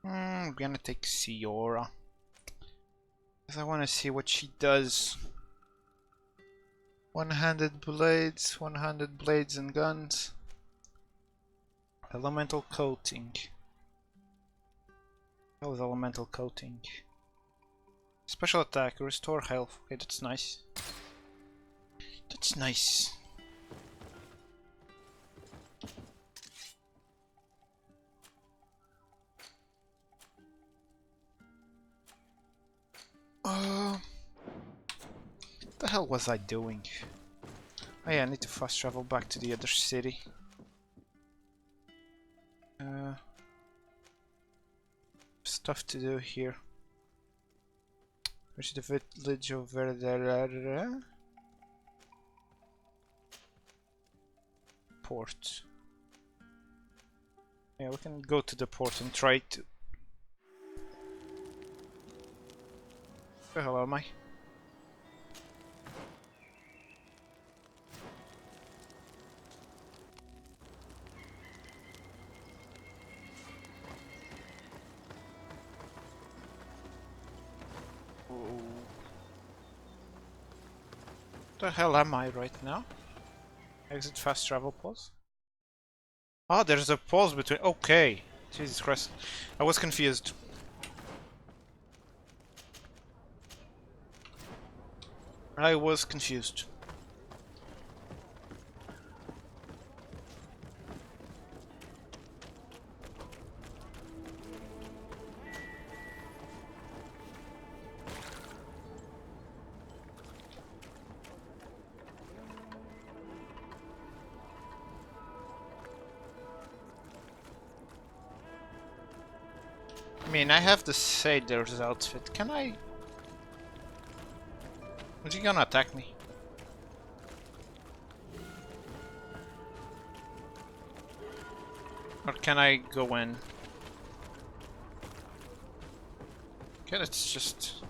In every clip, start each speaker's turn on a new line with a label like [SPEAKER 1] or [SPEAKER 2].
[SPEAKER 1] I'm gonna take Siora. Because I want to see what she does. One-handed blades and guns. Elemental coating. That was elemental coating. Special attack, restore health. Okay, that's nice. That's nice. The hell was I doing? Oh yeah, I need to fast travel back to the other city. Stuff to do here. Where's the village over there? Port. Yeah, we can go to the port and try to... Where the hell am I? The hell am I right now? Exit fast travel pause. Oh, there's a pause between. Okay. Jesus Christ. I was confused. I was confused. I mean, I have the sailor's outfit. Can I... Is he gonna attack me? Or can I go in? Okay, let's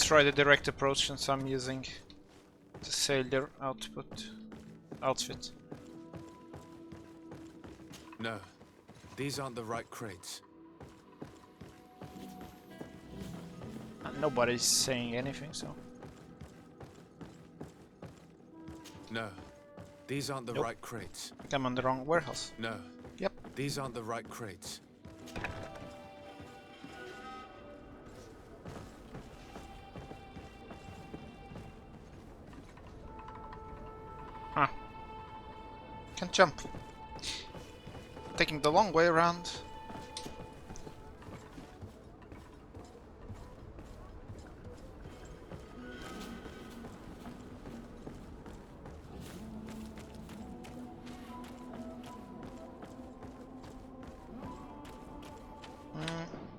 [SPEAKER 1] try the direct approach since I'm using the sailor outfit.
[SPEAKER 2] No, these aren't the right crates.
[SPEAKER 1] Nobody's saying anything, so...
[SPEAKER 2] No, these aren't the
[SPEAKER 1] Nope.
[SPEAKER 2] right crates.
[SPEAKER 1] I think I'm on the wrong warehouse.
[SPEAKER 2] No.
[SPEAKER 1] Yep.
[SPEAKER 2] These aren't the right crates.
[SPEAKER 1] Huh. Can't jump. Taking the long way around.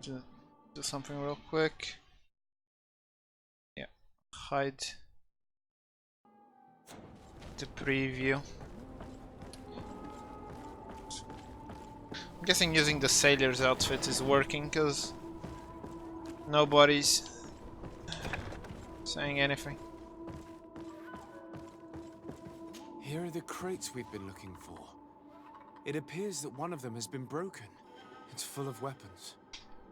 [SPEAKER 1] Just do something real quick. Yeah. Hide the preview. I'm guessing using the sailor's outfit is working because nobody's saying anything.
[SPEAKER 2] Here are the crates we've been looking for. It appears that one of them has been broken. It's full of weapons.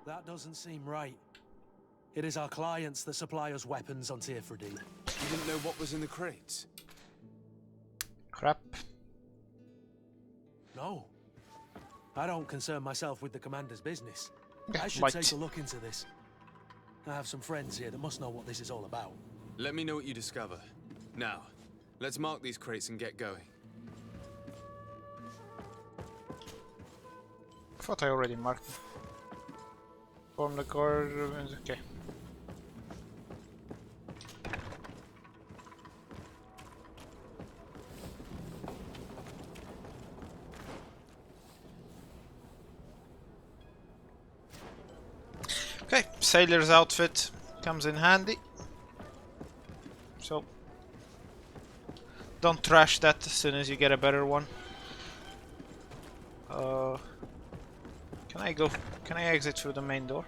[SPEAKER 3] That doesn't seem right. It is our clients that supply us weapons on Teer Frade.
[SPEAKER 2] You didn't know what was in the crates?
[SPEAKER 1] Crap.
[SPEAKER 3] No. I don't concern myself with the commander's business. I should
[SPEAKER 1] Right.
[SPEAKER 3] take a look into this. I have some friends here that must know what this is all about.
[SPEAKER 2] Let me know what you discover. Now, let's mark these crates and get going.
[SPEAKER 1] I thought I already marked them. Form the core. Okay. Okay, sailor's outfit comes in handy. So don't trash that as soon as you get a better one. Can I exit through the main door?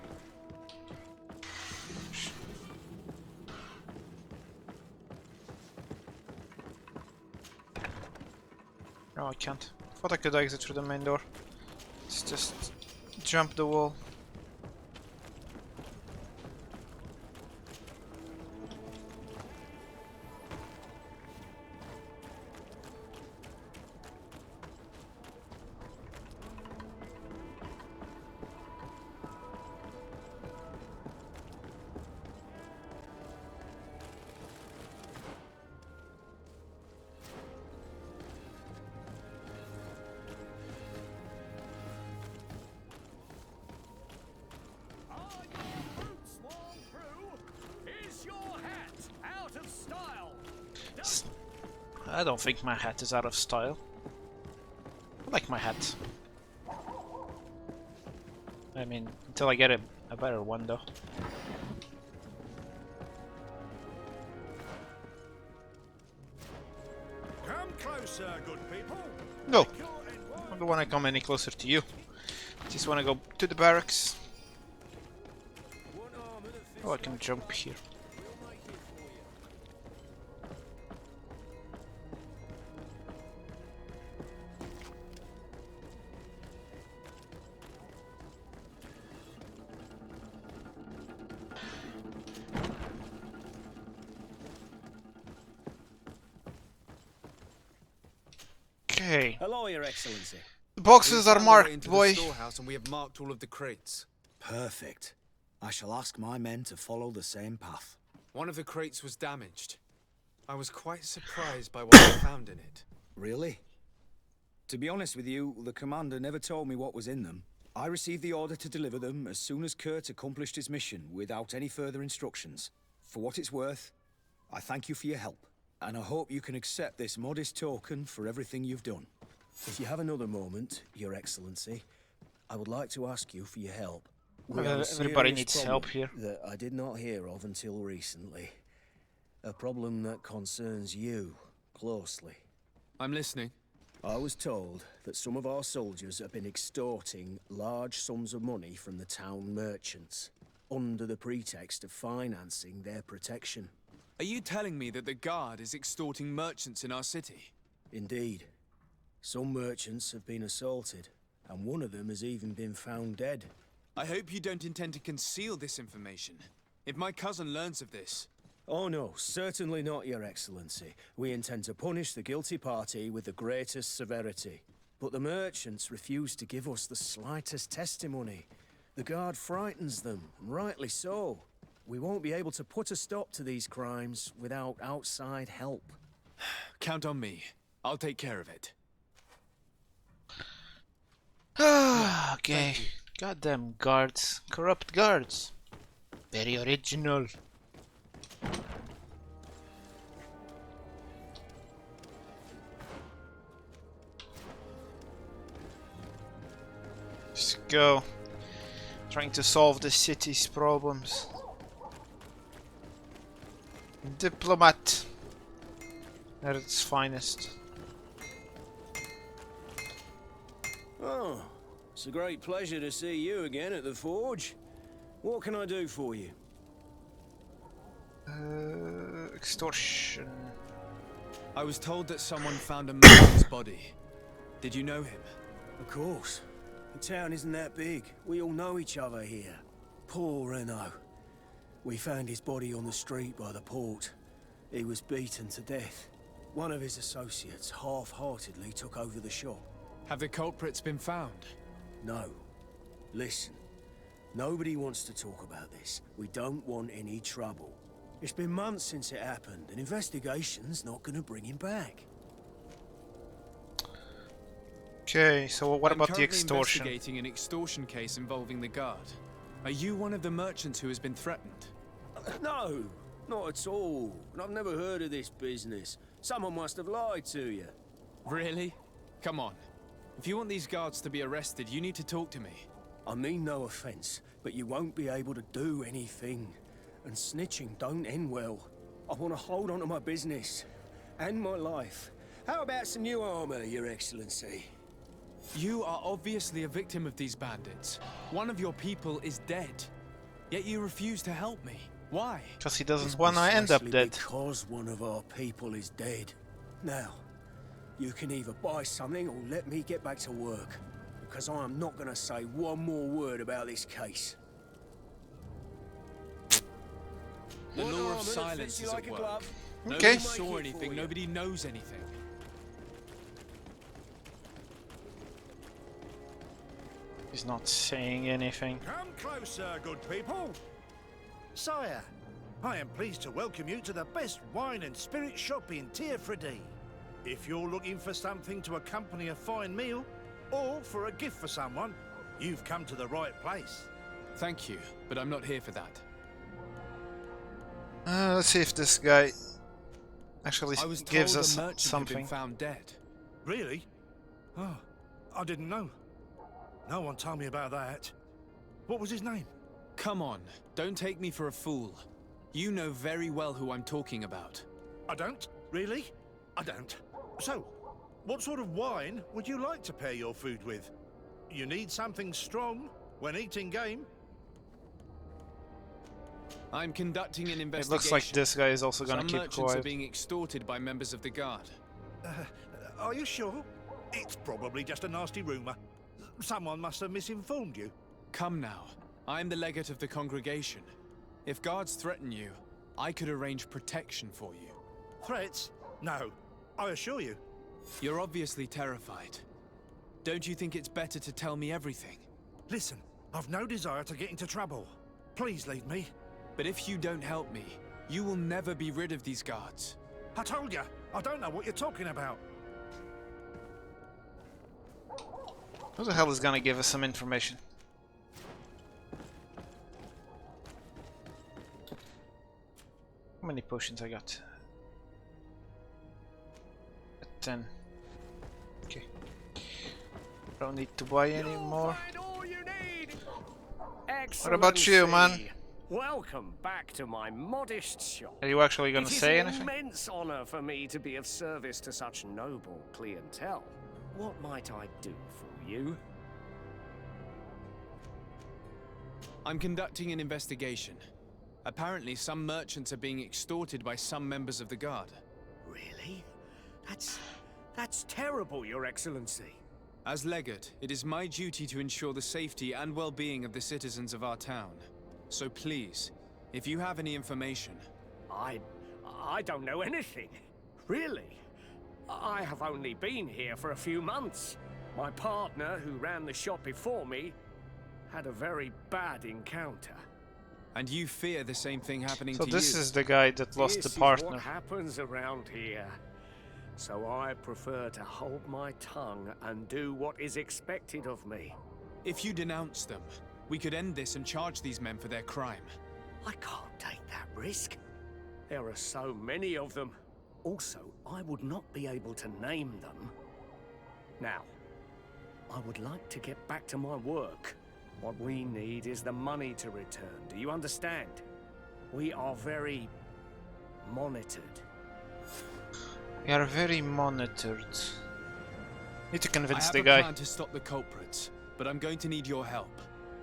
[SPEAKER 1] No, I can't. Thought I could exit through the main door. It's just Jump the wall. I don't think my hat is out of style. I like my hat. I mean, until I get a better one though.
[SPEAKER 4] Come closer, good people.
[SPEAKER 1] No, I don't want to come any closer to you. Just want to go to the barracks. Oh, I can jump here. Okay.
[SPEAKER 5] Hello, Your Excellency.
[SPEAKER 1] The boxes are
[SPEAKER 2] We've found our way
[SPEAKER 1] marked,
[SPEAKER 2] into
[SPEAKER 1] boy.
[SPEAKER 2] the storehouse and we have marked all of the crates.
[SPEAKER 5] Perfect. I shall ask my men to follow the same path.
[SPEAKER 2] One of the crates was damaged. I was quite surprised by what I found in it.
[SPEAKER 5] Really? To be honest with you, the commander never told me what was in them. I received the order to deliver them as soon as Kurt accomplished his mission without any further instructions. For what it's worth, I thank you for your help, and I hope you can accept this modest token for everything you've done. If you have another moment, Your Excellency, I would like to ask you for your help. We have a
[SPEAKER 1] Everybody
[SPEAKER 5] serious
[SPEAKER 1] needs
[SPEAKER 5] problem
[SPEAKER 1] help here.
[SPEAKER 5] that I did not hear of until recently. A problem that concerns you closely.
[SPEAKER 2] I'm listening.
[SPEAKER 5] I was told that some of our soldiers have been extorting large sums of money from the town merchants, under the pretext of financing their protection.
[SPEAKER 2] Are you telling me that the guard is extorting merchants in our city?
[SPEAKER 5] Indeed. Some merchants have been assaulted, and one of them has even been found dead.
[SPEAKER 2] I hope you don't intend to conceal this information. If my cousin learns of this...
[SPEAKER 5] Oh no, certainly not, Your Excellency. We intend to punish the guilty party with the greatest severity. But the merchants refuse to give us the slightest testimony. The guard frightens them, and rightly so. We won't be able to put a stop to these crimes without outside help.
[SPEAKER 2] Count on me. I'll take care of it.
[SPEAKER 1] Okay. Goddamn guards. Corrupt guards. Very original. Just go. Trying to solve the city's problems. Diplomat. At its finest.
[SPEAKER 5] Oh, it's a great pleasure to see you again at the forge. What can I do for you?
[SPEAKER 1] Extortion.
[SPEAKER 2] I was told that someone found a merchant's body. Did you know him?
[SPEAKER 5] Of course. The town isn't that big. We all know each other here. Poor Renault. We found his body on the street by the port. He was beaten to death. One of his associates half-heartedly took over the shop.
[SPEAKER 2] Have the culprits been found?
[SPEAKER 5] No. Listen. Nobody wants to talk about this. We don't want any trouble. It's been months since it happened. An investigation's not gonna bring him back.
[SPEAKER 1] Okay, so what
[SPEAKER 2] I'm
[SPEAKER 1] about the
[SPEAKER 2] currently
[SPEAKER 1] extortion?
[SPEAKER 2] investigating an extortion case involving the guard. Are you one of the merchants who has been threatened?
[SPEAKER 5] No, not at all. And I've never heard of this business. Someone must have lied to you.
[SPEAKER 2] Really? Come on. If you want these guards to be arrested, you need to talk to me.
[SPEAKER 5] I mean no offense, but you won't be able to do anything. And snitching don't end well. I want to hold on to my business. And my life. How about some new armor, Your Excellency?
[SPEAKER 2] You are obviously a victim of these bandits. One of your people is dead. Yet you refuse to help me. Why?
[SPEAKER 1] Because he doesn't want to end up
[SPEAKER 5] Precisely
[SPEAKER 1] dead.
[SPEAKER 5] Because one of our people is dead. Now, you can either buy something or let me get back to work. because I am not going to say one more word about this case.
[SPEAKER 2] The
[SPEAKER 5] One
[SPEAKER 2] law
[SPEAKER 5] arm
[SPEAKER 2] of
[SPEAKER 5] and it
[SPEAKER 2] silence
[SPEAKER 5] fits you
[SPEAKER 2] is
[SPEAKER 5] like
[SPEAKER 2] at
[SPEAKER 5] a
[SPEAKER 2] work.
[SPEAKER 5] glove.
[SPEAKER 1] Okay.
[SPEAKER 2] Nobody
[SPEAKER 5] Make
[SPEAKER 2] saw
[SPEAKER 5] it for
[SPEAKER 2] anything,
[SPEAKER 5] you.
[SPEAKER 2] nobody knows anything.
[SPEAKER 1] He's not saying anything.
[SPEAKER 4] Come closer, good people. Sire, I am pleased to welcome you to the best wine and spirit shop in Teer Frade. If you're looking for something to accompany a fine meal, or for a gift for someone, you've come to the right place.
[SPEAKER 2] Thank you, but I'm not here for that.
[SPEAKER 1] Let's see if this guy actually
[SPEAKER 2] I was told
[SPEAKER 1] gives
[SPEAKER 2] a
[SPEAKER 1] us
[SPEAKER 2] merchant had
[SPEAKER 1] something.
[SPEAKER 2] been found dead.
[SPEAKER 4] Really? Oh, I didn't know. No one told me about that. What was his name?
[SPEAKER 2] Come on, don't take me for a fool. You know very well who I'm talking about.
[SPEAKER 4] I don't? Really? I don't. So, what sort of wine would you like to pair your food with? You need something strong when eating game?
[SPEAKER 2] I'm conducting an
[SPEAKER 1] It
[SPEAKER 2] investigation.
[SPEAKER 1] looks like this guy is also gonna
[SPEAKER 2] Some
[SPEAKER 1] keep
[SPEAKER 2] merchants are
[SPEAKER 1] quiet.
[SPEAKER 2] being extorted by members of the guard.
[SPEAKER 4] Are you sure? It's probably just a nasty rumor. Someone must have misinformed you.
[SPEAKER 2] Come now, I'm the legate of the congregation. If guards threaten you, I could arrange protection for you.
[SPEAKER 4] Threats? No, I assure you.
[SPEAKER 2] You're obviously terrified. Don't you think it's better to tell me everything?
[SPEAKER 4] Listen, I've no desire to get into trouble. Please leave me.
[SPEAKER 2] But if you don't help me, you will never be rid of these guards.
[SPEAKER 4] I told you, I don't know what you're talking about.
[SPEAKER 1] Who the hell is gonna give us some information? How many potions I got? 10. Okay. Don't need to buy any more. What about you, man?
[SPEAKER 6] Welcome back to my modest shop.
[SPEAKER 1] Are you actually gonna
[SPEAKER 6] It is
[SPEAKER 1] say
[SPEAKER 6] an
[SPEAKER 1] anything?
[SPEAKER 6] immense honor for me to be of service to such noble clientele. What might I do for you?
[SPEAKER 2] I'm conducting an investigation. Apparently, some merchants are being extorted by some members of the guard.
[SPEAKER 6] Really? That's terrible, Your Excellency.
[SPEAKER 2] As legate, it is my duty to ensure the safety and well-being of the citizens of our town. So please, if you have any information...
[SPEAKER 6] I don't know anything. Really. I have only been here for a few months. My partner, who ran the shop before me, had a very bad encounter.
[SPEAKER 2] And you fear the same thing happening
[SPEAKER 1] So
[SPEAKER 2] to
[SPEAKER 1] this
[SPEAKER 2] you.
[SPEAKER 1] is the guy that lost
[SPEAKER 6] This
[SPEAKER 1] the
[SPEAKER 6] is
[SPEAKER 1] partner.
[SPEAKER 6] what happens around here. So I prefer to hold my tongue and do what is expected of me.
[SPEAKER 2] If you denounce them, we could end this and charge these men for their crime.
[SPEAKER 6] I can't take that risk. There are so many of them. Also, I would not be able to name them. Now, I would like to get back to my work. What we need is the money to return. Do you understand? We are very monitored.
[SPEAKER 1] We are very monitored. Need to
[SPEAKER 2] I
[SPEAKER 1] convince
[SPEAKER 2] have
[SPEAKER 1] the
[SPEAKER 2] a
[SPEAKER 1] guy.
[SPEAKER 2] plan to stop the culprits, but I'm going to need your help.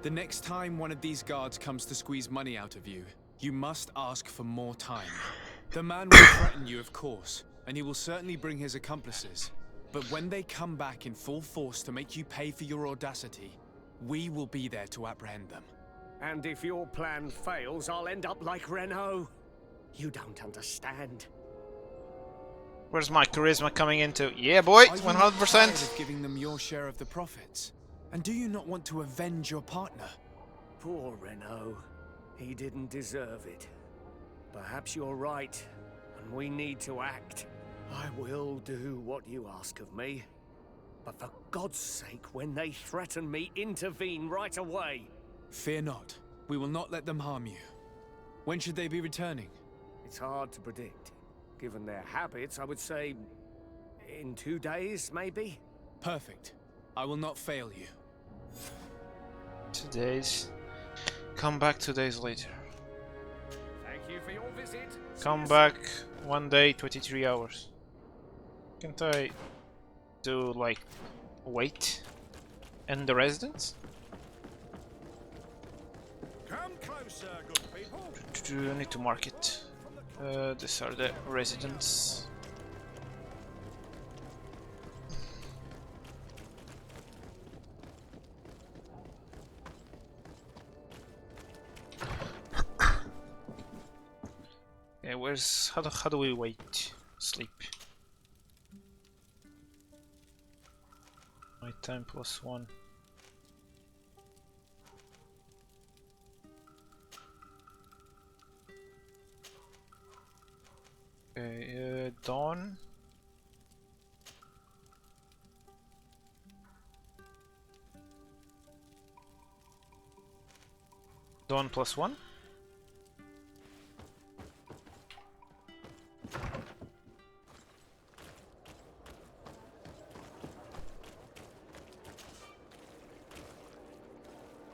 [SPEAKER 2] The next time one of these guards comes to squeeze money out of you, you must ask for more time. The man will threaten you, of course, and he will certainly bring his accomplices. But when they come back in full force to make you pay for your audacity, we will be there to apprehend them.
[SPEAKER 6] And if your plan fails, I'll end up like Renault. You don't understand.
[SPEAKER 1] Where's my charisma coming into? Yeah, boy,
[SPEAKER 2] Are you not tired
[SPEAKER 1] 100%.
[SPEAKER 2] of giving them your share of the profits? And do you not want to avenge your partner?
[SPEAKER 6] Poor Renault. He didn't deserve it. Perhaps you're right, and we need to act. I will do what you ask of me. But for God's sake, when they threaten me, intervene right away.
[SPEAKER 2] Fear not. We will not let them harm you. When should they be returning?
[SPEAKER 6] It's hard to predict. Given their habits, I would say in 2 days, maybe?
[SPEAKER 2] Perfect. I will not fail you.
[SPEAKER 1] 2 days. Come back 2 days later.
[SPEAKER 6] Thank you for your visit.
[SPEAKER 1] Come back 1 day, 23 hours. Can't I do like wait in the residence?
[SPEAKER 4] Come closer, good people.
[SPEAKER 1] I need to mark it. These are the residents. where's how do we wait? Sleep. My time +1. Okay, dawn. Dawn +1.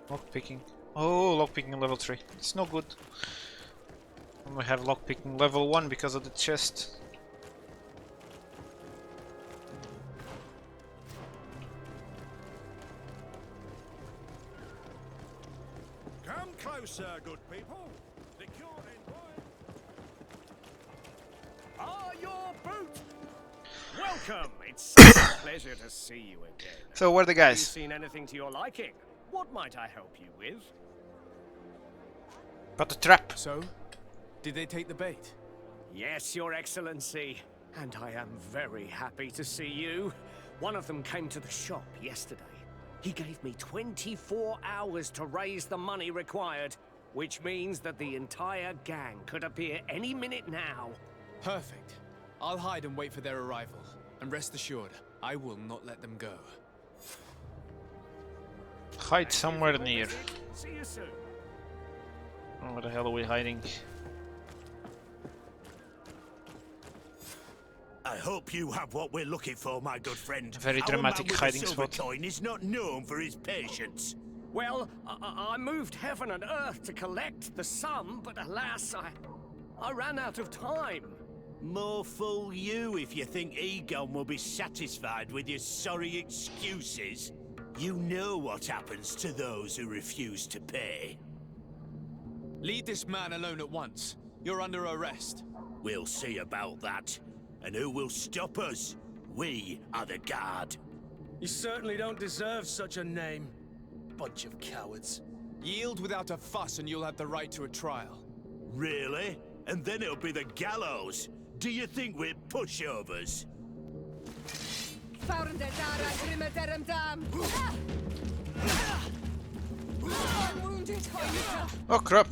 [SPEAKER 1] Lockpicking. Oh, lockpicking level 3. It's no good. We have lockpicking level 1 because of the chest.
[SPEAKER 4] Come closer, good people. Secure and wide.
[SPEAKER 6] Ah, your boot! Welcome! It's such a pleasure to see you again.
[SPEAKER 1] So where are the
[SPEAKER 6] Have you
[SPEAKER 1] guys?
[SPEAKER 6] seen anything to your liking? What might I help you with?
[SPEAKER 1] Got the trap.
[SPEAKER 2] So, did they take the bait?
[SPEAKER 6] Yes, Your Excellency. And I am very happy to see you. One of them came to the shop yesterday. He gave me 24 hours to raise the money required, which means that the entire gang could appear any minute now.
[SPEAKER 2] Perfect. I'll hide and wait for their arrival. And rest assured, I will not let them go.
[SPEAKER 1] Hide somewhere near.
[SPEAKER 6] See you soon.
[SPEAKER 1] Oh, where the hell are we hiding?
[SPEAKER 4] I hope you have what we're looking for, my good friend.
[SPEAKER 1] Very
[SPEAKER 4] Our
[SPEAKER 1] dramatic
[SPEAKER 4] man with
[SPEAKER 1] hiding
[SPEAKER 4] the silver
[SPEAKER 1] spot.
[SPEAKER 4] coin is not known for his patience.
[SPEAKER 6] Well, I moved heaven and earth to collect the sum, but alas, I ran out of time.
[SPEAKER 4] More fool you if you think Egon will be satisfied with your sorry excuses. You know what happens to those who refuse to pay.
[SPEAKER 2] Leave this man alone at once. You're under arrest.
[SPEAKER 4] We'll see about that. And who will stop us? We are the guard.
[SPEAKER 3] You certainly don't deserve such a name. Bunch of cowards.
[SPEAKER 2] Yield without a fuss and you'll have the right to a trial.
[SPEAKER 4] Really? And then it'll be the gallows. Do you think we're pushovers?
[SPEAKER 1] Oh crap!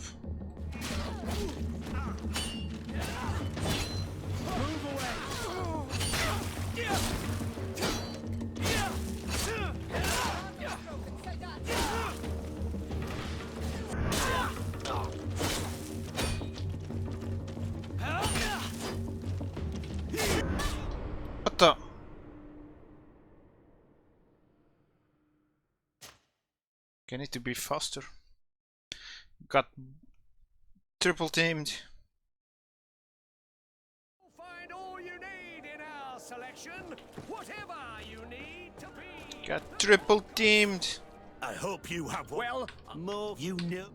[SPEAKER 1] What the? I need to be faster. Got triple teamed.
[SPEAKER 6] Find all you need in our selection, whatever you need to be.
[SPEAKER 1] Got triple teamed.
[SPEAKER 4] I hope you have
[SPEAKER 6] Well,
[SPEAKER 4] more you know.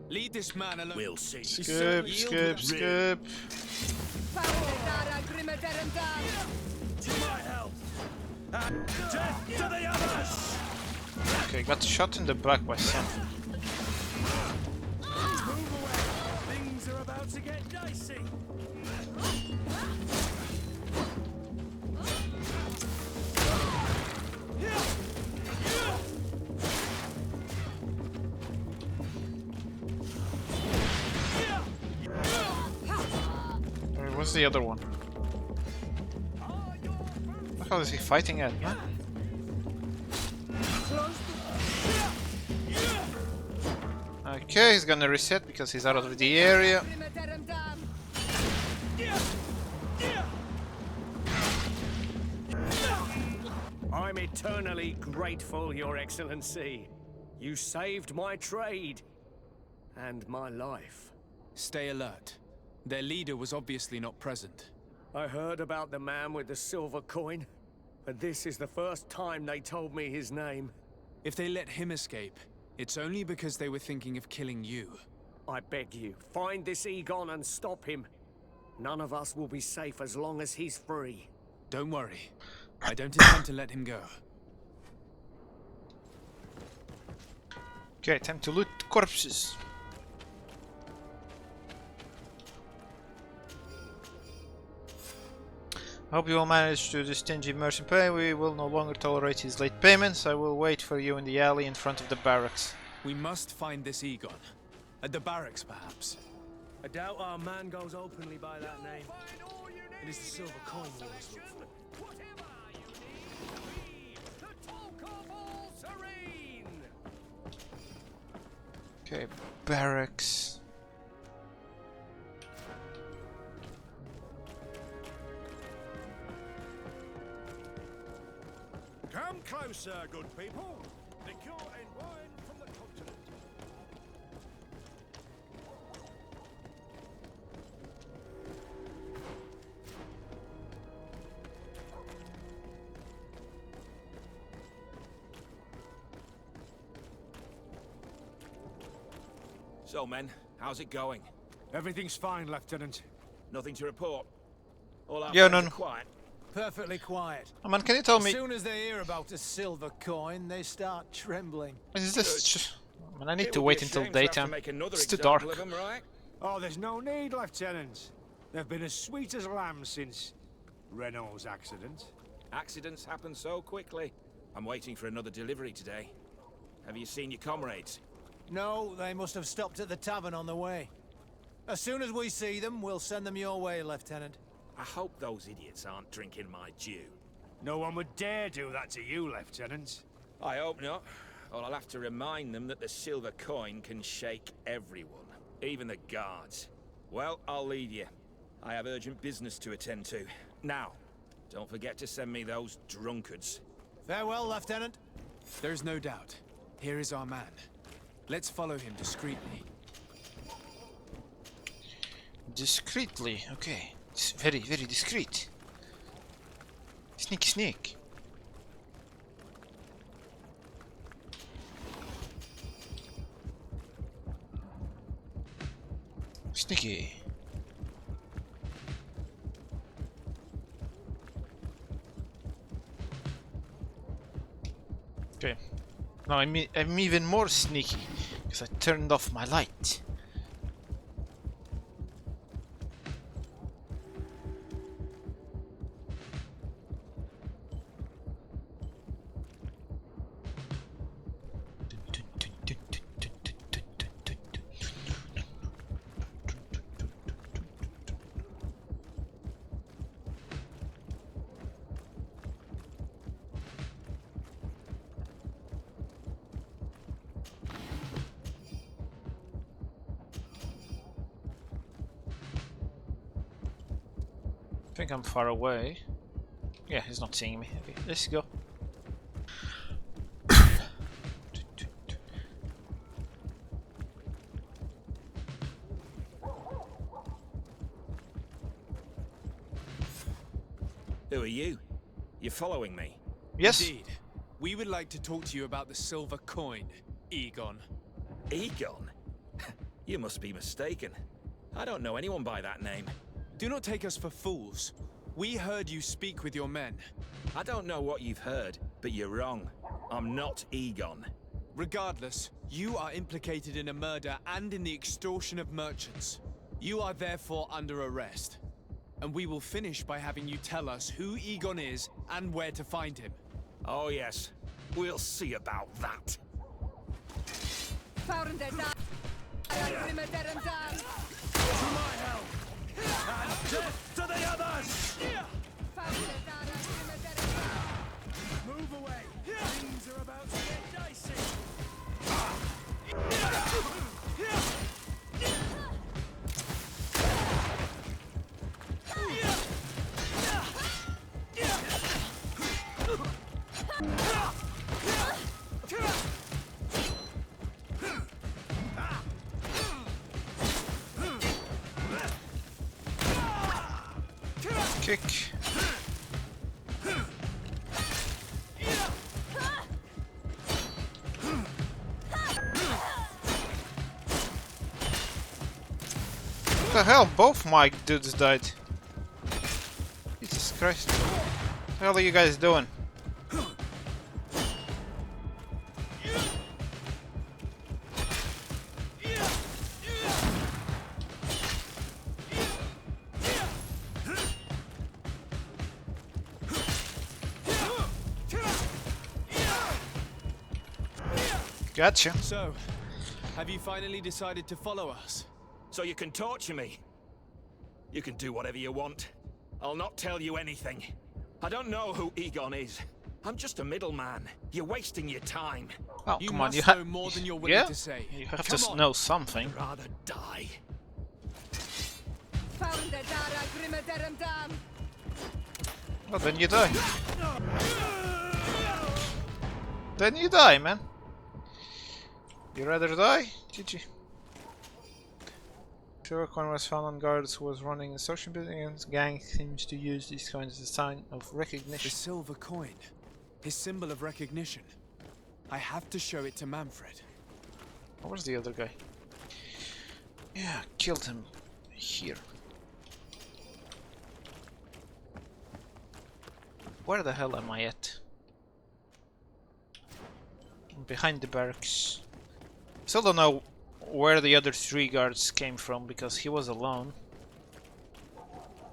[SPEAKER 2] Leave this man alone.
[SPEAKER 4] We'll see.
[SPEAKER 1] Skip, skip, skip.
[SPEAKER 4] To my help. Death to the others!
[SPEAKER 1] Okay, got shot in the back by some.
[SPEAKER 4] Move away. Things are about to get dicey.
[SPEAKER 1] What's the other one? What the hell is he fighting at, man? Okay, he's gonna reset because he's out of the area.
[SPEAKER 6] I'm eternally grateful, Your Excellency. You saved my trade and my life.
[SPEAKER 2] Stay alert. Their leader was obviously not present.
[SPEAKER 6] I heard about the man with the silver coin, but this is the first time they told me his name.
[SPEAKER 2] If they let him escape, it's only because they were thinking of killing you.
[SPEAKER 6] I beg you, find this Egon and stop him. None of us will be safe as long as he's free.
[SPEAKER 2] Don't worry. I don't intend to let him go.
[SPEAKER 1] Okay, time to loot corpses. Hope you will manage to this stingy merchant pay. We will no longer tolerate his late payments. I will wait for you in the alley in front of the barracks.
[SPEAKER 2] We must find this Egon. At the barracks, perhaps.
[SPEAKER 3] I doubt our man goes openly by that name. It is the silver coin we must look for.
[SPEAKER 6] Serene!
[SPEAKER 1] Okay, barracks.
[SPEAKER 4] Come closer, good people. Liqueur and wine from the continent.
[SPEAKER 5] So, men, how's it going?
[SPEAKER 3] Everything's fine, Lieutenant.
[SPEAKER 5] Nothing to report. All our
[SPEAKER 1] Yeah,
[SPEAKER 5] friends
[SPEAKER 1] no.
[SPEAKER 5] are quiet.
[SPEAKER 7] Perfectly quiet.
[SPEAKER 1] Oh man, can you tell
[SPEAKER 7] As
[SPEAKER 1] me?
[SPEAKER 7] soon as they hear about a silver coin, they start trembling.
[SPEAKER 1] Is this? Man, I need
[SPEAKER 5] It
[SPEAKER 1] to
[SPEAKER 5] would be
[SPEAKER 1] wait
[SPEAKER 5] a
[SPEAKER 1] until
[SPEAKER 5] shame to have to
[SPEAKER 1] daytime.
[SPEAKER 5] make another
[SPEAKER 1] It's too
[SPEAKER 5] example
[SPEAKER 1] dark.
[SPEAKER 5] of 'em, right?
[SPEAKER 3] Oh, there's no need, Lieutenant. They've been as sweet as lambs since Renault's accident.
[SPEAKER 5] Accidents happen so quickly. I'm waiting for another delivery today. Have you seen your comrades?
[SPEAKER 7] No, they must have stopped at the tavern on the way. As soon as we see them, we'll send them your way, Lieutenant.
[SPEAKER 5] I hope those idiots aren't drinking my dew.
[SPEAKER 3] No one would dare do that to you, Lieutenant.
[SPEAKER 5] I hope not. Or I'll have to remind them that the silver coin can shake everyone, even the guards. Well, I'll leave you. I have urgent business to attend to. Now, don't forget to send me those drunkards.
[SPEAKER 7] Farewell, Lieutenant.
[SPEAKER 2] There's no doubt. Here is our man. Let's follow him discreetly.
[SPEAKER 1] Discreetly, okay. It's very, very discreet. Sneaky sneak. Sneaky. Okay. Now I'm even more sneaky because I turned off my light. I think I'm far away. Yeah, he's not seeing me. Okay, let's go.
[SPEAKER 5] Who are you? You're following me?
[SPEAKER 1] Yes?
[SPEAKER 2] Indeed. We would like to talk to you about the silver coin, Egon.
[SPEAKER 5] Egon? You must be mistaken. I don't know anyone by that name.
[SPEAKER 2] Do not take us for fools. We heard you speak with your men.
[SPEAKER 5] I don't know what you've heard, but you're wrong. I'm not Egon.
[SPEAKER 2] Regardless, you are implicated in a murder and in the extortion of merchants. You are therefore under arrest. And we will finish by having you tell us who Egon is and where to find him.
[SPEAKER 5] Oh yes, we'll see about that.
[SPEAKER 3] To the others! Move away! Things are about to get dicey!
[SPEAKER 1] Kick. What the hell? Both my dudes died. Jesus Christ. What the hell are you guys doing? Gotcha.
[SPEAKER 2] So, have you finally decided to follow us?
[SPEAKER 8] So you can torture me. You can do whatever you want. I'll not tell you anything. I don't know who Egon is. I'm just a middleman. You're wasting your time.
[SPEAKER 1] Oh,
[SPEAKER 2] You
[SPEAKER 1] come on,
[SPEAKER 2] must
[SPEAKER 1] you
[SPEAKER 2] know more than you're willing
[SPEAKER 1] yeah?
[SPEAKER 2] to say.
[SPEAKER 1] You have
[SPEAKER 2] Come
[SPEAKER 1] to
[SPEAKER 2] on.
[SPEAKER 1] know something.
[SPEAKER 8] I'd rather die.
[SPEAKER 1] Well, then you die. Then you die, man. You rather die? GG. Coin was found on guards who was running the social building, and gang seems to use these coins as a sign of
[SPEAKER 2] The
[SPEAKER 1] recognition.
[SPEAKER 2] silver coin. His symbol of recognition. I have to show it to Manfred.
[SPEAKER 1] Where's the other guy? Yeah, killed him here. Where the hell am I at? I'm behind the barracks. Still don't know where the other 3 guards came from because he was alone.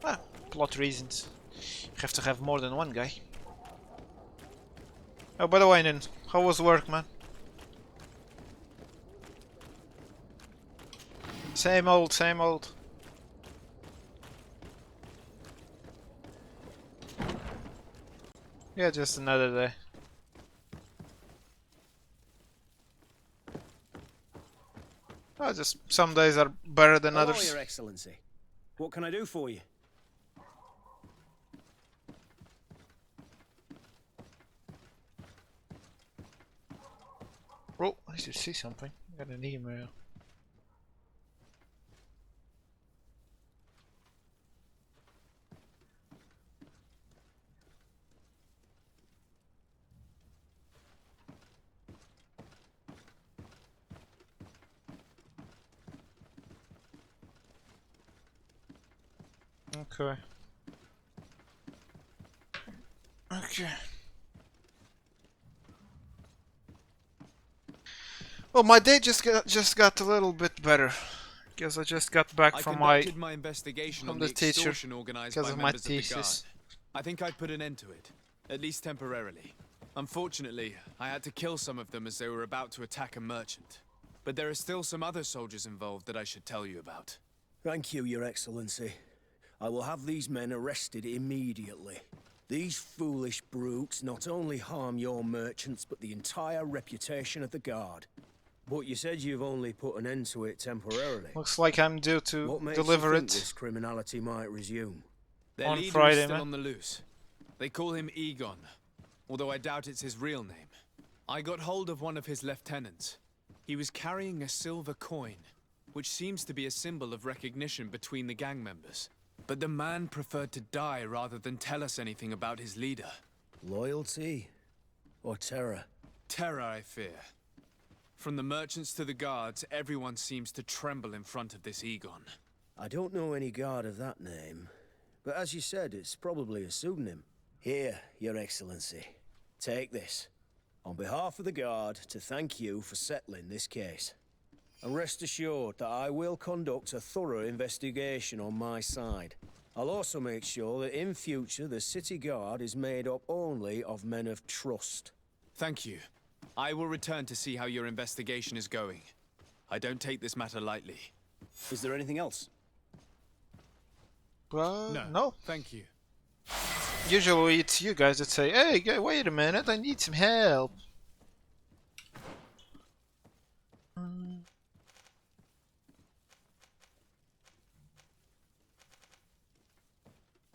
[SPEAKER 1] Ah, plot reasons. You have to have more than one guy. Oh, by the way, Nin, how was work, man? Same old, same old. Yeah, just another day. Oh, just some days are better than
[SPEAKER 5] Hello,
[SPEAKER 1] others.
[SPEAKER 5] Your Excellency. What can I do for you?
[SPEAKER 1] Oh, I should see something. I got an email. Okay. Okay. Well, my day just got a little bit better because I just got back
[SPEAKER 2] I
[SPEAKER 1] from
[SPEAKER 2] conducted my investigation
[SPEAKER 1] from
[SPEAKER 2] on
[SPEAKER 1] the
[SPEAKER 2] the
[SPEAKER 1] teacher
[SPEAKER 2] extortion organized
[SPEAKER 1] because
[SPEAKER 2] by
[SPEAKER 1] of my
[SPEAKER 2] members of the guard.
[SPEAKER 1] thesis.
[SPEAKER 2] I think I put an end to it, at least temporarily. Unfortunately, I had to kill some of them as they were about to attack a merchant. But there are still some other soldiers involved that I should tell you about.
[SPEAKER 5] Thank you, Your Excellency. I will have these men arrested immediately. These foolish brutes not only harm your merchants, but the entire reputation of the Guard. But you said you've only put an end to it temporarily.
[SPEAKER 1] Looks like I'm due
[SPEAKER 5] What
[SPEAKER 1] to
[SPEAKER 5] makes
[SPEAKER 1] deliver
[SPEAKER 5] you think
[SPEAKER 1] it
[SPEAKER 5] this criminality might resume?
[SPEAKER 2] Their
[SPEAKER 1] on
[SPEAKER 2] leader
[SPEAKER 1] Friday,
[SPEAKER 2] is still
[SPEAKER 1] man.
[SPEAKER 2] on the loose. They call him Egon, although I doubt it's his real name. I got hold of one of his lieutenants. He was carrying a silver coin, which seems to be a symbol of recognition between the gang members. But the man preferred to die rather than tell us anything about his leader.
[SPEAKER 5] Loyalty? Or terror?
[SPEAKER 2] Terror, I fear. From the merchants to the guards, everyone seems to tremble in front of this Egon.
[SPEAKER 5] I don't know any guard of that name. But as you said, it's probably a pseudonym. Here, Your Excellency. Take this. On behalf of the Guard, to thank you for settling this case. And rest assured that I will conduct a thorough investigation on my side. I'll also make sure that in future the City Guard is made up only of men of trust.
[SPEAKER 2] Thank you. I will return to see how your investigation is going. I don't take this matter lightly.
[SPEAKER 5] Is there anything else?
[SPEAKER 1] No.
[SPEAKER 2] Thank you.
[SPEAKER 1] Usually it's you guys that say, "Hey, wait a minute, I need some help."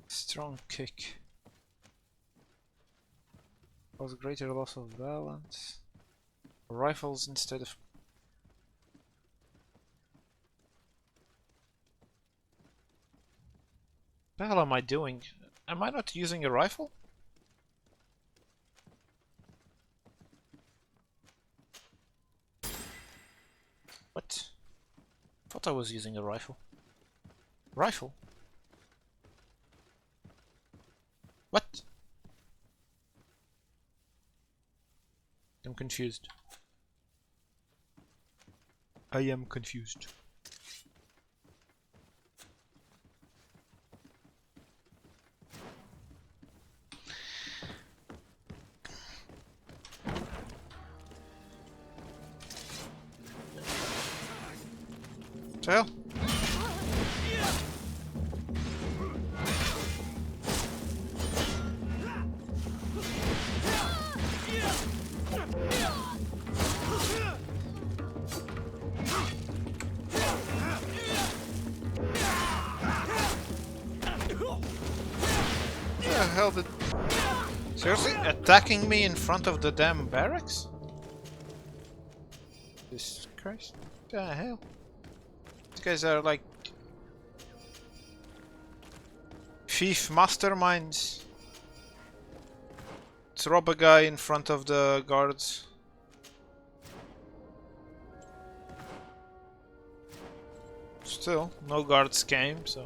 [SPEAKER 1] Strong kick. Cause greater loss of balance. Rifles instead of. What the hell am I doing? Am I not using a rifle? What? Thought I was using a rifle. Rifle? What? I'm confused. I am confused. The hell? What the hell did... Seriously? Attacking me in front of the damn barracks? Jesus Christ. What the hell? These guys are like... thief masterminds. Let's rob a guy in front of the guards. Still, no guards came, so...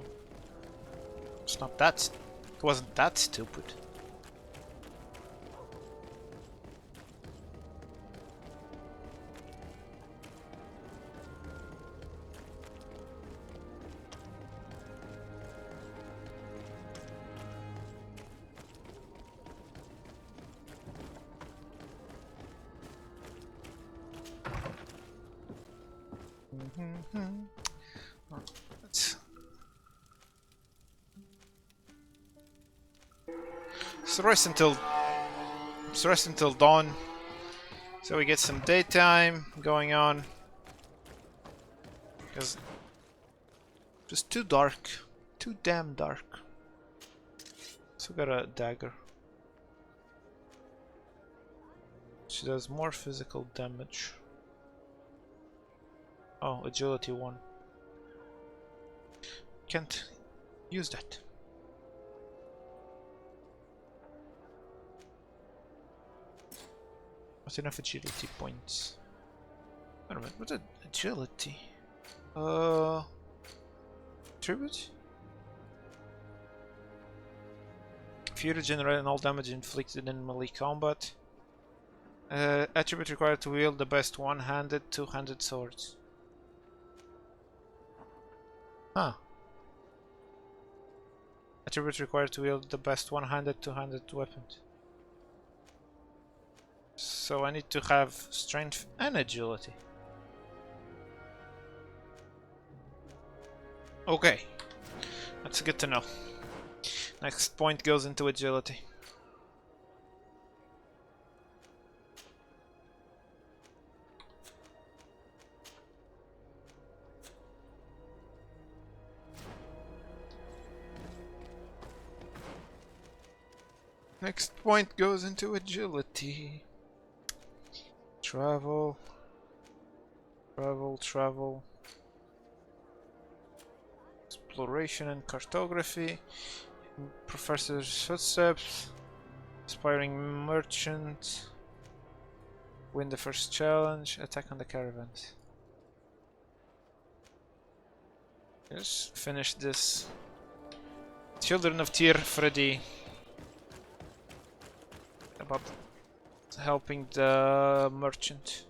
[SPEAKER 1] It's not that... It wasn't that stupid. Let's rest until dawn, so we get some daytime going on. Because just too dark, too damn dark. So got a dagger. She does more physical damage. Oh, agility 1. Can't use that. Not enough agility points. Wait a minute, what's agility? Tribute? If you regenerate all damage inflicted in melee combat. Attribute required to wield the best one-handed, two-handed swords. Huh. Attribute required to wield the best one-handed, two-handed weapons. So I need to have strength and agility. Okay. That's good to know. Next point goes into agility. Next point goes into agility. Travel. Travel, travel. Exploration and cartography. Professor's footsteps. Aspiring merchant. Win the first challenge. Attack on the caravans. Yes, finish this. Children of Teer Frade. About helping the merchant.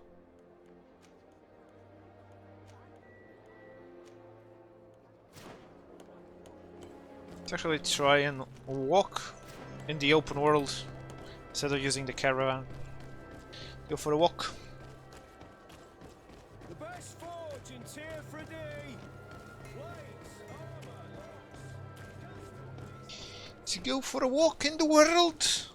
[SPEAKER 1] Let's actually try and walk in the open world instead of using the caravan. Go for a walk.
[SPEAKER 3] The best forge in Teer Frade.
[SPEAKER 1] To go for a walk in the world.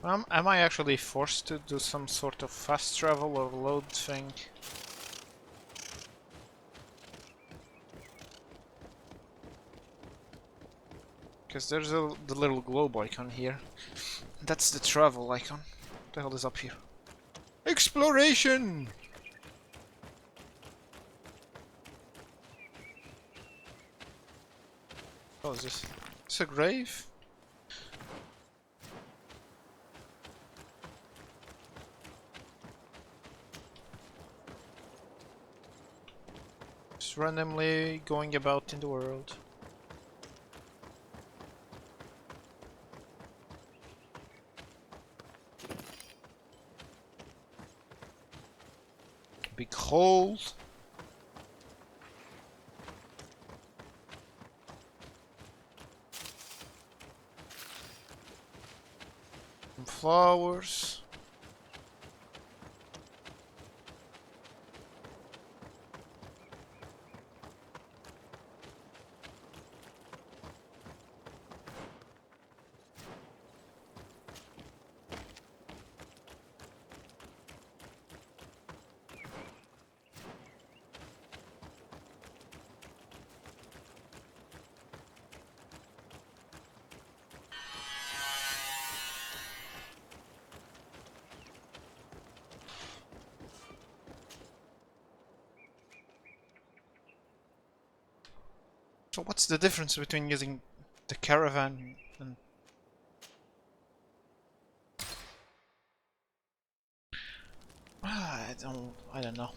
[SPEAKER 1] Am I actually forced to do some sort of fast travel or load thing? Because there's the little globe icon here. That's the travel icon. What the hell is up here? Exploration! What is this? It's a grave? Just randomly going about in the world. Big hole. Some flowers. So what's the difference between using the caravan and... I don't know.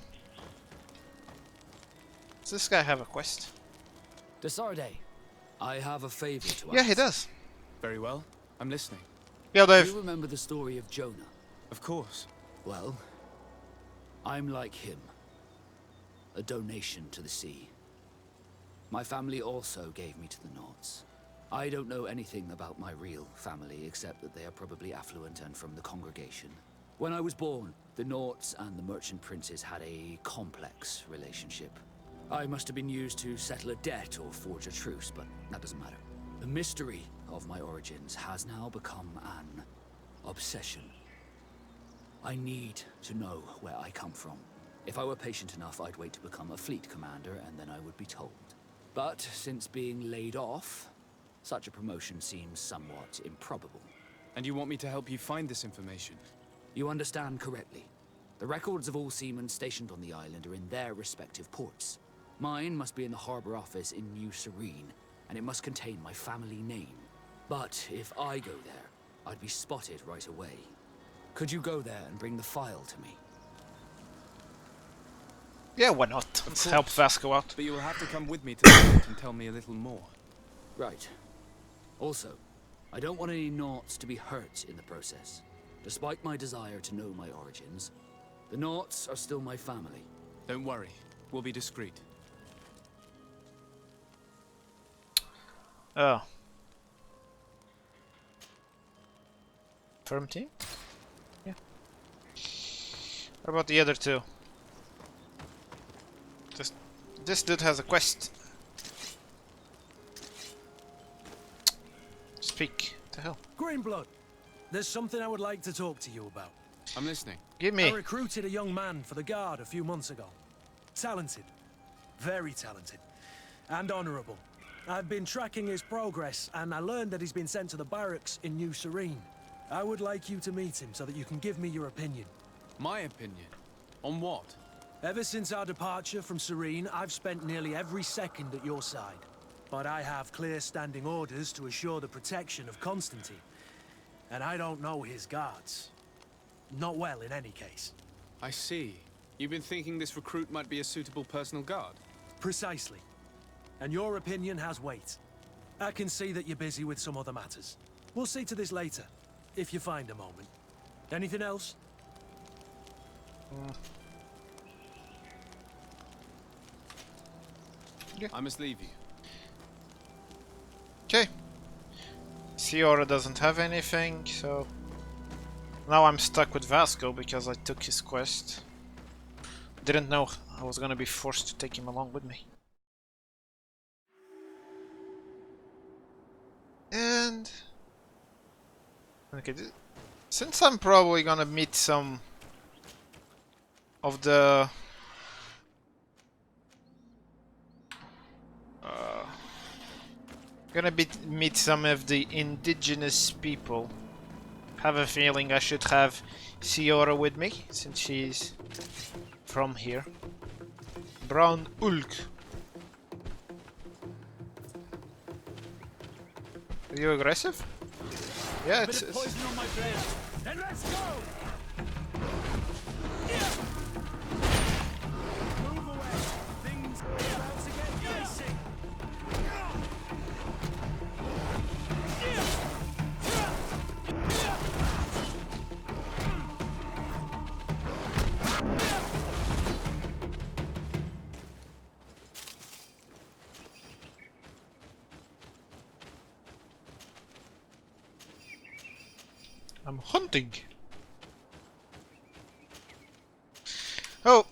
[SPEAKER 1] Does this guy have a quest?
[SPEAKER 9] Desarde, I have a favor to ask.
[SPEAKER 1] Yeah, he does.
[SPEAKER 2] Very well. I'm listening.
[SPEAKER 1] Yeah,
[SPEAKER 9] Do
[SPEAKER 1] Dave.
[SPEAKER 9] you remember the story of Jonah?
[SPEAKER 2] Of course.
[SPEAKER 9] Well, I'm like him. A donation to the sea. My family also gave me to the Nords. I don't know anything about my real family, except that they are probably affluent and from the congregation. When I was born, the Nords and the merchant princes had a complex relationship. I must have been used to settle a debt or forge a truce, but that doesn't matter. The mystery of my origins has now become an obsession. I need to know where I come from. If I were patient enough, I'd wait to become a fleet commander, and then I would be told. But since being laid off, such a promotion seems somewhat improbable.
[SPEAKER 2] And you want me to help you find this information?
[SPEAKER 9] You understand correctly. The records of all seamen stationed on the island are in their respective ports. Mine must be in the harbor office in New Serene, and it must contain my family name. But if I go there, I'd be spotted right away. Could you go there and bring the file to me?
[SPEAKER 1] Yeah, why not? Let's help Vasco out.
[SPEAKER 2] But you will have to come with me to the port and tell me a little more.
[SPEAKER 9] Right. Also, I don't want any Nauts to be hurt in the process. Despite my desire to know my origins, the Nauts are still my family.
[SPEAKER 2] Don't worry. We'll be discreet.
[SPEAKER 1] Oh. Firm team? Yeah. What about the other two? This dude has a quest. Speak. What the hell?
[SPEAKER 10] Greenblood, there's something I would like to talk to you about.
[SPEAKER 2] I'm listening.
[SPEAKER 1] Give
[SPEAKER 10] I
[SPEAKER 1] me.
[SPEAKER 10] recruited a young man for the Guard a few months ago. Talented. Very talented. And honorable. I've been tracking his progress, and I learned that he's been sent to the barracks in New Serene. I would like you to meet him so that you can give me your opinion.
[SPEAKER 2] My opinion? On what?
[SPEAKER 10] Ever since our departure from Serene, I've spent nearly every second at your side. But I have clear standing orders to assure the protection of Constantine. And I don't know his guards. Not well, in any case.
[SPEAKER 2] I see. You've been thinking this recruit might be a suitable personal guard?
[SPEAKER 10] Precisely. And your opinion has weight. I can see that you're busy with some other matters. We'll see to this later, if you find a moment. Anything else?
[SPEAKER 1] Yeah.
[SPEAKER 2] I must leave you.
[SPEAKER 1] Okay. Ciora doesn't have anything, so now I'm stuck with Vasco because I took his quest. Didn't know I was gonna be forced to take him along with me. And okay, since I'm probably gonna meet some of the meet some of the indigenous people, have a feeling I should have Siora with me, since she's from here. Brown Ulk. Are you aggressive? Yeah, it's...
[SPEAKER 6] Poison on my blade. Then let's go! Move away. Things are about to get dicey.
[SPEAKER 1] I'm hunting. Oh,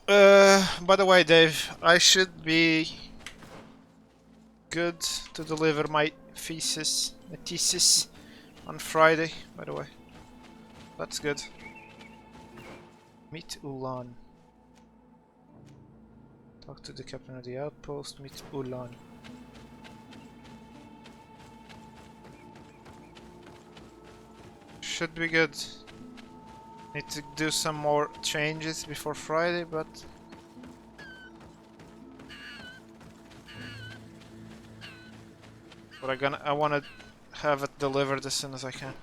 [SPEAKER 1] by the way, Dave, I should be good to deliver my thesis on Friday, by the way. That's good. Meet Ulan. Talk to the captain of the outpost, meet Ulan. Should be good. Need to do some more changes before Friday, but I wanna have it delivered as soon as I can.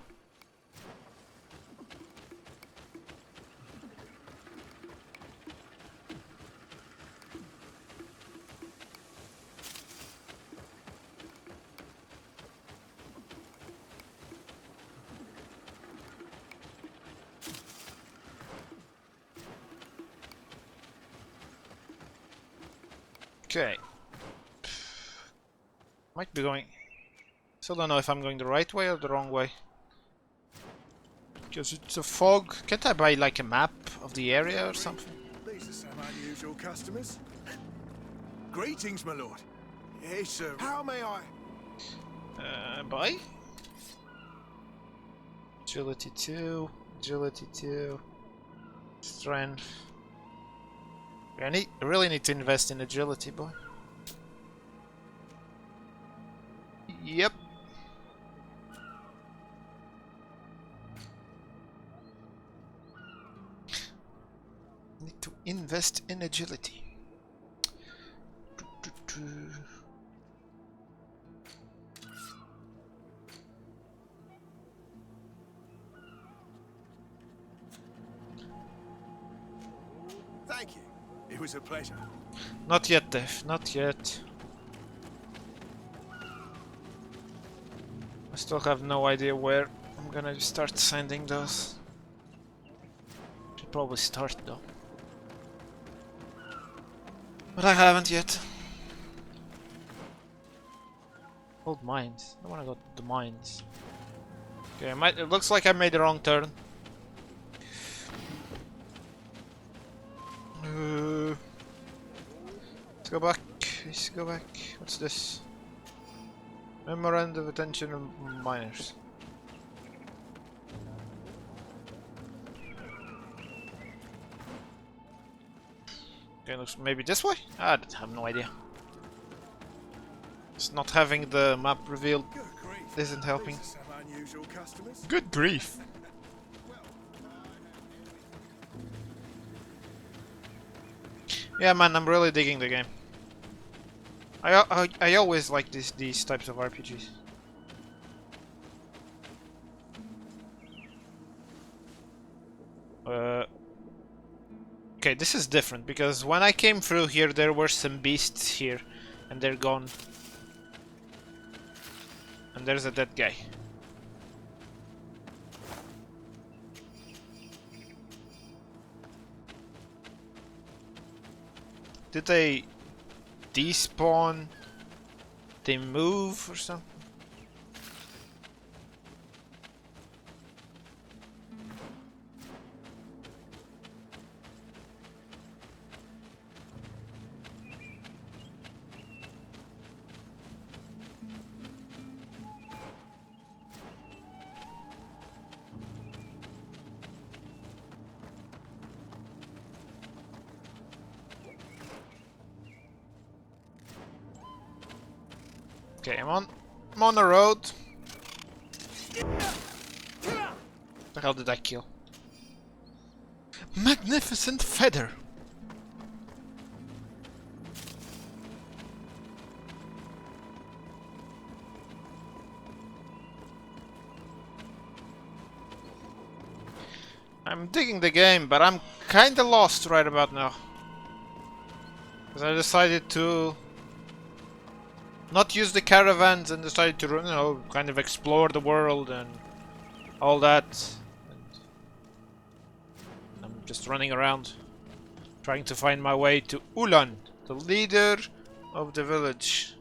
[SPEAKER 1] Okay. Might be going... Still don't know if I'm going the right way or the wrong way. Because it's a fog. Can't I buy like a map of the area or something?
[SPEAKER 11] These are some unusual customers. Greetings, my lord. Yes, sir. How may I?
[SPEAKER 1] Buy? Agility 2. Agility 2. Strength. I really need to invest in agility, boy. Yep. Need to invest in agility.
[SPEAKER 11] Thank you. It was a pleasure.
[SPEAKER 1] Not yet, Dave. Not yet. I still have no idea where I'm gonna start sending those. Should probably start though. But I haven't yet. Old mines. I wanna go to the mines. Okay, it looks like I made the wrong turn. Let's go back. Let's go back. What's this? Memorandum of attention of miners. Okay, looks maybe this way? I have no idea. It's not having the map revealed isn't helping.
[SPEAKER 11] These are some unusual customers.
[SPEAKER 1] Good grief. Yeah, man, I'm really digging the game. I always like these types of RPGs. Okay, this is different because when I came through here, there were some beasts here, and they're gone. And there's a dead guy. Did they despawn? They move or something? Okay, I'm on the road. The hell did I kill? Magnificent feather. I'm digging the game, but I'm kinda lost right about now. Because I decided to not use the caravans and decided to, you know, kind of explore the world and all that. And I'm just running around, trying to find my way to Ulan, the leader of the village.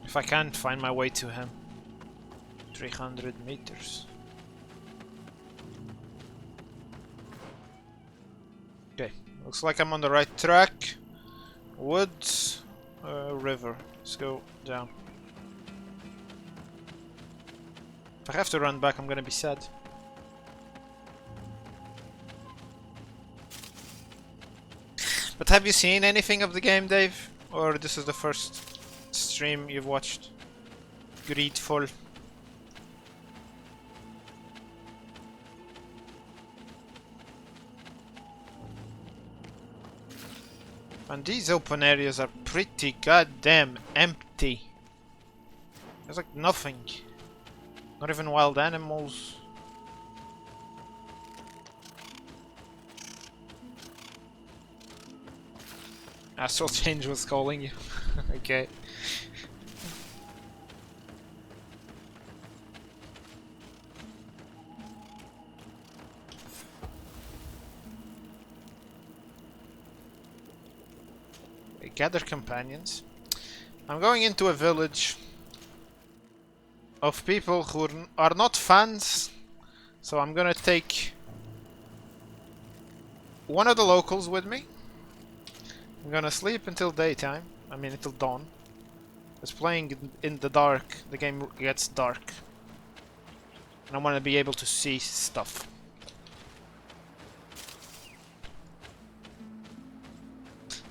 [SPEAKER 1] If I can't find my way to him. 300 meters. Okay, looks like I'm on the right track. Woods, river. Let's go down. If I have to run back, I'm gonna be sad. But have you seen anything of the game, Dave? Or this is the first stream you've watched? Greedfall. And these open areas are pretty goddamn empty. There's like nothing. Not even wild animals. Astral Change was calling you. Okay. Gather companions. I'm going into a village of people who are not fans, so I'm gonna take one of the locals with me. I'm gonna sleep until daytime, I mean until dawn. It's playing in the dark, the game gets dark. And I want to be able to see stuff.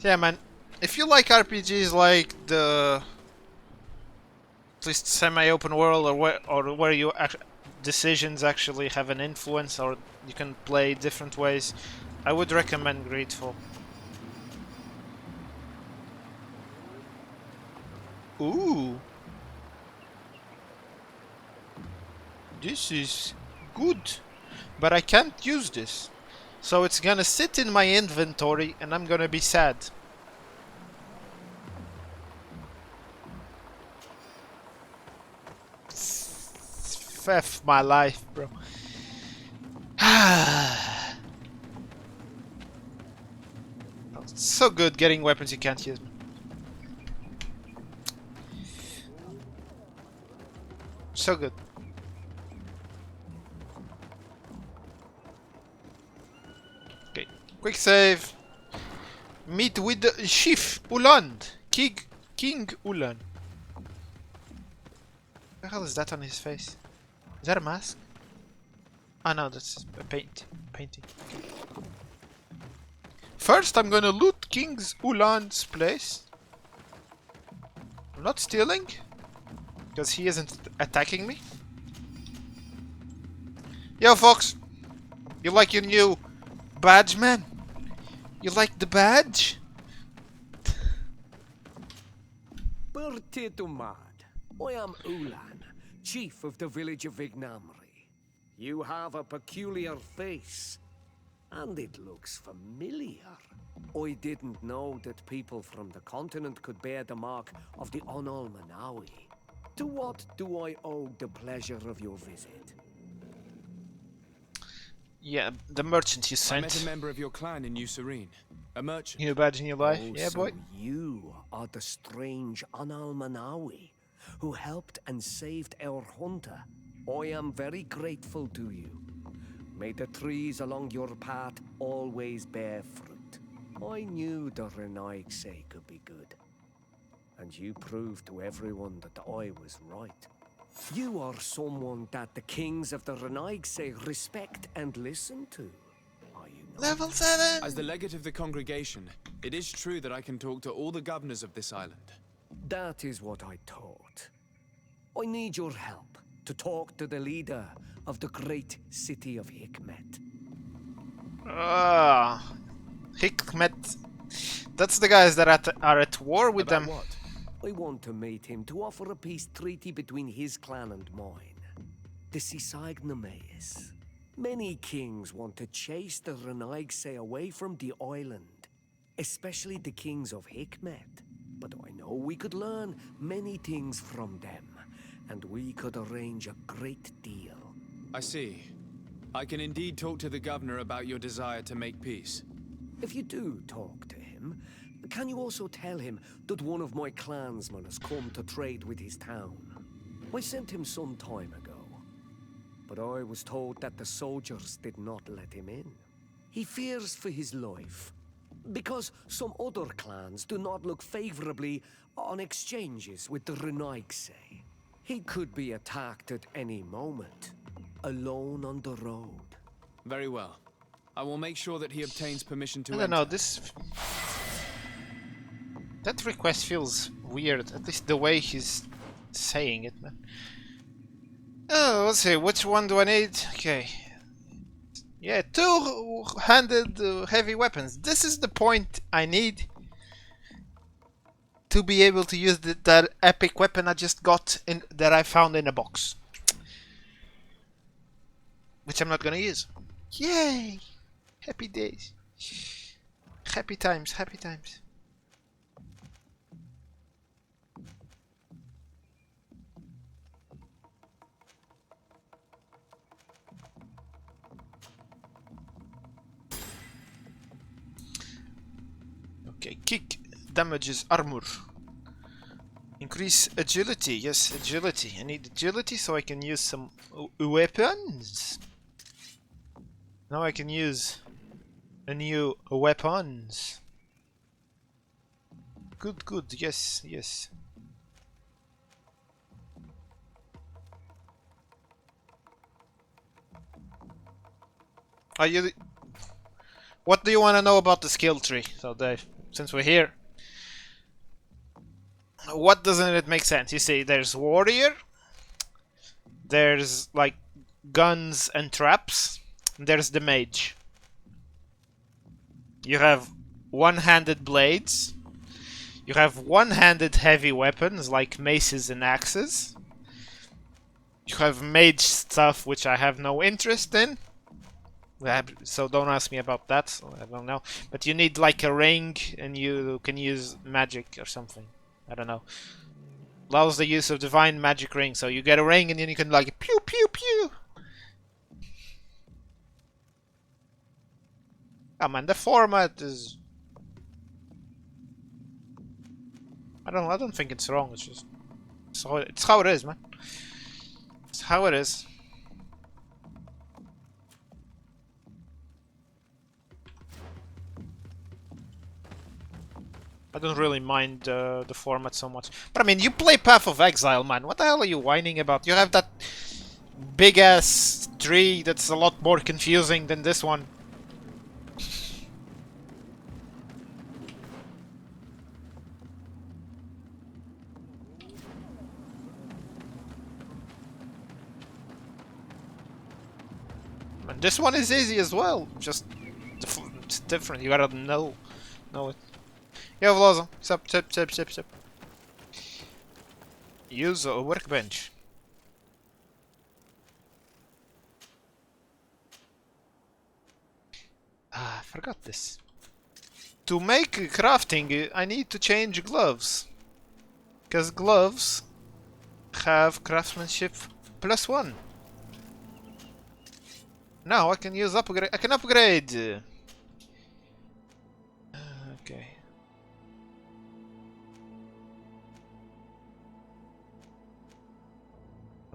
[SPEAKER 1] Yeah, man. If you like RPGs like the at least semi-open world, or where you decisions actually have an influence, or you can play different ways, I would recommend Greedfall. Ooh, this is good, but I can't use this, so it's gonna sit in my inventory, and I'm gonna be sad. F my life, bro. It's so good getting weapons you can't use. So good. Okay, quick save. Meet with the chief Uland, King Ulan. What the hell is that on his face? Is that a mask? Ah no, that's a painting. First I'm gonna loot King Ulan's place. I'm not stealing, because he isn't attacking me. Yo Fox! You like your new badge, man? You like the badge?
[SPEAKER 6] Bertie to mad. I am Ulan, chief of the village of Ignamri. You have a peculiar face, and it looks familiar. I didn't know that people from the continent could bear the mark of the Onol Manawi. To what do I owe the pleasure of your visit?
[SPEAKER 1] Yeah, the merchant you sent.
[SPEAKER 2] I met a member of your clan in New Serene. A merchant.
[SPEAKER 1] New badge in your life?
[SPEAKER 6] Oh,
[SPEAKER 1] yeah,
[SPEAKER 6] so
[SPEAKER 1] boy.
[SPEAKER 6] You are the strange Onol Manawi who helped and saved our hunter. I am very grateful to you. May the trees along your path always bear fruit. I knew the Renaigse could be good. And you proved to everyone that I was right. You are someone that the kings of the Renaigse respect and listen to. Are you not?
[SPEAKER 1] Level 7!
[SPEAKER 2] As the legate of the congregation, It is true that I can talk to all the governors of this island.
[SPEAKER 6] That is what I thought. I need your help to talk to the leader of the great city of Hikmet.
[SPEAKER 1] Ah, Hikmet. That's the guys that are at war with
[SPEAKER 2] About
[SPEAKER 1] them.
[SPEAKER 2] what?
[SPEAKER 6] I want to meet him to offer a peace treaty between his clan and mine. The Sisagnameis. Many kings want to chase the Renaigse away from the island, especially the kings of Hikmet. But I know we could learn many things from them, and we could arrange a great deal.
[SPEAKER 2] I see. I can indeed talk to the governor about your desire to make peace.
[SPEAKER 6] If you do talk to him, can you also tell him that one of my clansmen has come to trade with his town? I sent him some time ago, but I was told that the soldiers did not let him in. He fears for his life, because some other clans do not look favorably on exchanges with the Renaigse. He could be attacked at any moment, alone on the road.
[SPEAKER 2] Very well. I will make sure that he obtains permission to
[SPEAKER 1] I don't know, that request feels weird, at least the way he's saying it, man. Oh, let's see, which one do I need? Okay. Yeah, two-handed heavy weapons. This is the point I need to be able to use that epic weapon I just got that I found in a box. Which I'm not gonna use. Yay! Happy days. Happy times, happy times. Okay, kick damages armor. Increase agility. Yes, agility. I need agility so I can use some weapons. Now I can use a new weapons. Good, good. Yes, yes. Are you? What do you want to know about the skill tree? So, Dave, since we're here, what doesn't it make sense? You see, there's warrior, there's like guns and traps, and there's the mage. You have one-handed blades, you have one-handed heavy weapons like maces and axes, you have mage stuff which I have no interest in, so don't ask me about that, so I don't know. But you need like a ring and you can use magic or something. I don't know. Allows the use of divine magic ring, so you get a ring and then you can like pew pew pew. Oh man, the format is... I don't think it's wrong, it's just... It's how it is, man. It's how it is. I don't really mind the format so much. But I mean, you play Path of Exile, man. What the hell are you whining about? You have that big-ass tree that's a lot more confusing than this one. And this one is easy as well. Just it's different. You gotta know it. Yeah, Vlaza. Sup. Use a workbench. Ah, I forgot this. To make crafting, I need to change gloves. Because gloves have craftsmanship +1. Now I can use upgrade. I can upgrade. Okay.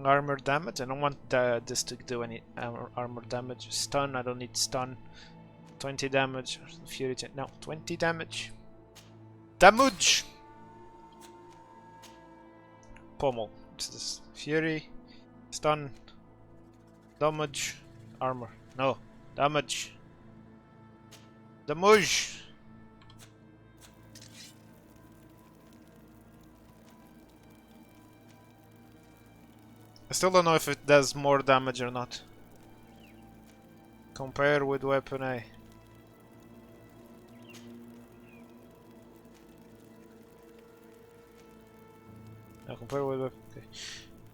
[SPEAKER 1] Armor damage. I don't want this to do any armor damage. Stun. I don't need stun. 20 damage. Fury. No, 20 damage. Damage. Pommel. What's this? Fury. Stun. Damage. Armor. No. Damage. Damage. Still don't know if it does more damage or not. Compare with weapon A. No, compare with weapon. Okay.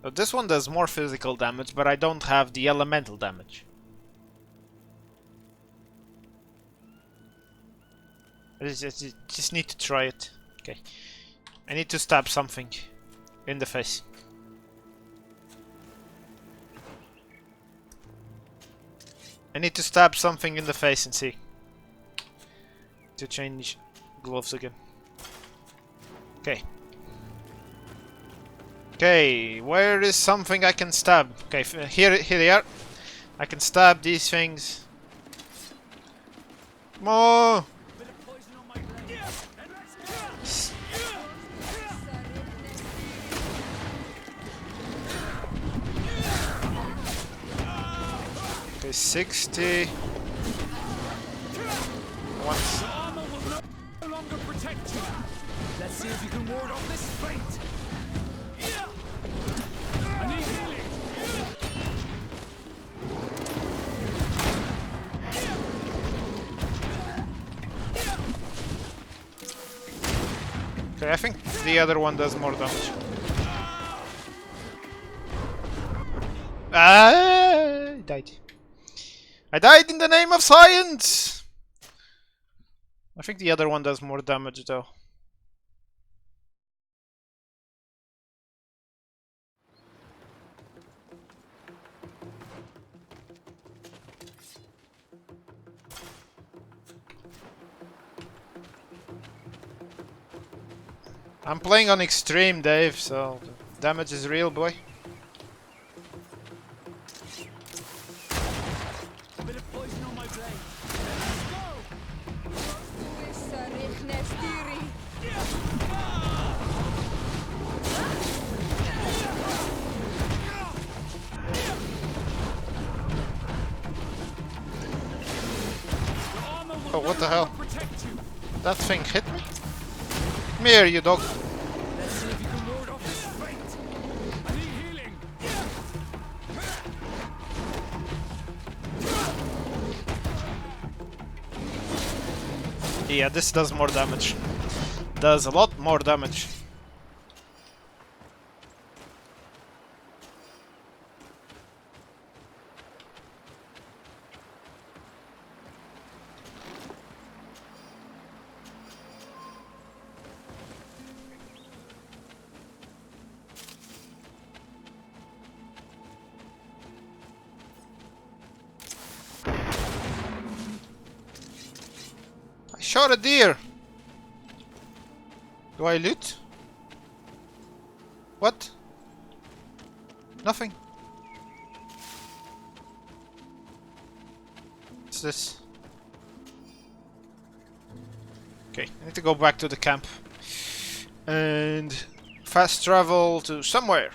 [SPEAKER 1] So this one does more physical damage, but I don't have the elemental damage. I just need to try it. Okay. I need to stab something in the face. I need to stab something in the face and see. To change gloves again. Okay. Okay, where is something I can stab? Okay, here they are. I can stab these things. More! Okay, 60. Once.
[SPEAKER 2] The armor will no longer protect you. Let's see if you can ward off this fate. I need healing.
[SPEAKER 1] Okay, I think the other one does more damage. I died. I died in the name of science! I think the other one does more damage though. I'm playing on extreme, Dave, so the damage is real, boy.
[SPEAKER 2] A bit of poison on my blade.
[SPEAKER 1] Oh, what the hell? That thing hit me? Come here, you dog.
[SPEAKER 2] Let's see if you can ward off this fate. I need healing.
[SPEAKER 1] Yeah, this does more damage. Does a lot more damage. Shot a deer! Do I loot? What? Nothing. What's this? Okay, I need to go back to the camp. And fast travel to somewhere.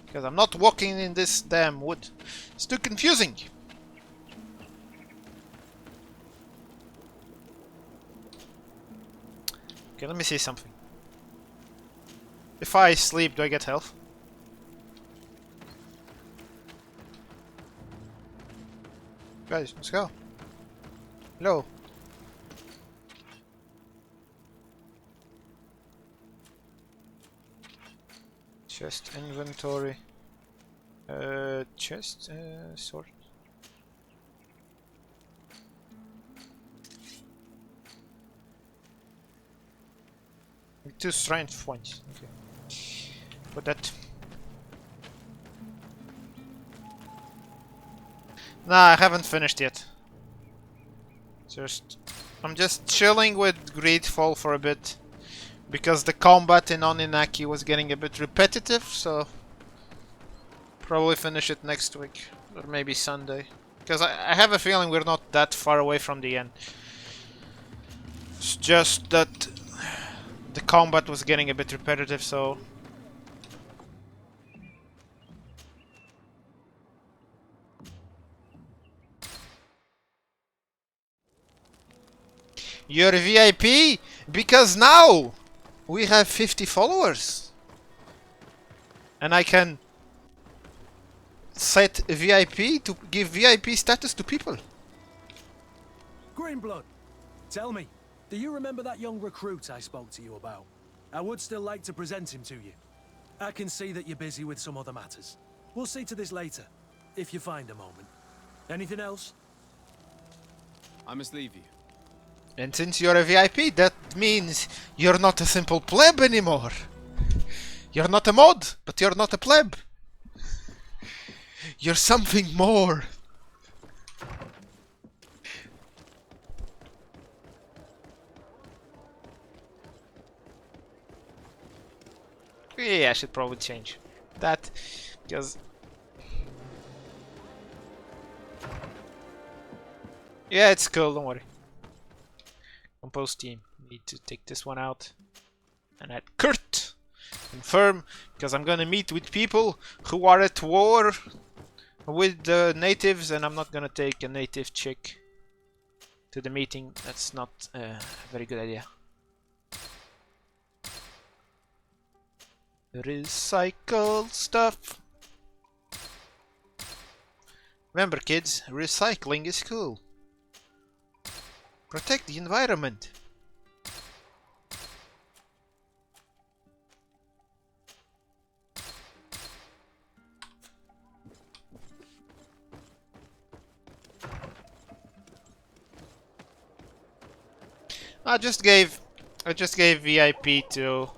[SPEAKER 1] Because I'm not walking in this damn wood. It's too confusing. Okay, let me see something. If I sleep, do I get health? Guys, let's go. Hello. Chest inventory. Chest sort. Two strength points. Okay. Put that. Nah, I haven't finished yet. I'm just chilling with Greedfall for a bit. Because the combat in Oninaki was getting a bit repetitive, so probably finish it next week. Or maybe Sunday. Because I have a feeling we're not that far away from the end. It's just that the combat was getting a bit repetitive, so... You're a VIP? Because now we have 50 followers. And I can set VIP to give VIP status to people.
[SPEAKER 10] Greenblood, tell me, do you remember that young recruit I spoke to you about? I would still like to present him to you. I can see that you're busy with some other matters. We'll see to this later, if you find a moment. Anything else?
[SPEAKER 2] I must leave you.
[SPEAKER 1] And since you're a VIP, that means you're not a simple pleb anymore. You're not a mod, but you're not a pleb. You're something more. Yeah, I should probably change that, because... Yeah, it's cool, don't worry. Compose team. Need to take this one out. And add Kurt. Confirm, because I'm gonna meet with people who are at war with the natives, and I'm not gonna take a native chick to the meeting. That's not a very good idea. Recycle stuff. Remember, kids, recycling is cool. Protect the environment. I just gave VIP to...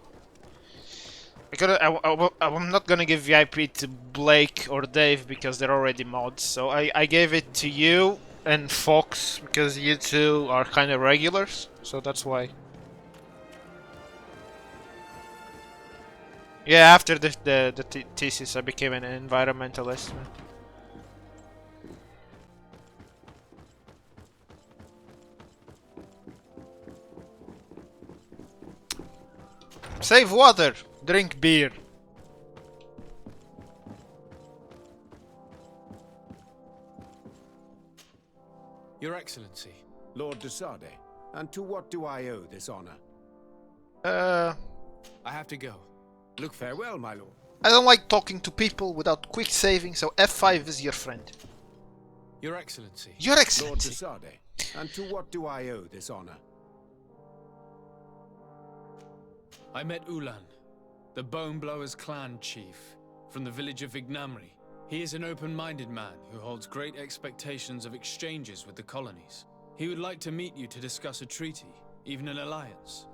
[SPEAKER 1] I'm not gonna give VIP to Blake or Dave because they're already mods, so I gave it to you and Fox because you two are kind of regulars, so that's why. Yeah, after the thesis I became an environmentalist. Save water! Drink beer!
[SPEAKER 2] Your Excellency.
[SPEAKER 12] Lord de Sade, and to what do I owe this honor?
[SPEAKER 2] I have to go.
[SPEAKER 12] Look, farewell, my lord.
[SPEAKER 1] I don't like talking to people without quick saving, so F5 is your friend.
[SPEAKER 2] Your Excellency.
[SPEAKER 1] Your Excellency.
[SPEAKER 12] Lord de Sade, and to what do I owe this honor?
[SPEAKER 2] I met Ulan, the Bone Blowers clan chief, from the village of Vignamri. He is an open-minded man who holds great expectations of exchanges with the colonies. He would like to meet you to discuss a treaty, even an alliance.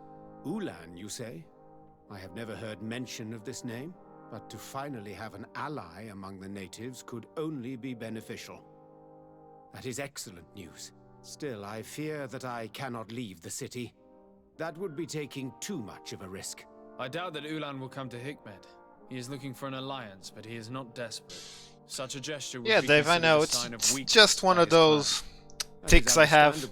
[SPEAKER 12] Ulan, you say? I have never heard mention of this name, but to finally have an ally among the natives could only be beneficial. That is excellent news. Still, I fear that I cannot leave the city. That would be taking too much of a risk.
[SPEAKER 2] I doubt that Ulan will come to Hikmed. He is looking for an alliance, but he is not desperate. Such a gesture would be
[SPEAKER 1] Dave, I know,
[SPEAKER 2] a
[SPEAKER 1] it's
[SPEAKER 2] sign of weakness
[SPEAKER 1] just one of those ticks I have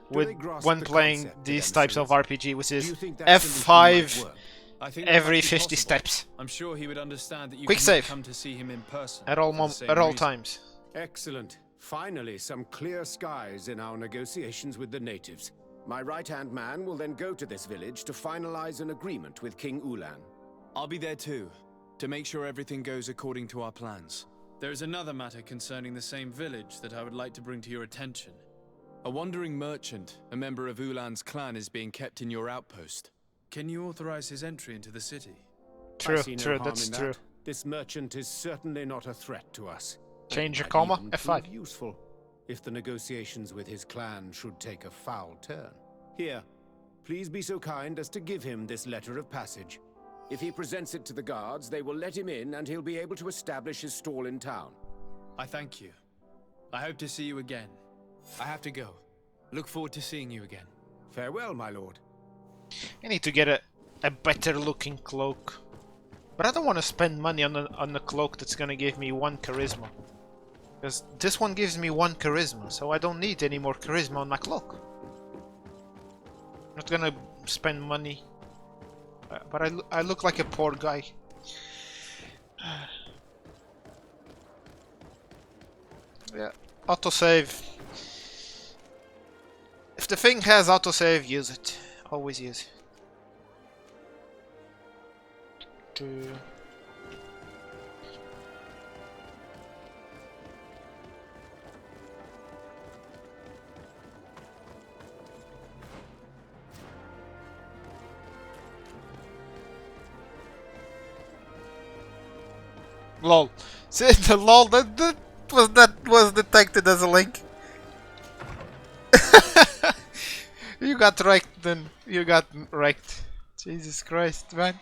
[SPEAKER 1] when playing these types of RPG, which is F5 every 50 steps.
[SPEAKER 2] I'm sure he would understand that you
[SPEAKER 1] Quick
[SPEAKER 2] cannot
[SPEAKER 1] save
[SPEAKER 2] come to see him in person
[SPEAKER 1] at all times.
[SPEAKER 12] Excellent. Finally, some clear skies in our negotiations with the natives. My right-hand man will then go to this village to finalize an agreement with King Ulan.
[SPEAKER 2] I'll be there too, to make sure everything goes according to our plans. There is another matter concerning the same village that I would like to bring to your attention. A wandering merchant, a member of Ulan's clan, is being kept in your outpost. Can you authorize his entry into the city?
[SPEAKER 1] True, that's true.
[SPEAKER 12] This merchant is certainly not a threat to us.
[SPEAKER 1] Change your comma, F5.
[SPEAKER 12] Useful if the negotiations with his clan should take a foul turn. Here, please be so kind as to give him this letter of passage. If he presents it to the guards, they will let him in and he'll be able to establish his stall in town.
[SPEAKER 2] I thank you. I hope to see you again. I have to go. Look forward to seeing you again.
[SPEAKER 12] Farewell, my lord.
[SPEAKER 1] I need to get a better looking cloak. But I don't want to spend money on the cloak that's gonna give me 1 charisma. Because this one gives me 1 charisma, so I don't need any more charisma on my cloak. I'm not gonna spend money. But I look like a poor guy. Yeah, autosave. If the thing has autosave, use it. Always use it. Lol. See the lol that was detected as a link. You got wrecked then. You got wrecked. Jesus Christ, man.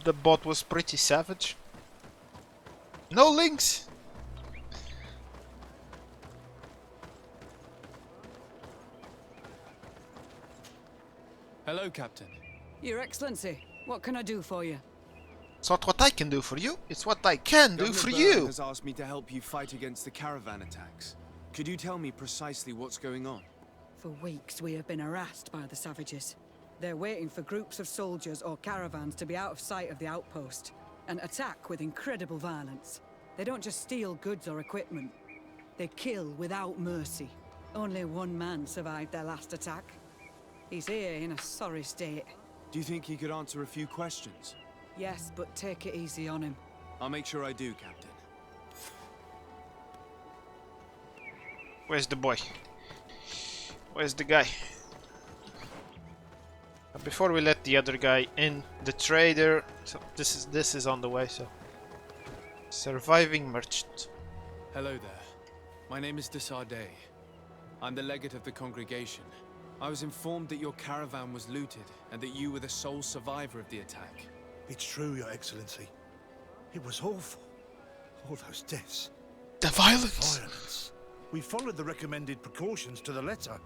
[SPEAKER 1] The bot was pretty savage. No links!
[SPEAKER 2] Hello, Captain.
[SPEAKER 13] Your Excellency, what can I do for you?
[SPEAKER 1] It's not what I can do for you, it's what I can do for
[SPEAKER 2] Governor
[SPEAKER 1] you!
[SPEAKER 2] Byrne has asked me to help you fight against the caravan attacks. Could you tell me precisely what's going on?
[SPEAKER 13] For weeks we have been harassed by the savages. They're waiting for groups of soldiers or caravans to be out of sight of the outpost and attack with incredible violence. They don't just steal goods or equipment. They kill without mercy. Only one man survived their last attack. He's here in a sorry state.
[SPEAKER 2] Do you think he could answer a few questions?
[SPEAKER 13] Yes, but take it easy on him.
[SPEAKER 2] I'll make sure I do, Captain.
[SPEAKER 1] Where's the boy? Where's the guy? Before we let the other guy in, the trader. So this is on the way. So, surviving merchant.
[SPEAKER 2] Hello there. My name is de Sardet. I'm the legate of the congregation. I was informed that your caravan was looted and that you were the sole survivor of the attack.
[SPEAKER 4] It's true, Your Excellency. It was awful. All those deaths.
[SPEAKER 1] The violence.
[SPEAKER 4] We followed the recommended precautions to the letter,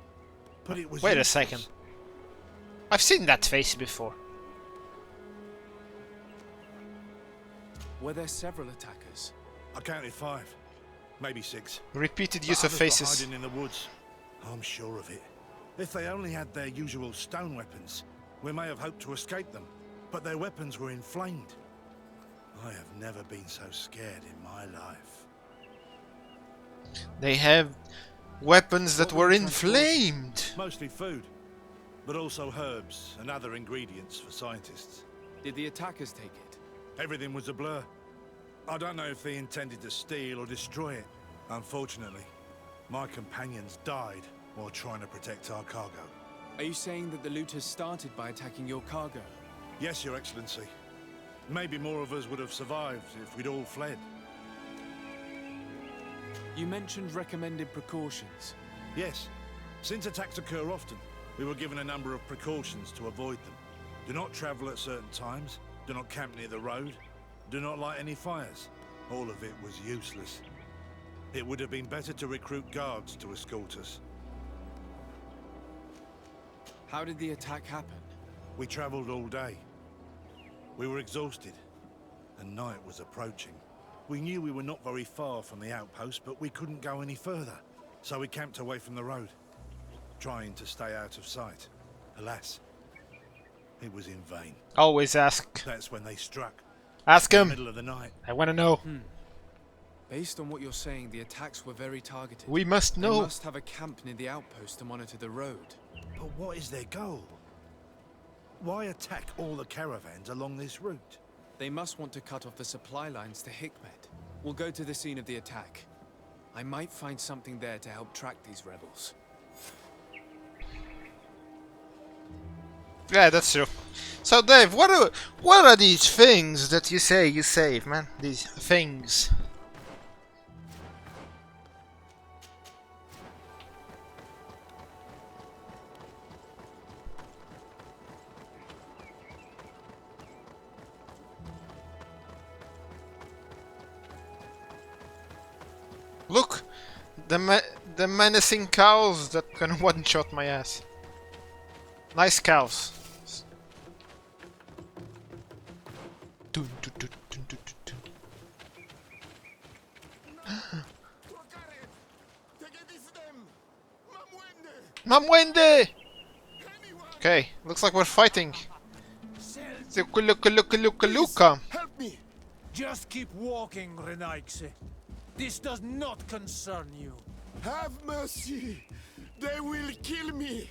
[SPEAKER 4] but it was
[SPEAKER 1] Wait a
[SPEAKER 4] useless.
[SPEAKER 1] second. I've seen that face before.
[SPEAKER 2] Were there several attackers?
[SPEAKER 4] I counted 5, maybe 6.
[SPEAKER 1] Repeated
[SPEAKER 4] But
[SPEAKER 1] use of
[SPEAKER 4] others were
[SPEAKER 1] faces.
[SPEAKER 4] hiding in the woods. I'm sure of it. If they only had their usual stone weapons, we may have hoped to escape them. But their weapons were inflamed. I have never been so scared in my life.
[SPEAKER 1] They have weapons that
[SPEAKER 4] What
[SPEAKER 1] were
[SPEAKER 4] we transported?
[SPEAKER 1] inflamed.
[SPEAKER 4] Mostly food, but also herbs and other ingredients for scientists.
[SPEAKER 2] Did the attackers take it?
[SPEAKER 4] Everything was a blur. I don't know if they intended to steal or destroy it. Unfortunately, my companions died while trying to protect our cargo.
[SPEAKER 2] Are you saying that the looters started by attacking your cargo?
[SPEAKER 4] Yes, Your Excellency. Maybe more of us would have survived if we'd all fled.
[SPEAKER 2] You mentioned recommended precautions.
[SPEAKER 4] Yes. Since attacks occur often, we were given a number of precautions to avoid them. Do not travel at certain times, do not camp near the road, do not light any fires. All of it was useless. It would have been better to recruit guards to escort us.
[SPEAKER 2] How did the attack happen?
[SPEAKER 4] We traveled all day. We were exhausted, and night was approaching. We knew we were not very far from the outpost, but we couldn't go any further. So we camped away from the road, trying to stay out of sight. Alas, it was in vain.
[SPEAKER 1] Always ask.
[SPEAKER 4] That's when they struck.
[SPEAKER 1] Ask
[SPEAKER 4] In
[SPEAKER 1] him.
[SPEAKER 4] the middle of the night.
[SPEAKER 1] I want to know.
[SPEAKER 2] Based on what you're saying, the attacks were very targeted.
[SPEAKER 1] We must know.
[SPEAKER 2] They must have a camp near the outpost to monitor the road.
[SPEAKER 4] But what is their goal? Why attack all the caravans along this route?
[SPEAKER 2] They must want to cut off the supply lines to Hikmet. We'll go to the scene of the attack. I might find something there to help track these rebels.
[SPEAKER 1] Yeah, that's true. So, Dave, what are these things that you say you save, man? These things. Look, the menacing cows that can one-shot my ass. Nice cows. Dun, dun, dun, dun, dun, dun, dun. Mamwende! Okay, looks like we're fighting. Luka.
[SPEAKER 3] Help me! Just keep walking, Renaigse. This does not concern you.
[SPEAKER 11] Have mercy! They will kill me!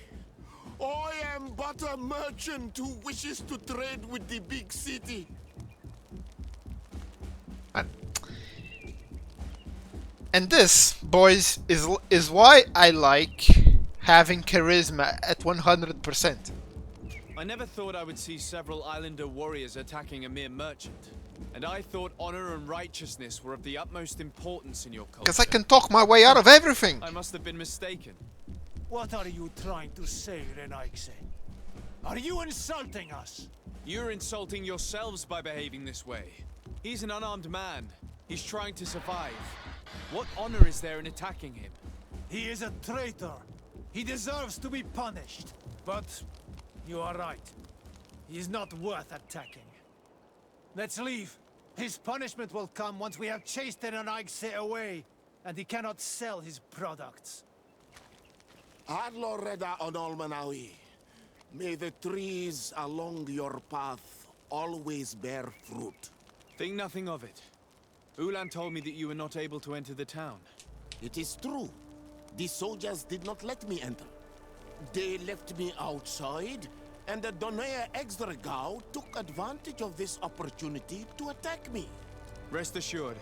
[SPEAKER 11] I am but a merchant who wishes to trade with the big city.
[SPEAKER 1] And this, boys, is why I like having charisma at 100%.
[SPEAKER 2] I never thought I would see several islander warriors attacking a mere merchant. And I thought honor and righteousness were of the utmost importance in your culture.
[SPEAKER 1] Because I can talk my way out of everything.
[SPEAKER 2] I must have been mistaken.
[SPEAKER 7] What are you trying to say, Renaigse? Are you insulting us?
[SPEAKER 2] You're insulting yourselves by behaving this way. He's an unarmed man. He's trying to survive. What honor is there in attacking him?
[SPEAKER 7] He is a traitor. He deserves to be punished. But you are right. He is not worth attacking. Let's leave. His punishment will come once we have chased Renaigse away, and he cannot sell his products.
[SPEAKER 11] Adloreda Onolmanawi, may the trees along your path always bear fruit.
[SPEAKER 2] Think nothing of it. Ulan told me that you were not able to enter the town.
[SPEAKER 11] It is true. The soldiers did not let me enter. They left me outside, and the Donea Exdragao took advantage of this opportunity to attack me.
[SPEAKER 2] Rest assured,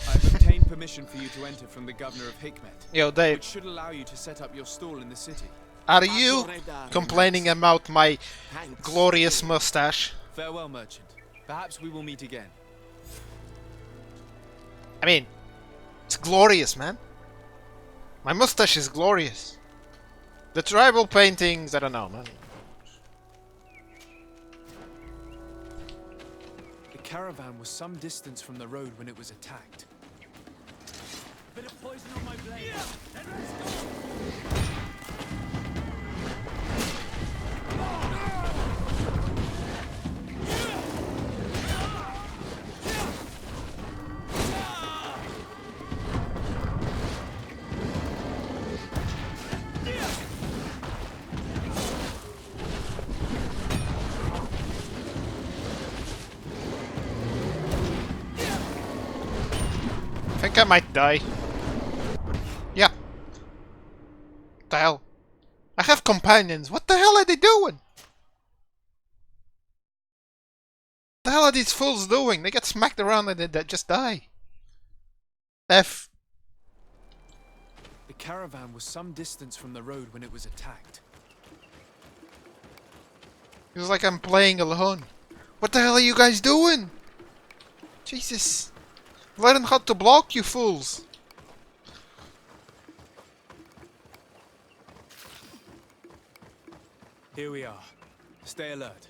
[SPEAKER 2] I have obtained permission for you to enter from the governor of Hikmet.
[SPEAKER 1] Yo, Dave.
[SPEAKER 2] Which should allow you to set up your stall in the city.
[SPEAKER 1] Are you complaining about my glorious mustache?
[SPEAKER 2] Farewell, merchant. Perhaps we will meet again.
[SPEAKER 1] I mean, it's glorious, man. My mustache is glorious. The tribal paintings, I don't know, man.
[SPEAKER 2] The caravan was some distance from the road when it was attacked.
[SPEAKER 7] Bit of poison on my blade. Then let's go.
[SPEAKER 1] I think I might die. Yeah. What the hell? I have companions. What the hell are they doing? What the hell are these fools doing? They get smacked around and they just die. F.
[SPEAKER 2] The caravan was some distance from the road when it was attacked.
[SPEAKER 1] Feels like I'm playing alone. What the hell are you guys doing? Jesus. Learn how to block, you fools.
[SPEAKER 2] Here we are. Stay alert.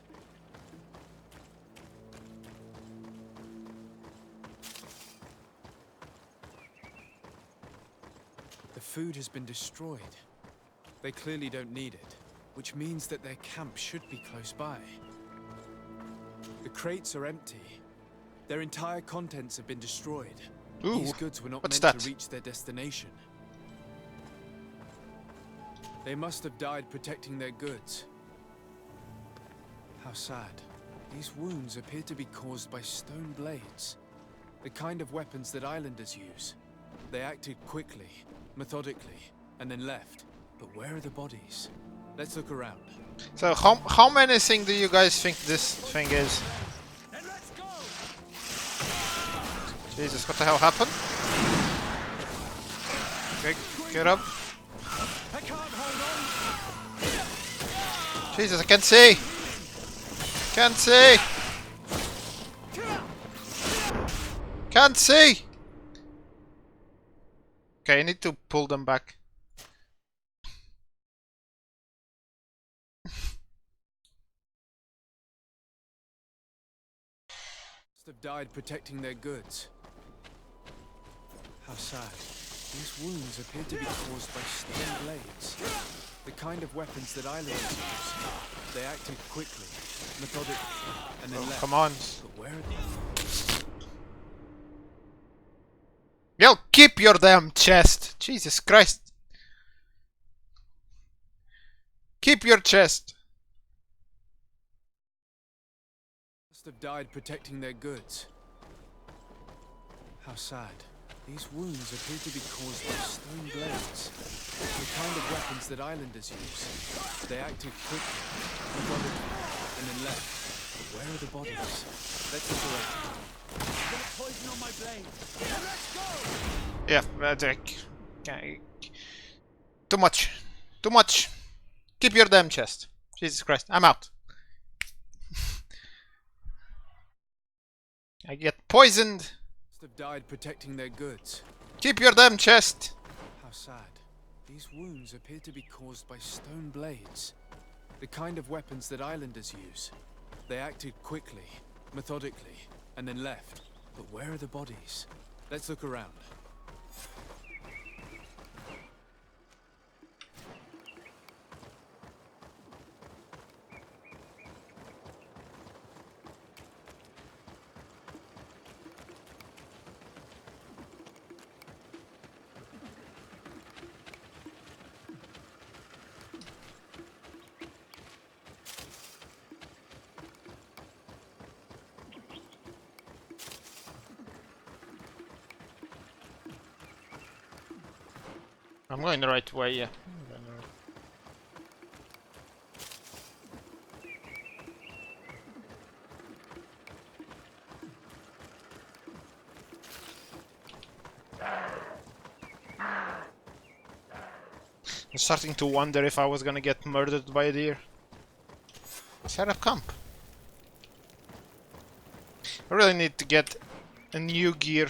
[SPEAKER 2] The food has been destroyed. They clearly don't need it, which means that their camp should be close by. The crates are empty. Their entire contents have been destroyed.
[SPEAKER 1] Ooh,
[SPEAKER 2] these goods were not
[SPEAKER 1] what's
[SPEAKER 2] meant
[SPEAKER 1] that?
[SPEAKER 2] to reach their destination. They must have died protecting their goods. How sad. These wounds appear to be caused by stone blades. The kind of weapons that islanders use. They acted quickly, methodically, and then left. But where are the bodies? Let's look around.
[SPEAKER 1] So how menacing do you guys think this thing is? Jesus, what the hell happened? Okay, get up. Jesus, I can't see! Can't see! Can't see! Okay, I need to pull them back.
[SPEAKER 2] Must have died protecting their goods. How sad. These wounds appear to be caused by stone blades. The kind of weapons that islanders use. They acted quickly, methodically, and then left.
[SPEAKER 1] Come on.
[SPEAKER 2] But where are they?
[SPEAKER 1] Yo, keep your damn chest! Jesus Christ! Keep your chest!
[SPEAKER 2] Must have died protecting their goods. How sad. These wounds appear to be caused by stone blades. The kind of weapons that islanders use. They acted quickly, methodically, and then left. But where are the bodies? Let's look around. I'm gonna poison on my blade. Let's go!
[SPEAKER 1] Yeah, attack. Okay. Too much. Too much. Keep your damn chest. Jesus Christ, I'm out. I get poisoned.
[SPEAKER 2] Must have died protecting their goods.
[SPEAKER 1] Keep your damn chest.
[SPEAKER 2] How sad. These wounds appear to be caused by stone blades. The kind of weapons that islanders use. They acted quickly, methodically, and then left. But where are the bodies? Let's look around.
[SPEAKER 1] I'm going the right way, yeah. I'm starting to wonder if I was gonna get murdered by a deer. Set up camp. I really need to get a new gear.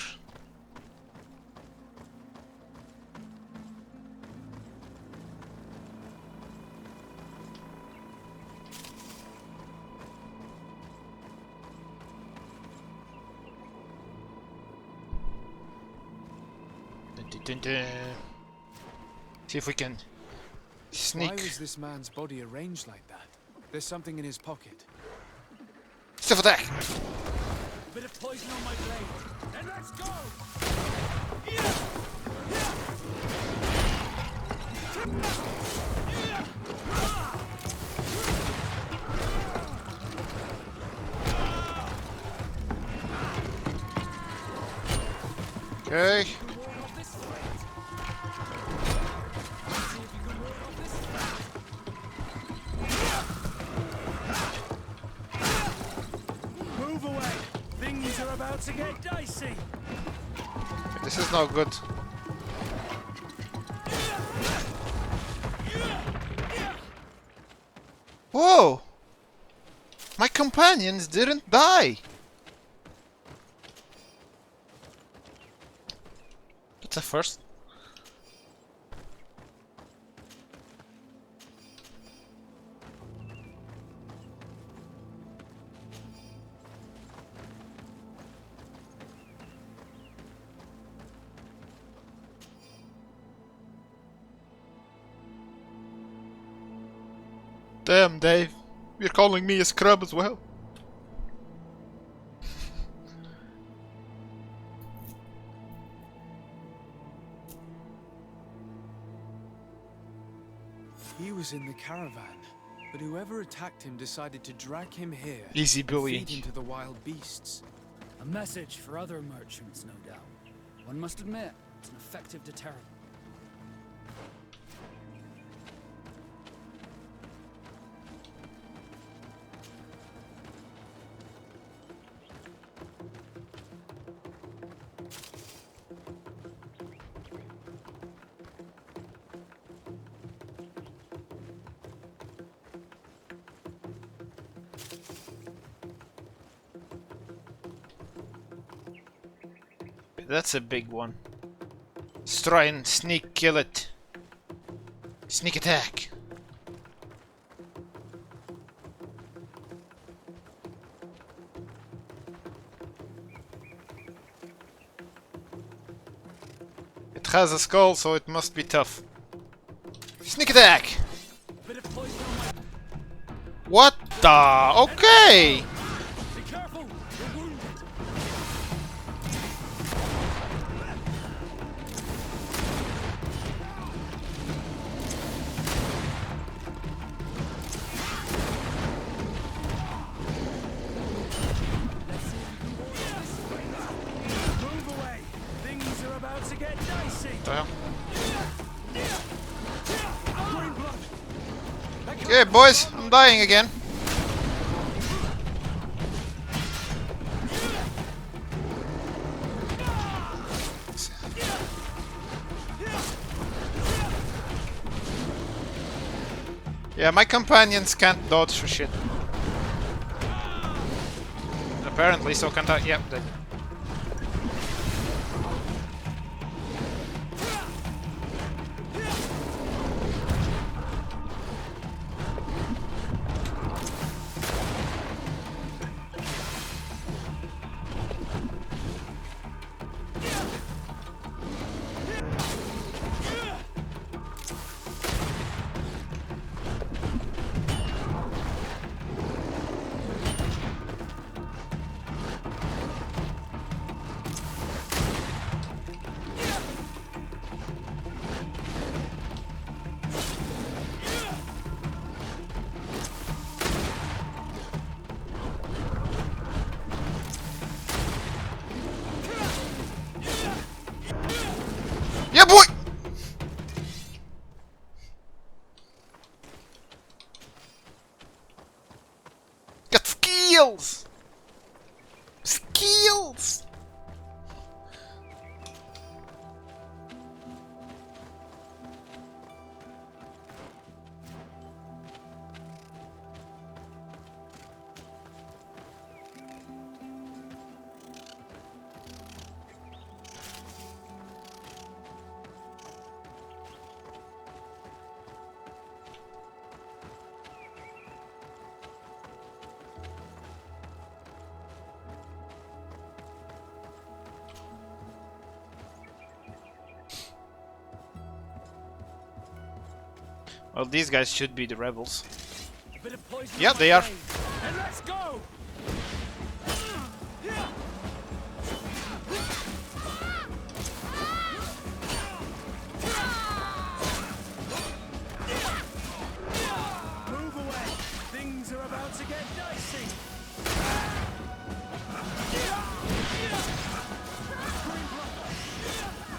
[SPEAKER 1] See if we can sneak.
[SPEAKER 2] Why was this man's body arranged like that? There's something in his pocket.
[SPEAKER 1] Stiff attack!
[SPEAKER 10] Bit of poison on my blade. And let's go!
[SPEAKER 1] Okay.
[SPEAKER 10] Move away. Things are about to get dicey.
[SPEAKER 1] This is not good. Whoa! My companions didn't die! That's a first. Damn, Dave. You're calling me a scrub as well.
[SPEAKER 2] He was in the caravan, but whoever attacked him decided to drag him here.
[SPEAKER 1] Easy
[SPEAKER 2] and
[SPEAKER 1] bullying.
[SPEAKER 2] feed him to the wild beasts.
[SPEAKER 9] A message for other merchants, no doubt. One must admit, it's an effective deterrent.
[SPEAKER 1] That's a big one. Let's try and sneak kill it. Sneak attack. It has a skull, so it must be tough. Sneak attack! What the? Okay!
[SPEAKER 10] Be careful. You're wounded. Move away. Things are about get dicey.
[SPEAKER 1] What the hell? Okay, boys, I'm dying again. Yeah, my companions can't dodge for shit. Apparently, so can't I. Yep, dead. Yeah, boy! Got skills! Skills! Well, these guys should be the rebels. Yeah, they are.
[SPEAKER 10] And let's go. Move away. Things are about to get dicey.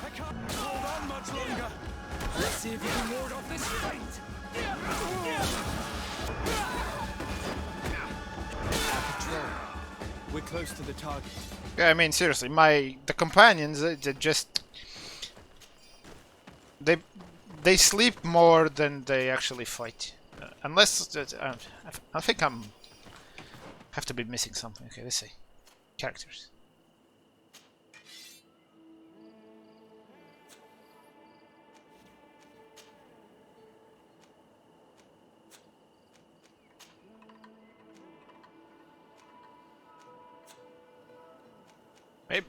[SPEAKER 10] I can't hold on much longer. Let's see if you can ward off this fate.
[SPEAKER 2] We're close to the target.
[SPEAKER 1] Yeah, I mean, seriously, the companions, they just they sleep more than they actually fight. Unless I think I'm have to be missing something. Okay, let's see. Characters.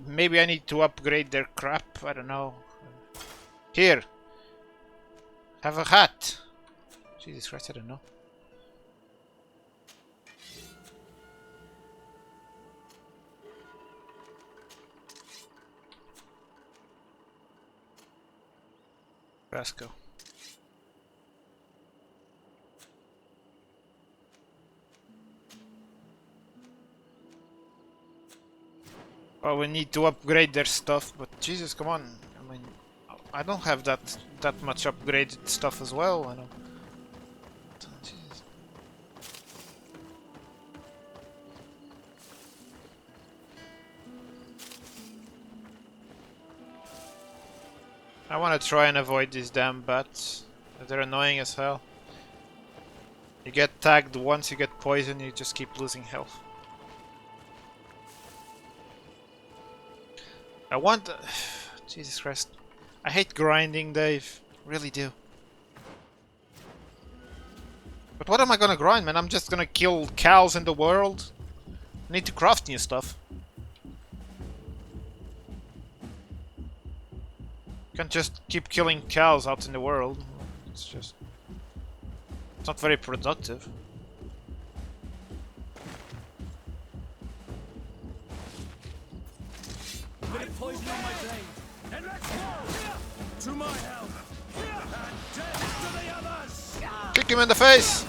[SPEAKER 1] Maybe I need to upgrade their crap. I don't know. Here. Have a hat. Jesus Christ, I don't know. Rasco. Oh, we need to upgrade their stuff, but Jesus, come on. I mean, I don't have that much upgraded stuff as well, I know. Jesus. I want to try and avoid these damn bats. They're annoying as hell. You get tagged once, you get poisoned, you just keep losing health. I want... Jesus Christ. I hate grinding, Dave. Really do. But what am I gonna grind, man? I'm just gonna kill cows in the world? I need to craft new stuff. Can't just keep killing cows out in the world. It's just... It's not very productive.
[SPEAKER 10] Poison on my blade. And let's go! To my help! And death to the others!
[SPEAKER 1] Kick him in the face!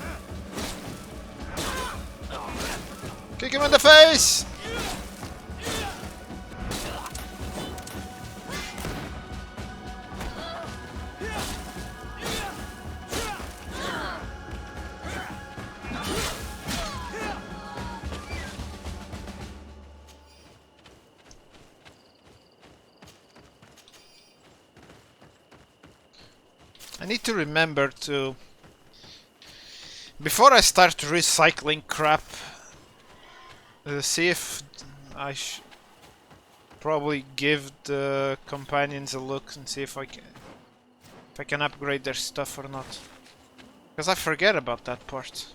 [SPEAKER 1] Kick him in the face! I need to remember to... Before I start recycling crap, see if I probably give the companions a look and see if I can upgrade their stuff or not. Because I forget about that part.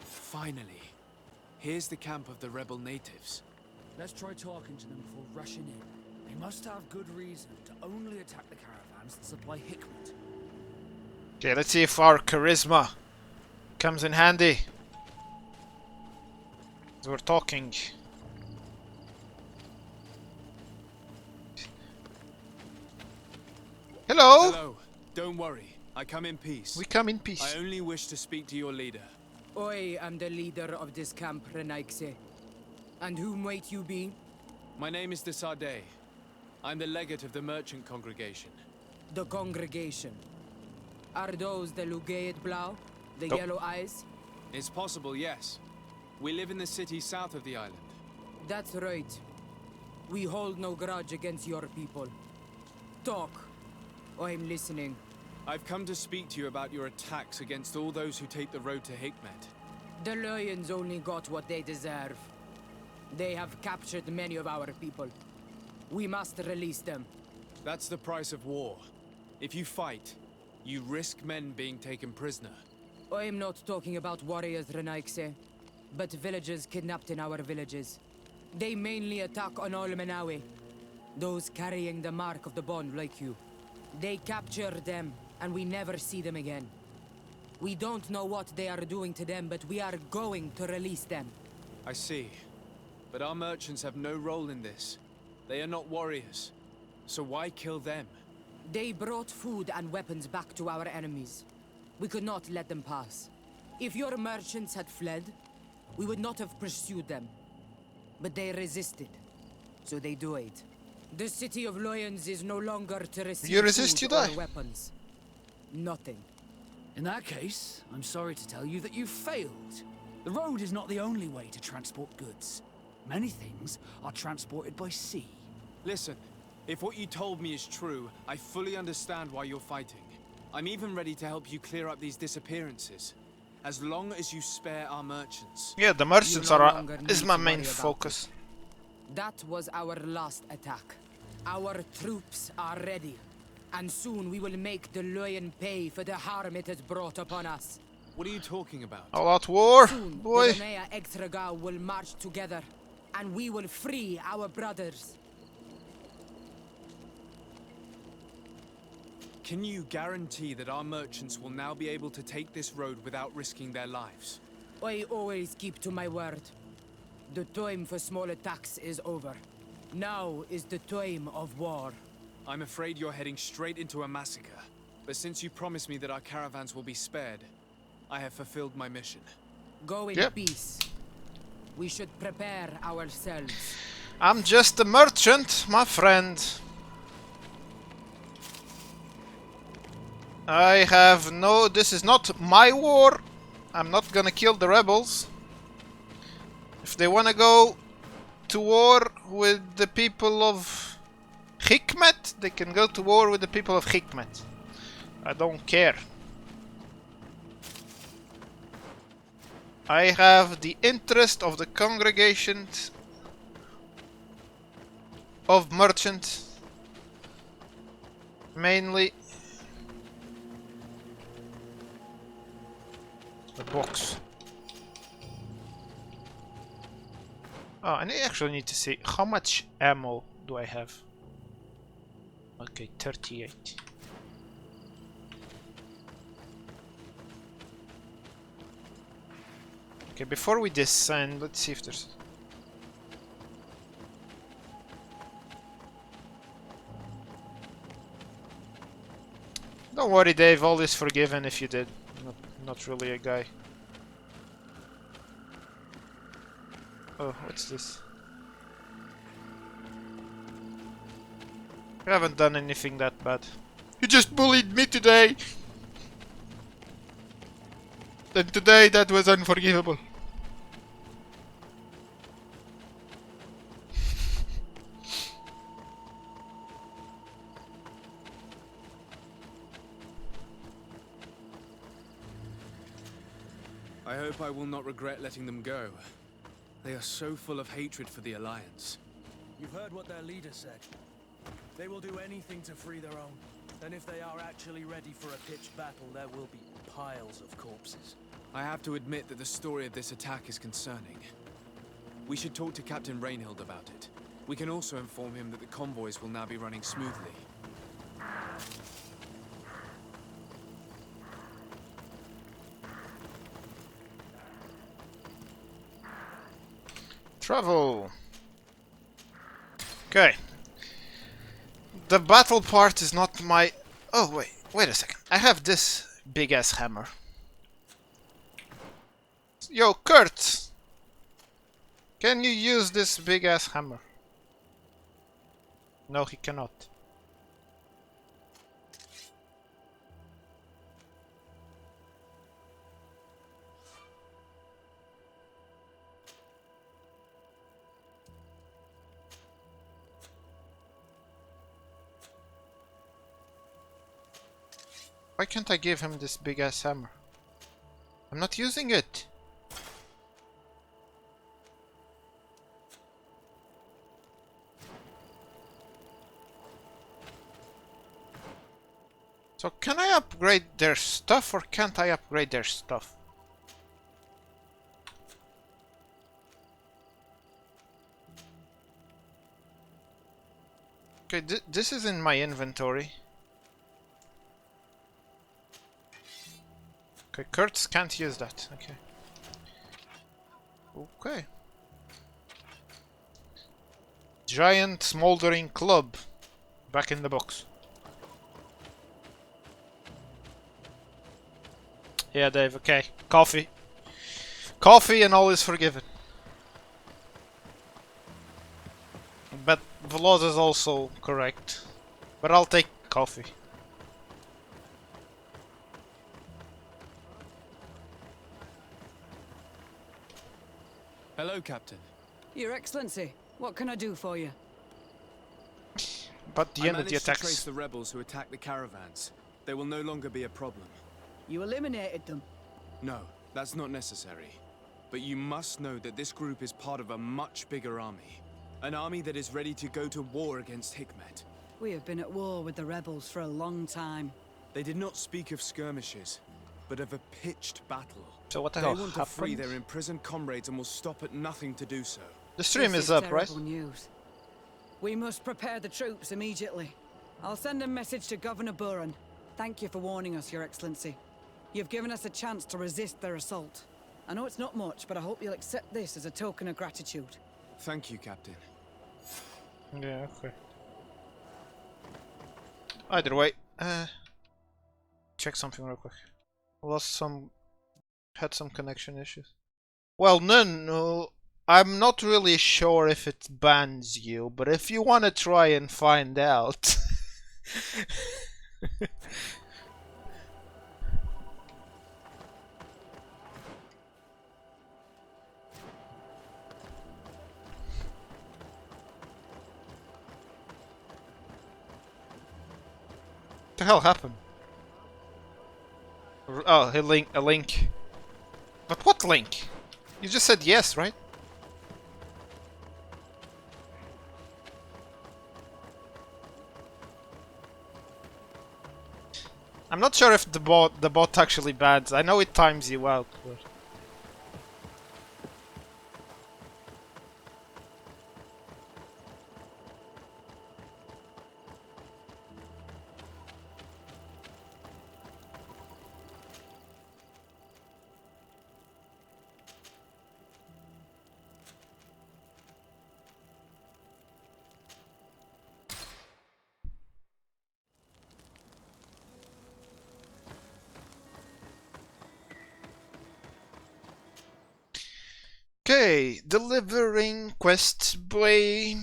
[SPEAKER 2] Finally. Here's the camp of the rebel natives.
[SPEAKER 9] Let's try talking to them before rushing in. They must have good reason to only attack the caravans that supply Hikmet.
[SPEAKER 1] Okay, let's see if our charisma comes in handy. As we're talking. Hello!
[SPEAKER 2] Hello. Don't worry. I come in peace.
[SPEAKER 1] We come in peace.
[SPEAKER 2] I only wish to speak to your leader.
[SPEAKER 13] I am the leader of this camp, Renaikse. And who might you be?
[SPEAKER 2] My name is de Sardet. I'm the legate of the merchant congregation.
[SPEAKER 13] The congregation. Are those the Lugeid Blau? The
[SPEAKER 1] Nope.
[SPEAKER 13] yellow eyes?
[SPEAKER 2] It's possible, yes. We live in the city south of the island.
[SPEAKER 13] That's right. We hold no grudge against your people. Talk. I'm listening.
[SPEAKER 2] I've come to speak to you about your attacks against all those who take the road to Hikmet.
[SPEAKER 13] The Lions only got what they deserve. They have captured many of our people. We must release them.
[SPEAKER 2] That's the price of war. If you fight, you risk men being taken prisoner.
[SPEAKER 13] I'm not talking about warriors, Renaikse, but villagers kidnapped in our villages. They mainly attack on all Menawe, those carrying the mark of the bond like you. They capture them, and we never see them again. We don't know what they are doing to them, but we are going to release them.
[SPEAKER 2] I see. But our merchants have no role in this. They are not warriors. So why kill them?
[SPEAKER 13] They brought food and weapons back to our enemies. We could not let them pass. If your merchants had fled, we would not have pursued them. But they resisted, so they died. The city of Lions is no longer to receive
[SPEAKER 1] You resist,
[SPEAKER 13] food
[SPEAKER 1] you
[SPEAKER 13] or
[SPEAKER 1] die.
[SPEAKER 13] weapons. Nothing.
[SPEAKER 9] In that case, I'm sorry to tell you that you've failed. The road is not the only way to transport goods. Many things are transported by sea.
[SPEAKER 2] Listen, if what you told me is true, I fully understand why you're fighting. I'm even ready to help you clear up these disappearances. As long as you spare our merchants.
[SPEAKER 1] Yeah, the merchants
[SPEAKER 13] You no
[SPEAKER 1] are
[SPEAKER 13] longer
[SPEAKER 1] is
[SPEAKER 13] need
[SPEAKER 1] my
[SPEAKER 13] to
[SPEAKER 1] main
[SPEAKER 13] worry about
[SPEAKER 1] focus.
[SPEAKER 13] That was our last attack. Our troops are ready. And soon we will make the Lion pay for the harm it has brought upon us.
[SPEAKER 2] What are you talking about?
[SPEAKER 1] All out war,
[SPEAKER 13] Soon,
[SPEAKER 1] boy.
[SPEAKER 13] the Donea Extragal will march together, and we will free our brothers.
[SPEAKER 2] Can you guarantee that our merchants will now be able to take this road without risking their lives?
[SPEAKER 13] I always keep to my word. The time for small attacks is over. Now is the time of war.
[SPEAKER 2] I'm afraid you're heading straight into a massacre. But since you promised me that our caravans will be spared, I have fulfilled my mission.
[SPEAKER 13] Go in
[SPEAKER 1] Yep.
[SPEAKER 13] peace. We should prepare ourselves.
[SPEAKER 1] I'm just a merchant, my friend. I have no... This is not my war. I'm not gonna kill the rebels. If they wanna go to war with the people of Hikmet, they can go to war with the people of Hikmet. I don't care. I have the interest of the congregation of merchants mainly. The box. Oh, and I actually need to see how much ammo do I have. Okay, 38. Okay, before we descend, let's see if there's... Don't worry, Dave, all is forgiven if you did. Not really a guy Oh, what's this? I haven't done anything that bad. You just bullied me today! And today that was unforgivable.
[SPEAKER 2] I hope I will not regret letting them go. They are so full of hatred for the Alliance.
[SPEAKER 10] You've heard what their leader said. They will do anything to free their own. And if they are actually ready for a pitched battle, there will be piles of corpses.
[SPEAKER 2] I have to admit that the story of this attack is concerning. We should talk to Captain Reinhild about it. We can also inform him that the convoys will now be running smoothly.
[SPEAKER 1] Travel! Okay. The battle part is not my... Oh, wait a second. I have this big-ass hammer. Yo, Kurt! Can you use this big-ass hammer? No, he cannot. Why can't I give him this big-ass hammer? I'm not using it! So can I upgrade their stuff or can't I upgrade their stuff? Okay, this is in my inventory. Okay, Kurtz can't use that. Okay. Okay. Giant smoldering club. Back in the box. Yeah, Dave, okay. Coffee. Coffee and all is forgiven. But Veloz is also correct. But I'll take coffee.
[SPEAKER 2] Hello, Captain.
[SPEAKER 13] Your Excellency, what can I do for you?
[SPEAKER 1] But the
[SPEAKER 2] I
[SPEAKER 1] end of the
[SPEAKER 2] managed to
[SPEAKER 1] attacks.
[SPEAKER 2] trace the rebels who attacked the caravans. They will no longer be a problem.
[SPEAKER 13] You eliminated them.
[SPEAKER 2] No, that's not necessary. But you must know that this group is part of a much bigger army. An army that is ready to go to war against Hikmet.
[SPEAKER 13] We have been at war with the rebels for a long time.
[SPEAKER 2] They did not speak of skirmishes, but of a pitched battle.
[SPEAKER 1] So what the
[SPEAKER 2] They
[SPEAKER 1] hell
[SPEAKER 2] want to free
[SPEAKER 1] happened?
[SPEAKER 2] their imprisoned comrades and will stop at nothing to do so.
[SPEAKER 1] The stream
[SPEAKER 13] This
[SPEAKER 1] is up, right?
[SPEAKER 13] terrible news. We must prepare the troops immediately. I'll send a message to Governor Buran. Thank you for warning us, Your Excellency. You've given us a chance to resist their assault. I know it's not much, but I hope you'll accept this as a token of gratitude.
[SPEAKER 2] Thank you, Captain.
[SPEAKER 1] Yeah, okay. Either way, check something real quick. Had some connection issues. Well, no, I'm not really sure if it bans you, but if you want to try and find out. What the hell happened? Oh, a link. But what link? You just said yes, right? I'm not sure if the bot actually bans. I know it times you out, but... Okay, delivering quests, boy.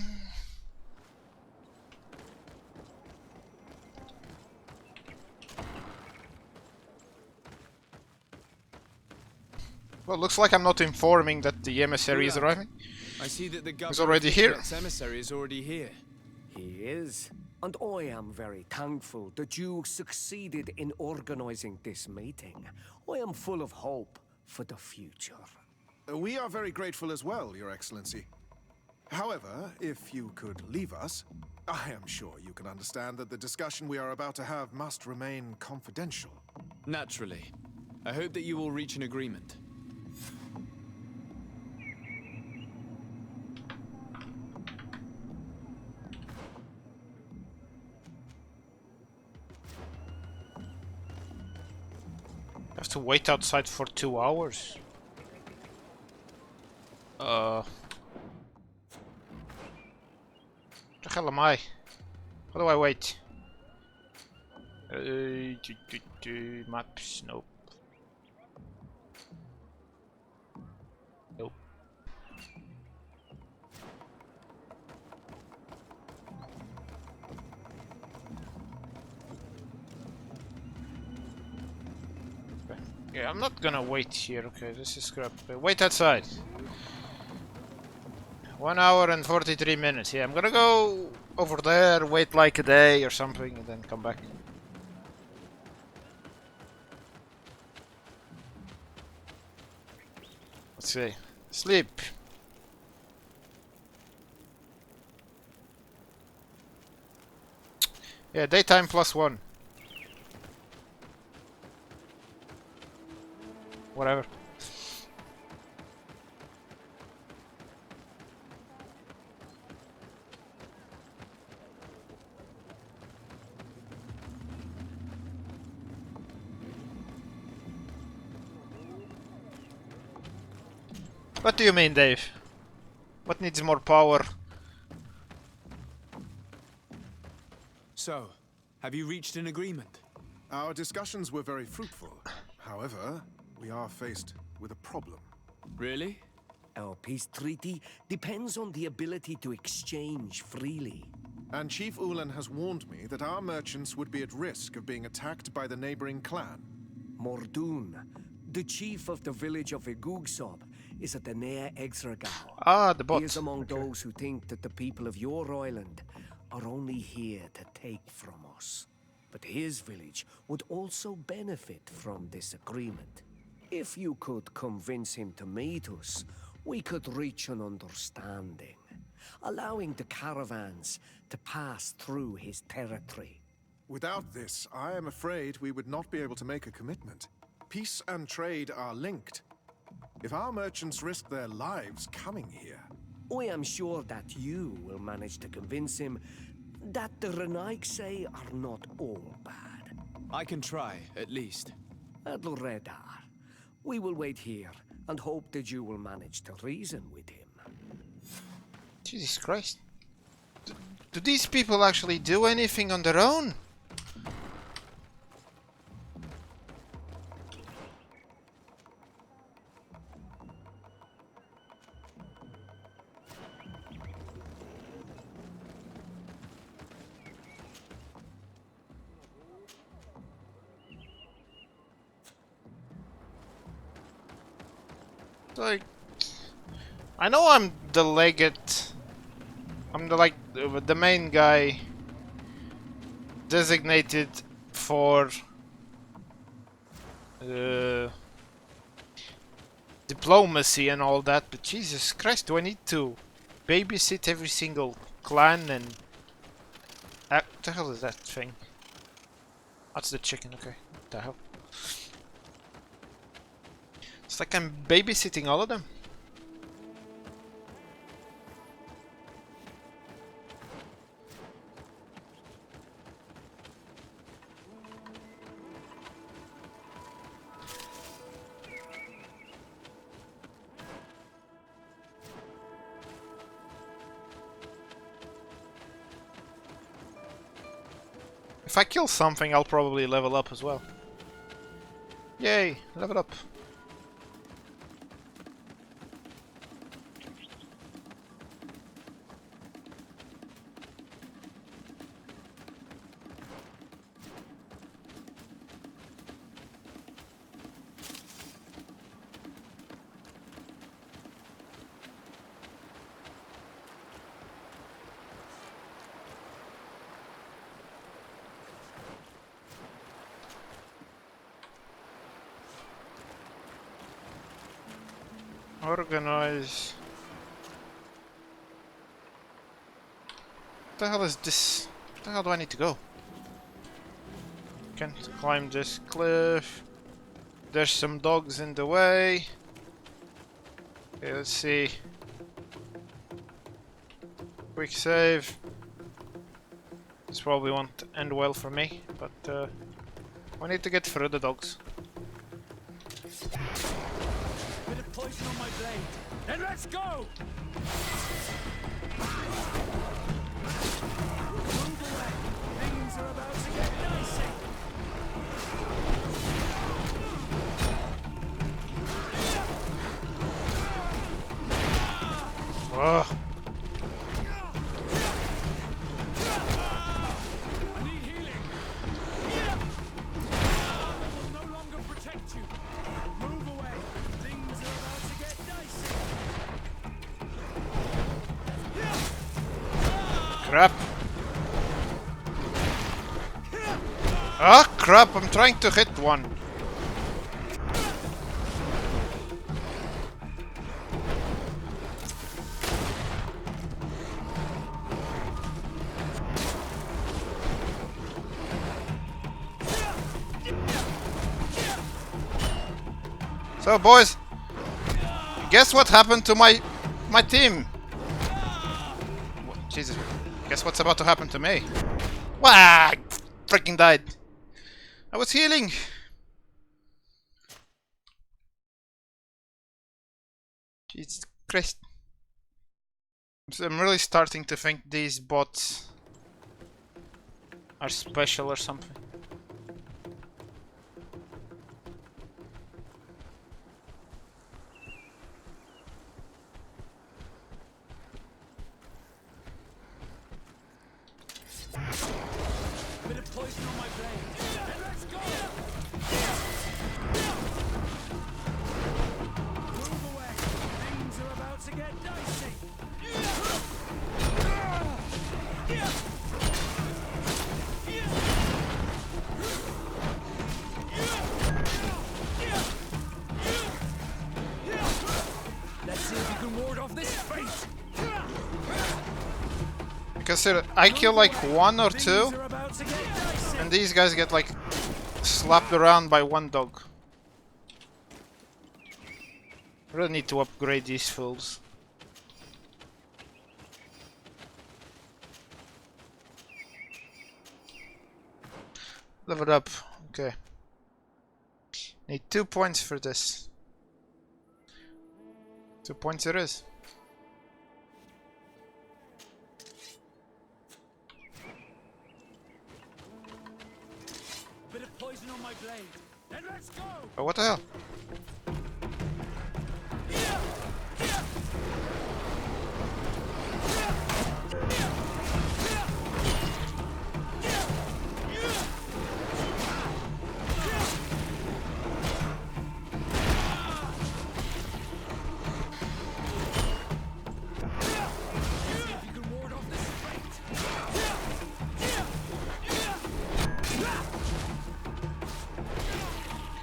[SPEAKER 1] Well, looks like I'm not informing that the emissary is arriving.
[SPEAKER 2] I see that the
[SPEAKER 1] He's
[SPEAKER 2] governor
[SPEAKER 1] already here.
[SPEAKER 2] emissary is already here.
[SPEAKER 6] He is. And I am very thankful that you succeeded in organizing this meeting. I am full of hope for the future.
[SPEAKER 14] We are very grateful as well, Your Excellency. However, if you could leave us, I am sure you can understand that the discussion we are about to have must remain confidential.
[SPEAKER 2] Naturally. I hope that you will reach an agreement.
[SPEAKER 1] I have to wait outside for 2 hours. The hell am I? How do I wait? Maps, nope. Nope. Yeah, I'm not gonna wait here. Okay, this is crap. Wait outside. 1 hour and 43 minutes. Yeah, I'm gonna go over there, wait like a day or something, and then come back. Let's see. Sleep. Yeah, daytime +1. Whatever. What do you mean, Dave? What needs more power?
[SPEAKER 2] So, have you reached an agreement?
[SPEAKER 14] Our discussions were very fruitful. However, we are faced with a problem.
[SPEAKER 2] Really?
[SPEAKER 6] Our peace treaty depends on the ability to exchange freely.
[SPEAKER 14] And Chief Ulan has warned me that our merchants would be at risk of being attacked by the neighboring clan.
[SPEAKER 6] Mordoon, the chief of the village of Igugsob, is at the Nea Exregao.
[SPEAKER 1] Ah, the bot.
[SPEAKER 6] He is among those who think that the people of your island are only here to take from us. But his village would also benefit from this agreement. If you could convince him to meet us, we could reach an understanding, allowing the caravans to pass through his territory.
[SPEAKER 14] Without this, I am afraid we would not be able to make a commitment. Peace and trade are linked. If our merchants risk their lives coming here...
[SPEAKER 6] I am sure that you will manage to convince him that the Renaigse are not all bad.
[SPEAKER 2] I can try, at least.
[SPEAKER 6] Adalredar, we will wait here and hope that you will manage to reason with him.
[SPEAKER 1] Jesus Christ. Do these people actually do anything on their own? Like, I know I'm the legate. I'm the main guy designated for diplomacy and all that, but Jesus Christ, do I need to babysit every single clan and... what the hell is that thing? That's the chicken, okay. What the hell? It's like I'm babysitting all of them. If I kill something, I'll probably level up as well. Yay, level up. Organize. What the hell is this? Where the hell do I need to go? Can't climb this cliff. There's some dogs in the way. Okay, let's see. Quick save. This probably won't end well for me, but I need to get through the dogs.
[SPEAKER 10] Bit of poison on my blade. Then let's go! Move away. Things are about to get dicey.
[SPEAKER 1] Ugh.
[SPEAKER 10] I need healing. I will no longer protect you. Move away. Things are about to get dicey.
[SPEAKER 1] Crap. Ah, crap, I'm trying to hit one. So, boys, guess what happened to my team? Jesus, guess what's about to happen to me? Wah! I freaking died. I was healing. Jesus Christ. So I'm really starting to think these bots are special or something.
[SPEAKER 10] Bit of poison on my blade. Then let's go! Move away. Things are about to get dicey. Let's see if you can ward off this fate.
[SPEAKER 1] Because I kill like one or two, and these guys get like slapped around by one dog. I really need to upgrade these fools. Level up. Okay. Need 2 points for this. 2 points it is.
[SPEAKER 10] Bit of poison on my blade. Then let's go!
[SPEAKER 1] Oh, what the hell?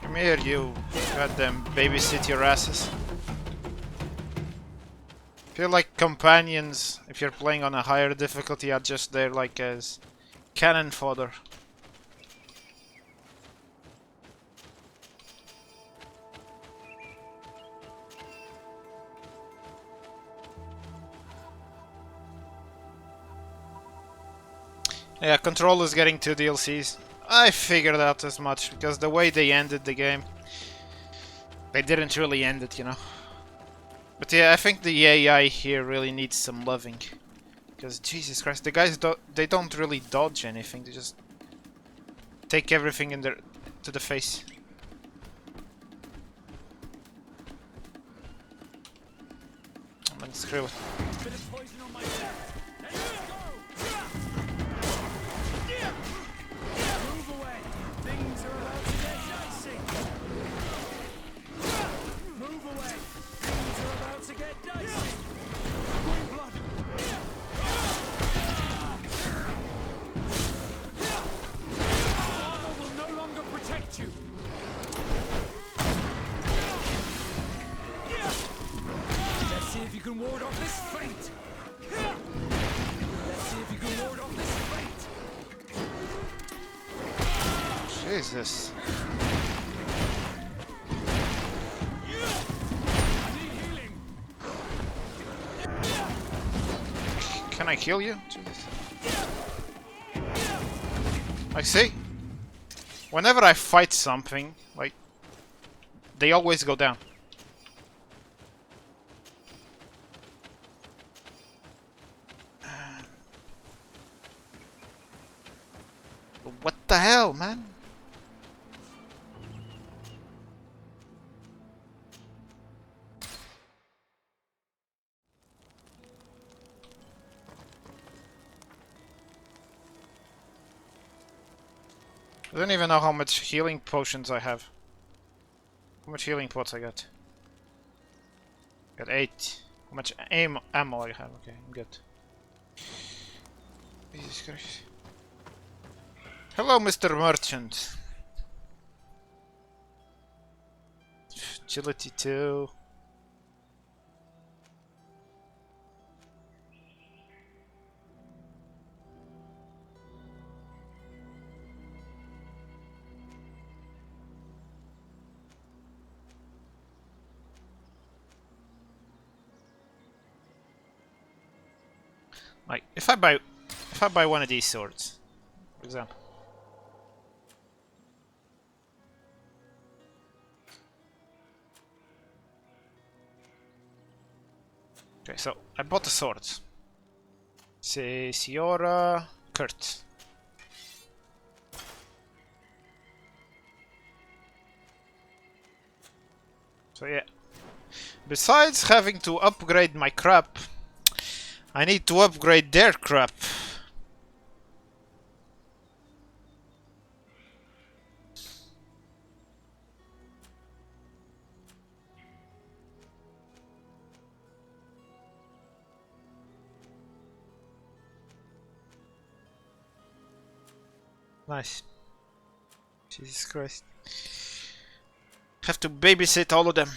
[SPEAKER 1] Come here, you goddamn babysit your asses. Feel like companions, if you're playing on a higher difficulty, are just there like as cannon fodder. Yeah, Control is getting 2 DLCs. I figured out as much, because the way they ended the game, they didn't really end it, you know. But yeah, I think the AI here really needs some loving. Because, Jesus Christ, the guys they don't really dodge anything, they just take everything in their to the face. I'm gonna screw it.
[SPEAKER 2] can ward off this fate. Let's see if you can ward off this fate.
[SPEAKER 1] Jesus. Can I kill you? Jesus. Like, see? Whenever I fight something, like, they always go down. What the hell, man? I don't even know how much healing potions I have. How much healing pots I got? Got 8. How much ammo I have? Okay, I'm good. Jesus Christ. Hello, Mr. Merchant. Agility 2. Like, if I buy one of these swords, for example. Okay, so I bought the swords. Say Siora, Kurt. So yeah. Besides having to upgrade my crap, I need to upgrade their crap. Nice. Jesus Christ. Have to babysit all of them.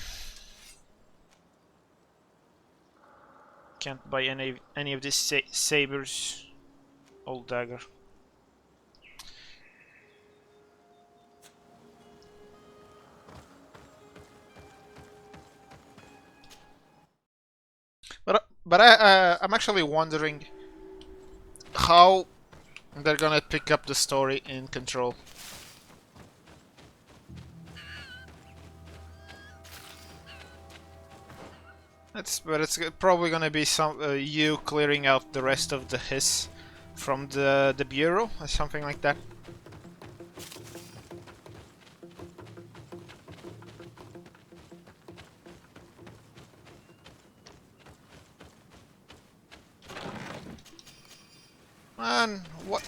[SPEAKER 1] Can't buy any of these sabers. Old dagger. But I'm actually wondering how they're gonna pick up the story in Control. But it's probably gonna be some you clearing out the rest of the hiss from the bureau or something like that. Man, what?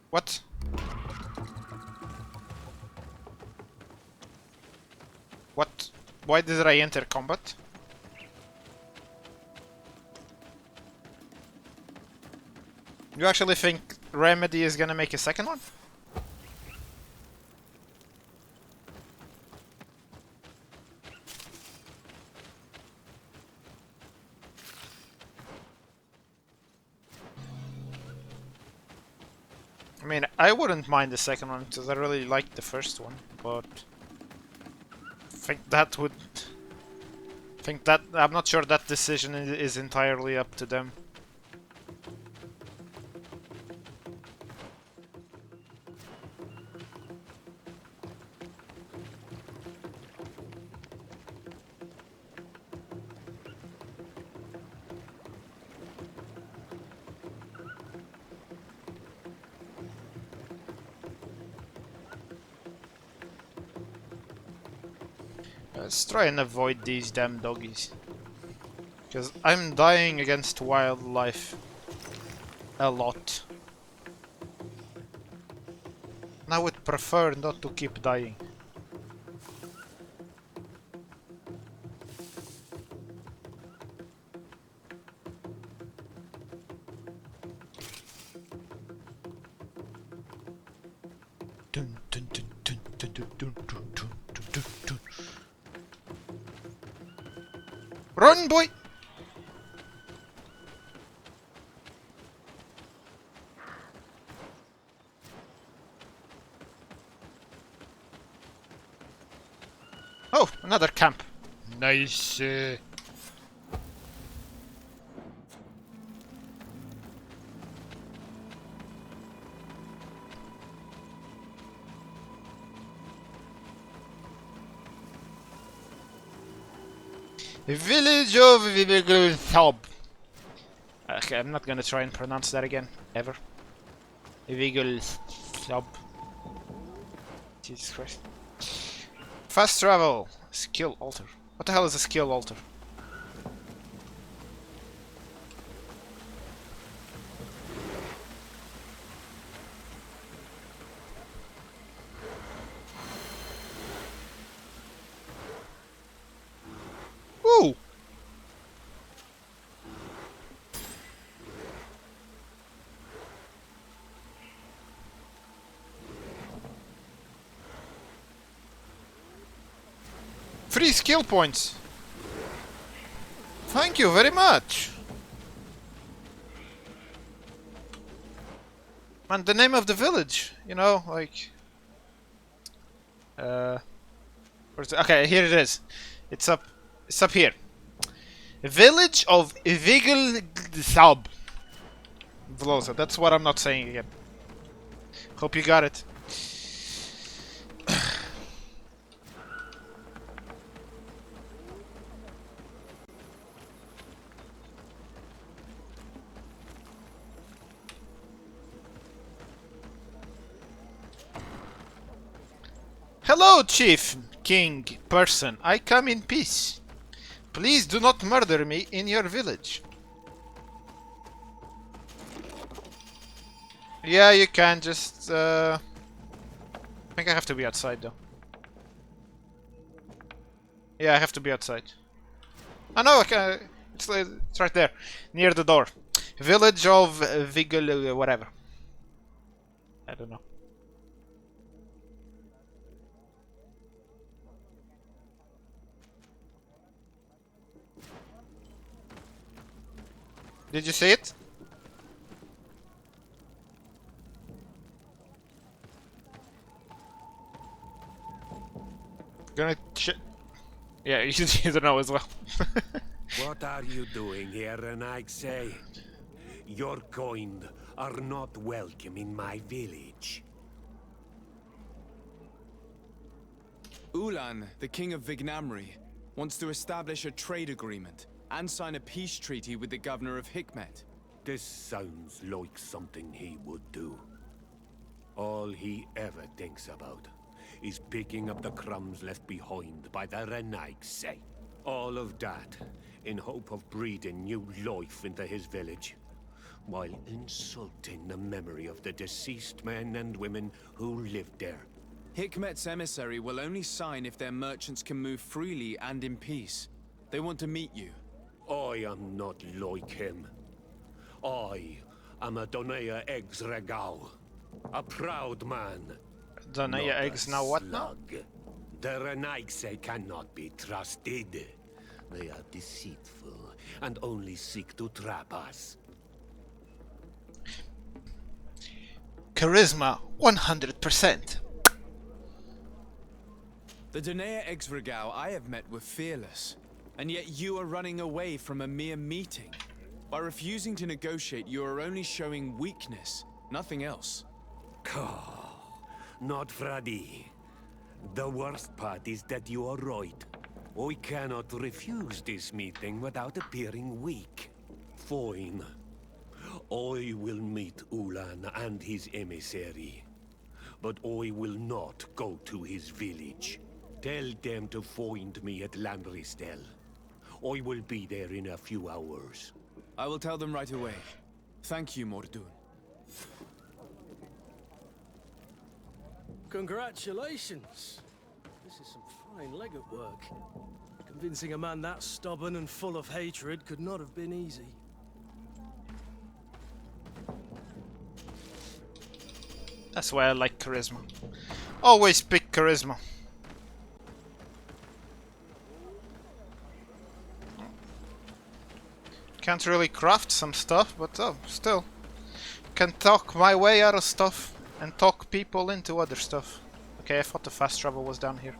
[SPEAKER 1] What? What? Why did I enter combat? You actually think Remedy is gonna make a second one? I mean, I wouldn't mind the second one because I really liked the first one, but I'm not sure that decision is entirely up to them. Let's try and avoid these damn doggies. Because I'm dying against wildlife a lot. And I would prefer not to keep dying. Dun, dun, dun, dun, dun, dun, dun, dun, dun, dun, dun. Run, boy! Oh, another camp. Nice. Village of Vigilthab. Okay, I'm not gonna try and pronounce that again, ever. Vigilthab. Jesus Christ. Fast travel. Skill altar. What the hell is a skill altar? Ooh! Free skill points! Thank you very much! And the name of the village, you know, like... where's it? Okay, here it is. It's up here. Village of Vigilthab. Vlosa, that's what I'm not saying again. Hope you got it. Hello, chief, king, person. I come in peace. Please do not murder me in your village. Yeah, you can just, I think I have to be outside, though. Yeah, I have to be outside. Oh no, okay, it's right there, near the door. Village of Vigil, whatever. I don't know. Did you see it? Gonna yeah, you don't know as well.
[SPEAKER 15] What are you doing here, Renaigse? Your kind are not welcome in my village.
[SPEAKER 2] Ulan, the king of Vignamri, wants to establish a trade agreement and sign a peace treaty with the governor of Hikmet.
[SPEAKER 15] This sounds like something he would do. All he ever thinks about is picking up the crumbs left behind by the Renaigse. All of that in hope of breathing new life into his village, while insulting the memory of the deceased men and women who lived there.
[SPEAKER 2] Hikmet's emissary will only sign if their merchants can move freely and in peace. They want to meet you.
[SPEAKER 15] I am not like him. I am a Donea Eggs Regau, a proud man.
[SPEAKER 1] Donea Eggs now what now?
[SPEAKER 15] The Renaigse cannot be trusted. They are deceitful and only seek to trap us.
[SPEAKER 1] Charisma 100%.
[SPEAKER 2] The Donea Exregau I have met were fearless, and yet you are running away from a mere meeting. By refusing to negotiate, you are only showing weakness, nothing else.
[SPEAKER 15] Not Frade. The worst part is that you are right. I cannot refuse this meeting without appearing weak. Fine. I will meet Ulan and his emissary. But I will not go to his village. Tell them to find me at Landristel. I will be there in a few hours.
[SPEAKER 2] I will tell them right away. Thank you, Mordun.
[SPEAKER 10] Congratulations. This is some fine legate work. Convincing a man that stubborn and full of hatred could not have been easy.
[SPEAKER 1] That's why I like charisma. Always pick charisma. Can't really craft some stuff, but oh, still. Can talk my way out of stuff and talk people into other stuff. Okay, I thought the fast travel was down here.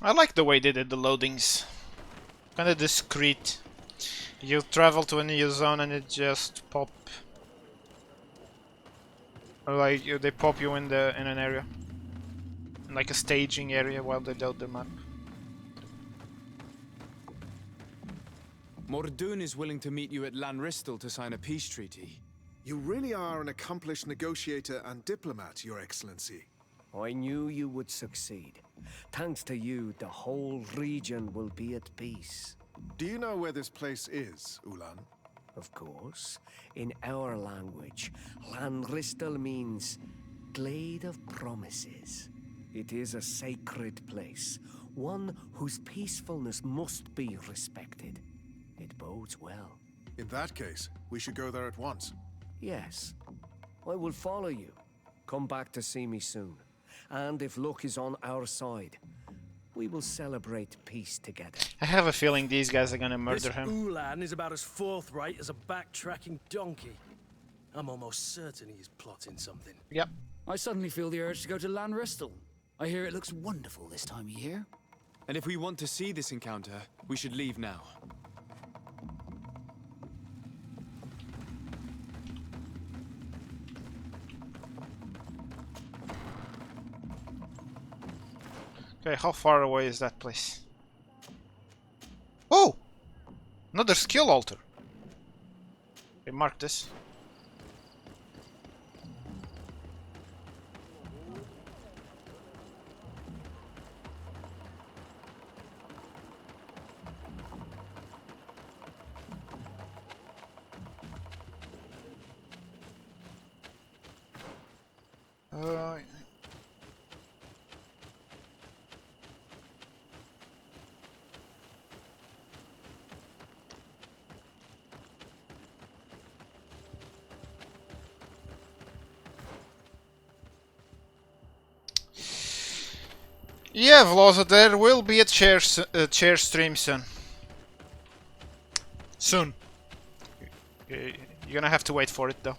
[SPEAKER 1] I like the way they did the loadings. Kinda discreet. You travel to a new zone and it just pop. Like they pop you in an area. In like a staging area while they load the map.
[SPEAKER 2] Mordoun is willing to meet you at Lanristel to sign a peace treaty.
[SPEAKER 14] You really are an accomplished negotiator and diplomat, Your Excellency.
[SPEAKER 6] I knew you would succeed. Thanks to you, the whole region will be at peace.
[SPEAKER 14] Do you know where this place is, Ulan?
[SPEAKER 6] Of course. In our language, Lanristel means Glade of Promises. It is a sacred place, one whose peacefulness must be respected. It bodes well.
[SPEAKER 14] In that case, we should go there at once.
[SPEAKER 6] Yes. I will follow you. Come back to see me soon. And if luck is on our side, we will celebrate peace together.
[SPEAKER 1] I have a feeling these guys are gonna murder
[SPEAKER 10] This
[SPEAKER 1] him.
[SPEAKER 10] Ulan is about as forthright as a backtracking donkey. I'm almost certain he is plotting something.
[SPEAKER 1] Yep.
[SPEAKER 9] I suddenly feel the urge to go to Lanristel. I hear it looks wonderful this time of year.
[SPEAKER 2] And if we want to see this encounter, we should leave now.
[SPEAKER 1] Okay, how far away is that place? Oh! Another skill altar. Okay, mark this. Yeah, Vloza, there will be a chair stream soon. Soon. You're gonna have to wait for it though.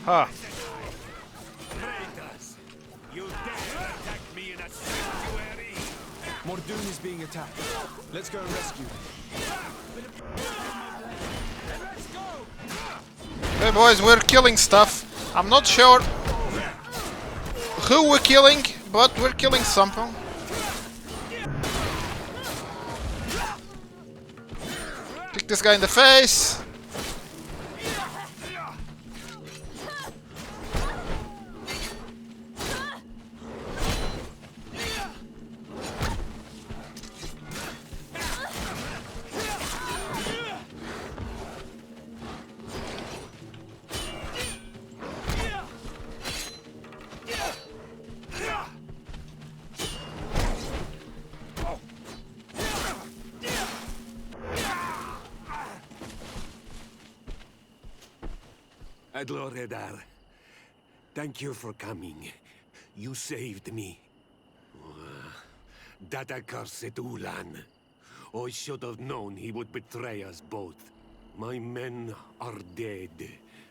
[SPEAKER 1] Huh.
[SPEAKER 15] You dare attack me in a sanctuary?
[SPEAKER 2] Mordoun is being attacked. Let's go and rescue him.
[SPEAKER 1] Hey boys, we're killing stuff. I'm not sure who we're killing, but we're killing something. Kick this guy in the face.
[SPEAKER 15] Adloredar, thank you for coming. You saved me. That accursed Ulan. I should have known he would betray us both. My men are dead,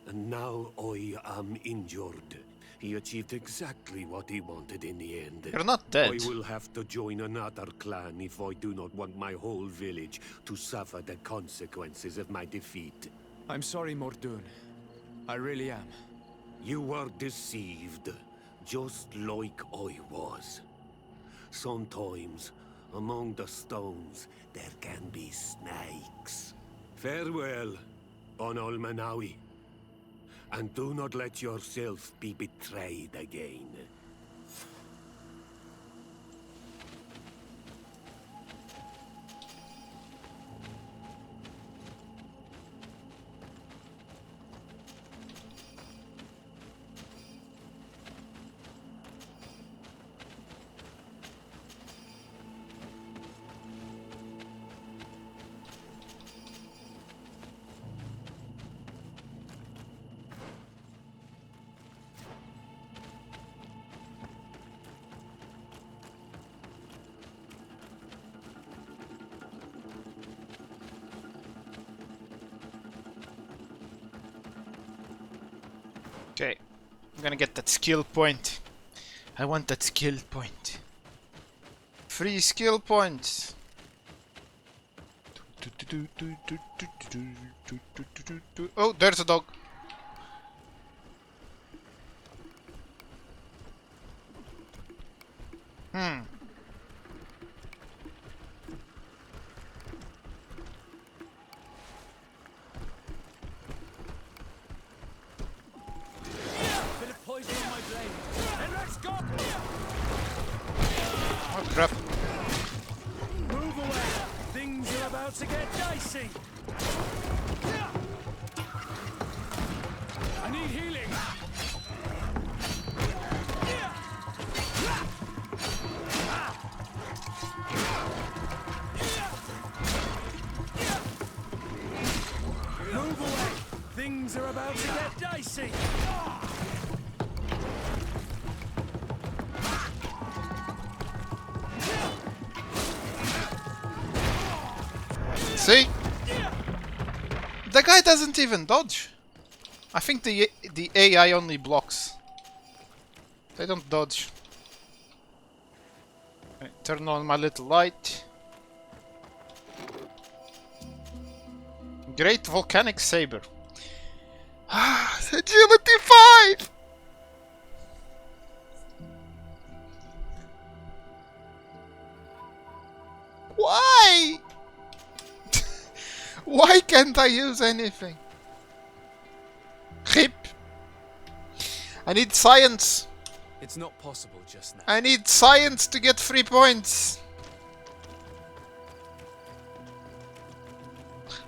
[SPEAKER 15] and now I am injured. He achieved exactly what he wanted in the end.
[SPEAKER 1] You're not dead.
[SPEAKER 15] I will have to join another clan if I do not want my whole village to suffer the consequences of my defeat.
[SPEAKER 2] I'm sorry, Mordoun. I really am.
[SPEAKER 15] You were deceived, just like I was. Sometimes, among the stones, there can be snakes. Farewell, on Almanawi. And do not let yourself be betrayed again.
[SPEAKER 1] gonna get that skill point. I want that skill point. Free skill points. Oh, there's a dog.
[SPEAKER 10] Bit of poison on my blade. And let's go!
[SPEAKER 1] Oh crap.
[SPEAKER 10] Move away. Things are about to get dicey. I need healing. Move away. Things are about to get dicey.
[SPEAKER 1] See? The guy doesn't even dodge. I think the AI only blocks. They don't dodge. Right, turn on my little light. Great volcanic saber. Agility 5! Why? Why can't I use anything? Hip. I need science.
[SPEAKER 2] It's not possible just now.
[SPEAKER 1] I need science to get 3 points.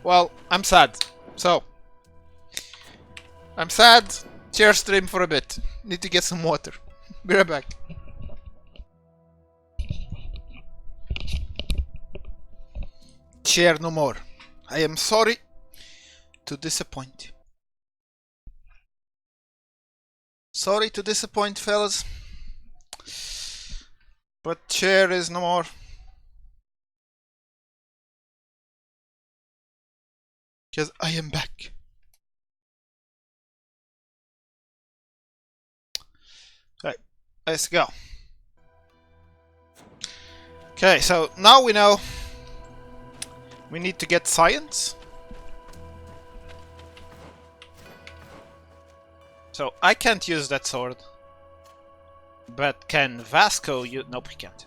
[SPEAKER 1] Well, I'm sad. So, I'm sad. Chair stream for a bit. Need to get some water. Be right back. Chair no more. I am sorry to disappoint. Sorry to disappoint, fellas. But chair is no more. Because I am back. Right, let's go. Okay, so now we know we need to get science. So I can't use that sword. But can Vasco use... Nope, he can't.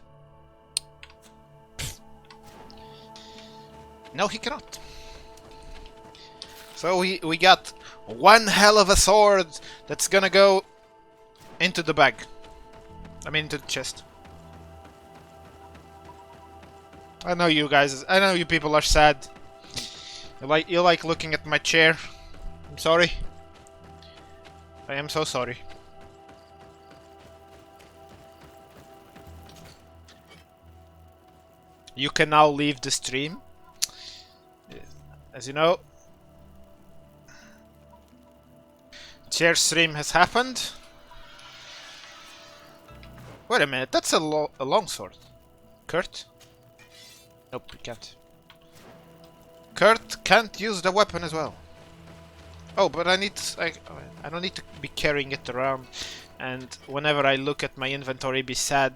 [SPEAKER 1] No, he cannot. So we got one hell of a sword that's gonna go into the bag. I mean, into the chest. I know you guys, I know you people are sad. You like looking at my chair. I'm sorry. I am so sorry. You can now leave the stream. As you know, chair stream has happened. Wait a minute, that's a long sword. Kurt? Nope, we can't. Kurt can't use the weapon as well. Oh, but I don't need to be carrying it around, and whenever I look at my inventory, be sad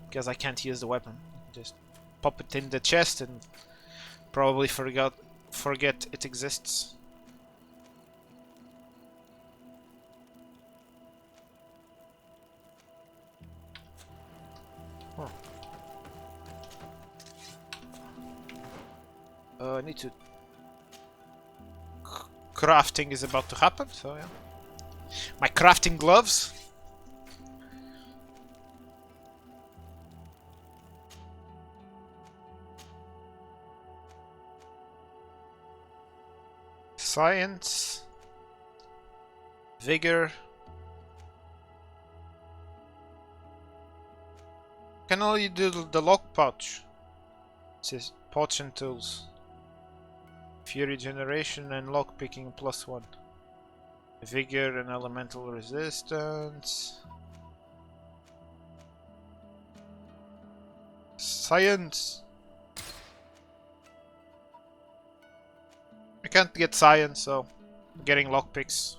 [SPEAKER 1] because I can't use the weapon. Just pop it in the chest and probably forget it exists. I need to... Crafting is about to happen, so yeah. My crafting gloves. Science. Vigor. Can only do the lock pouch. It says pouch and tools. Fury generation and lockpicking +1. Vigor and elemental resistance. Science. I can't get science, so I'm getting lockpicks.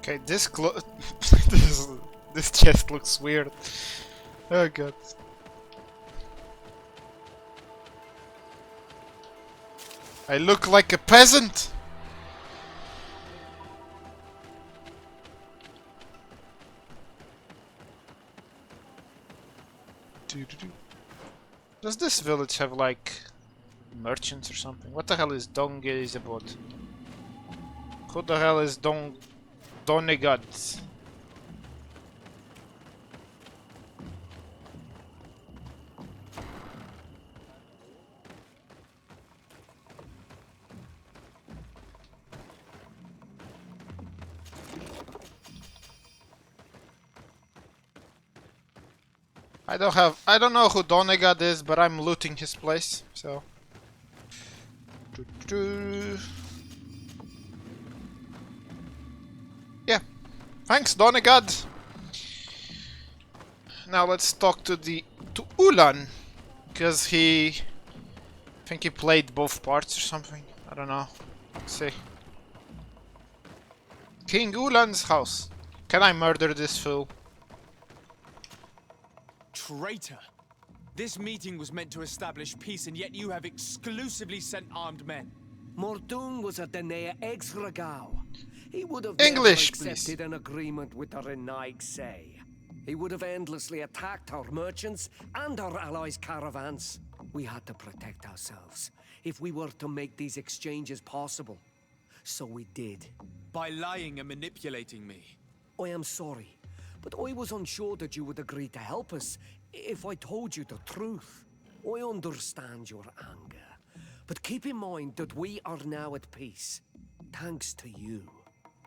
[SPEAKER 1] Okay, this this chest looks weird. Oh god. I look like a peasant. Does this village have like merchants or something? What the hell is Dongezabot? Who the hell is Donegad? I don't know who Donegad is, but I'm looting his place, so. Yeah. Thanks, Donegad. Now let's talk to Ulan, because I think he played both parts or something. I don't know. Let's see. King Ulan's house. Can I murder this fool?
[SPEAKER 2] Traitor! This meeting was meant to establish peace, and yet you have exclusively sent armed men.
[SPEAKER 6] Mortung was a Denea ex-regao. He would have
[SPEAKER 1] English,
[SPEAKER 6] never accepted an agreement with the Renaig say. He would have endlessly attacked our merchants and our allies' caravans. We had to protect ourselves if we were to make these exchanges possible. So we did.
[SPEAKER 2] By lying and manipulating me.
[SPEAKER 6] I am sorry, but I was unsure that you would agree to help us if I told you the truth. I understand your anger, but keep in mind that we are now at peace, thanks to you.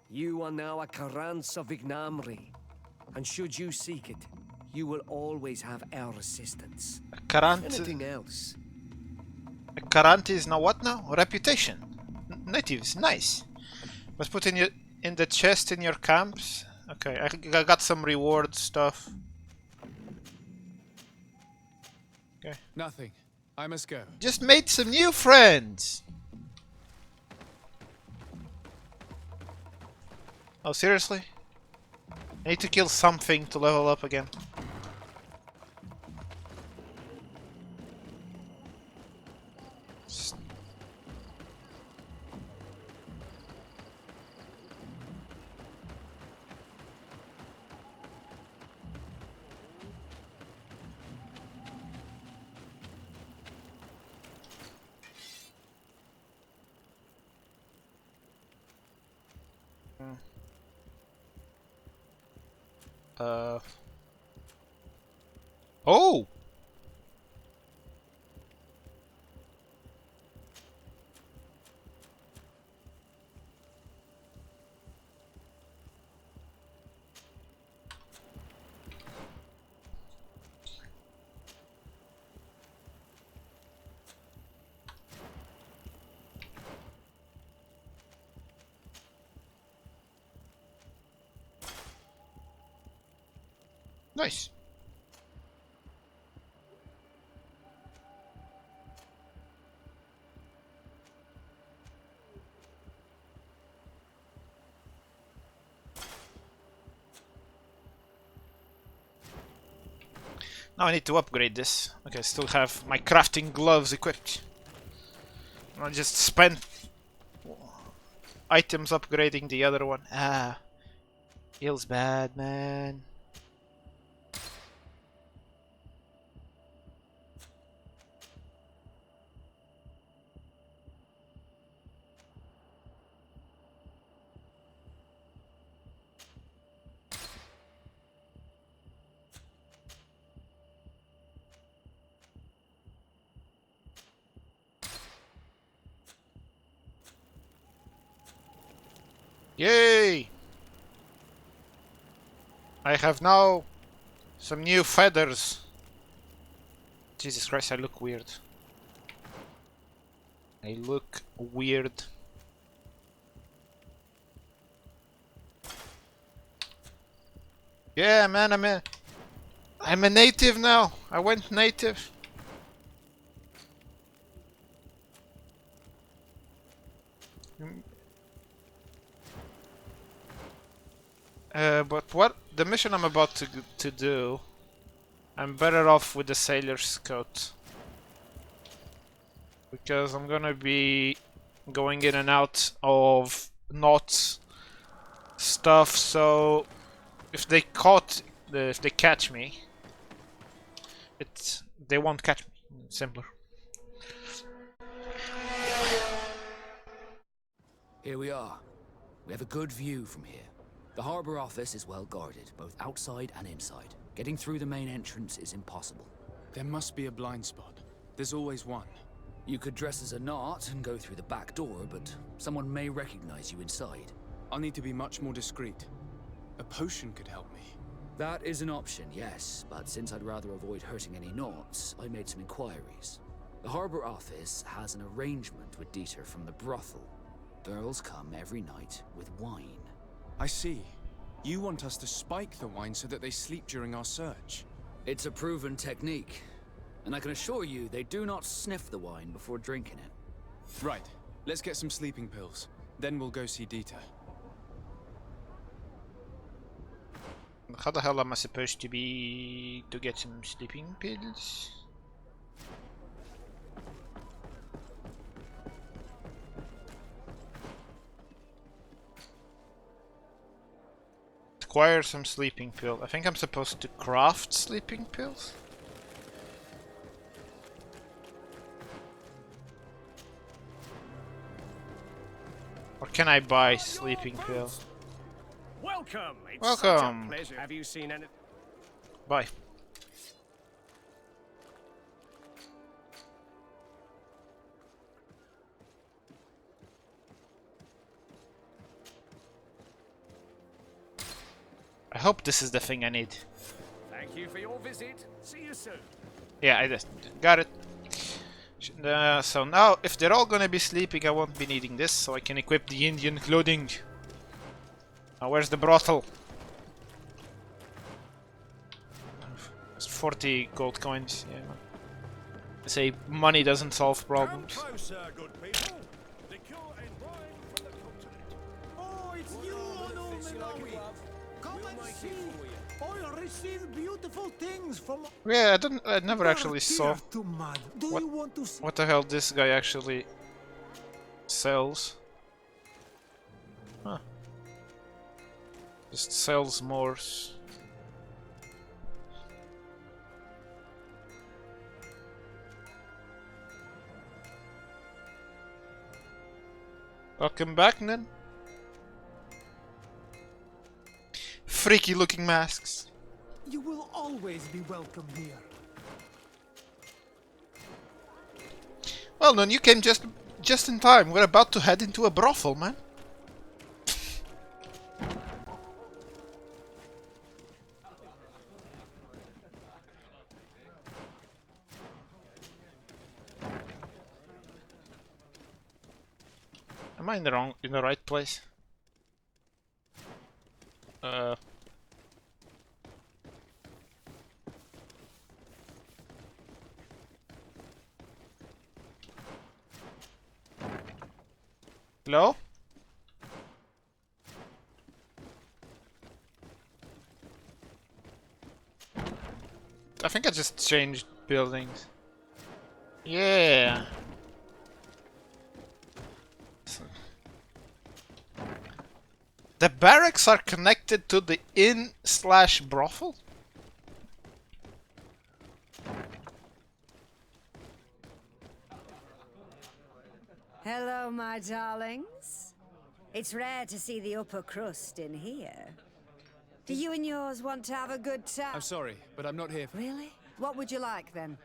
[SPEAKER 6] You are now a Karans of Ignamri, and should you seek it, you will always have our assistance. Anything else?
[SPEAKER 1] A Karant is now what now? Reputation. Natives, nice. Let's put in the chest in your camps. Okay, I got some reward stuff. Okay.
[SPEAKER 2] Nothing. I must go.
[SPEAKER 1] Just made some new friends. Oh, seriously? I need to kill something to level up again. Oh! Nice. Now I need to upgrade this. Okay, I still have my crafting gloves equipped. I'll just spend items upgrading the other one. Ah, feels bad, man. Yay! I have now some new feathers. Jesus Christ, I look weird. I look weird. Yeah, man, I'm a native now. I went native. But what the mission I'm about to do, I'm better off with the sailor's coat. Because I'm gonna be going in and out of knots stuff, so if they catch me, they won't catch me. Simpler.
[SPEAKER 9] Here we are. We have a good view from here. The harbor office is well guarded, both outside and inside. Getting through the main entrance is impossible.
[SPEAKER 2] There must be a blind spot. There's always one.
[SPEAKER 9] You could dress as a knot and go through the back door, but someone may recognize you inside.
[SPEAKER 2] I'll need to be much more discreet. A potion could help me.
[SPEAKER 9] That is an option, yes, but since I'd rather avoid hurting any knots, I made some inquiries. The harbor office has an arrangement with Dieter from the brothel. Girls come every night with wine.
[SPEAKER 2] I see. You want us to spike the wine so that they sleep during our search.
[SPEAKER 9] It's a proven technique. And I can assure you, they do not sniff the wine before drinking it.
[SPEAKER 2] Right. Let's get some sleeping pills. Then we'll go see Dieter.
[SPEAKER 1] How the hell am I supposed to get some sleeping pills? Acquire some sleeping pill. I think I'm supposed to craft sleeping pills? Or can I buy sleeping pill?
[SPEAKER 6] Welcome. It's
[SPEAKER 1] Welcome.
[SPEAKER 6] Such a pleasure. Have you seen any?
[SPEAKER 1] Bye. I hope this is the thing I need.
[SPEAKER 6] Thank you for your visit. See you soon.
[SPEAKER 1] Yeah, I just got it. So now, if they're all gonna be sleeping, I won't be needing this, so I can equip the Indian clothing. Now, where's the brothel? It's 40 gold coins. Yeah. I say money doesn't solve problems.
[SPEAKER 4] Come closer, good people. Liquor and wine from the continent.
[SPEAKER 7] Oh, it's you, Onomelawi. Come and see. I received beautiful things from.
[SPEAKER 1] Yeah, I never actually saw
[SPEAKER 7] Too mad. Do you want to see?
[SPEAKER 1] what the hell this guy actually sells. Huh. Just sells more. Welcome back, then. Freaky looking masks.
[SPEAKER 7] You will always be welcome here.
[SPEAKER 1] Well, then you came just in time. We're about to head into a brothel, man. Am I in the right place? Hello? I think I just changed buildings. Yeah. The barracks are connected to the inn/brothel?
[SPEAKER 16] Hello, my darlings. It's rare to see the upper crust in here. Do you and yours want to have a good time?
[SPEAKER 2] I'm sorry, but I'm not here for...
[SPEAKER 16] Really? What would you like, then?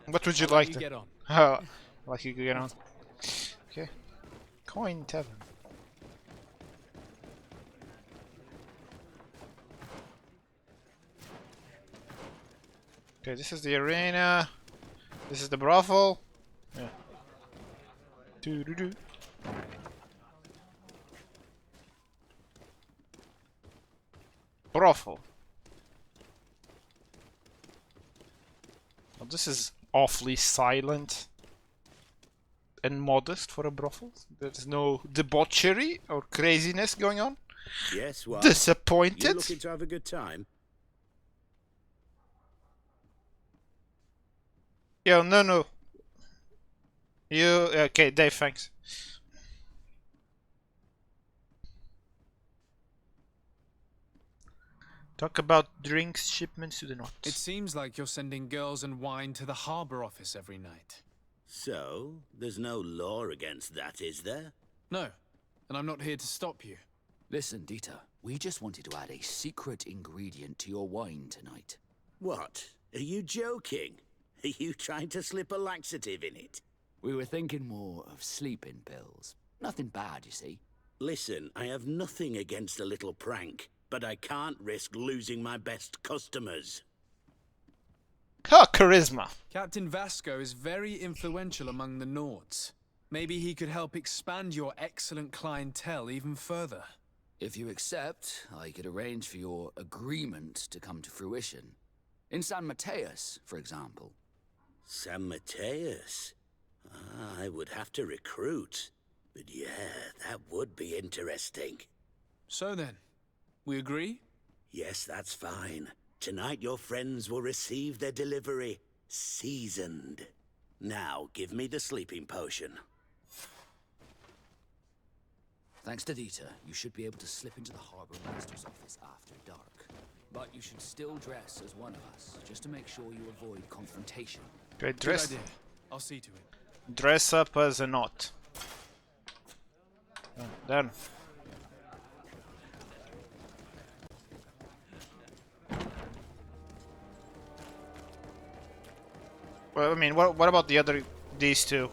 [SPEAKER 1] What would you
[SPEAKER 2] I'll let
[SPEAKER 1] like
[SPEAKER 2] you
[SPEAKER 1] to
[SPEAKER 2] get on.
[SPEAKER 1] Oh, like you get on. Okay. Coin tavern. Okay, this is the arena. This is the brothel. Yeah. Doo doo doo. Brothel. Well, this is awfully silent and modest for a brothel. There's no debauchery or craziness going on.
[SPEAKER 17] Yes, what?
[SPEAKER 1] Disappointed?
[SPEAKER 17] You looking to have a good time?
[SPEAKER 1] Yo, no. You... Okay, Dave, thanks. Talk about drinks shipments to the north.
[SPEAKER 2] It seems like you're sending girls and wine to the harbor office every night.
[SPEAKER 17] So, there's no law against that, is there?
[SPEAKER 2] No, and I'm not here to stop you.
[SPEAKER 9] Listen, Dieter, we just wanted to add a secret ingredient to your wine tonight.
[SPEAKER 17] What? Are you joking? Are you trying to slip a laxative in it?
[SPEAKER 9] We were thinking more of sleeping pills. Nothing bad, you see.
[SPEAKER 17] Listen, I have nothing against a little prank, but I can't risk losing my best customers.
[SPEAKER 1] Ha, charisma.
[SPEAKER 2] Captain Vasco is very influential among the Nords. Maybe he could help expand your excellent clientele even further.
[SPEAKER 9] If you accept, I could arrange for your agreement to come to fruition. In San Mateus, for example.
[SPEAKER 17] San Mateus? I would have to recruit. But yeah, that would be interesting.
[SPEAKER 2] So then, we agree?
[SPEAKER 17] Yes, that's fine. Tonight your friends will receive their delivery, seasoned. Now, give me the sleeping potion.
[SPEAKER 9] Thanks to Dieter, you should be able to slip into the harbor master's office after dark. But you should still dress as one of us, just to make sure you avoid confrontation.
[SPEAKER 1] Okay,
[SPEAKER 2] Good idea. I'll see to it.
[SPEAKER 1] Dress up as a knot. Oh, done. Well, I mean, what about these two?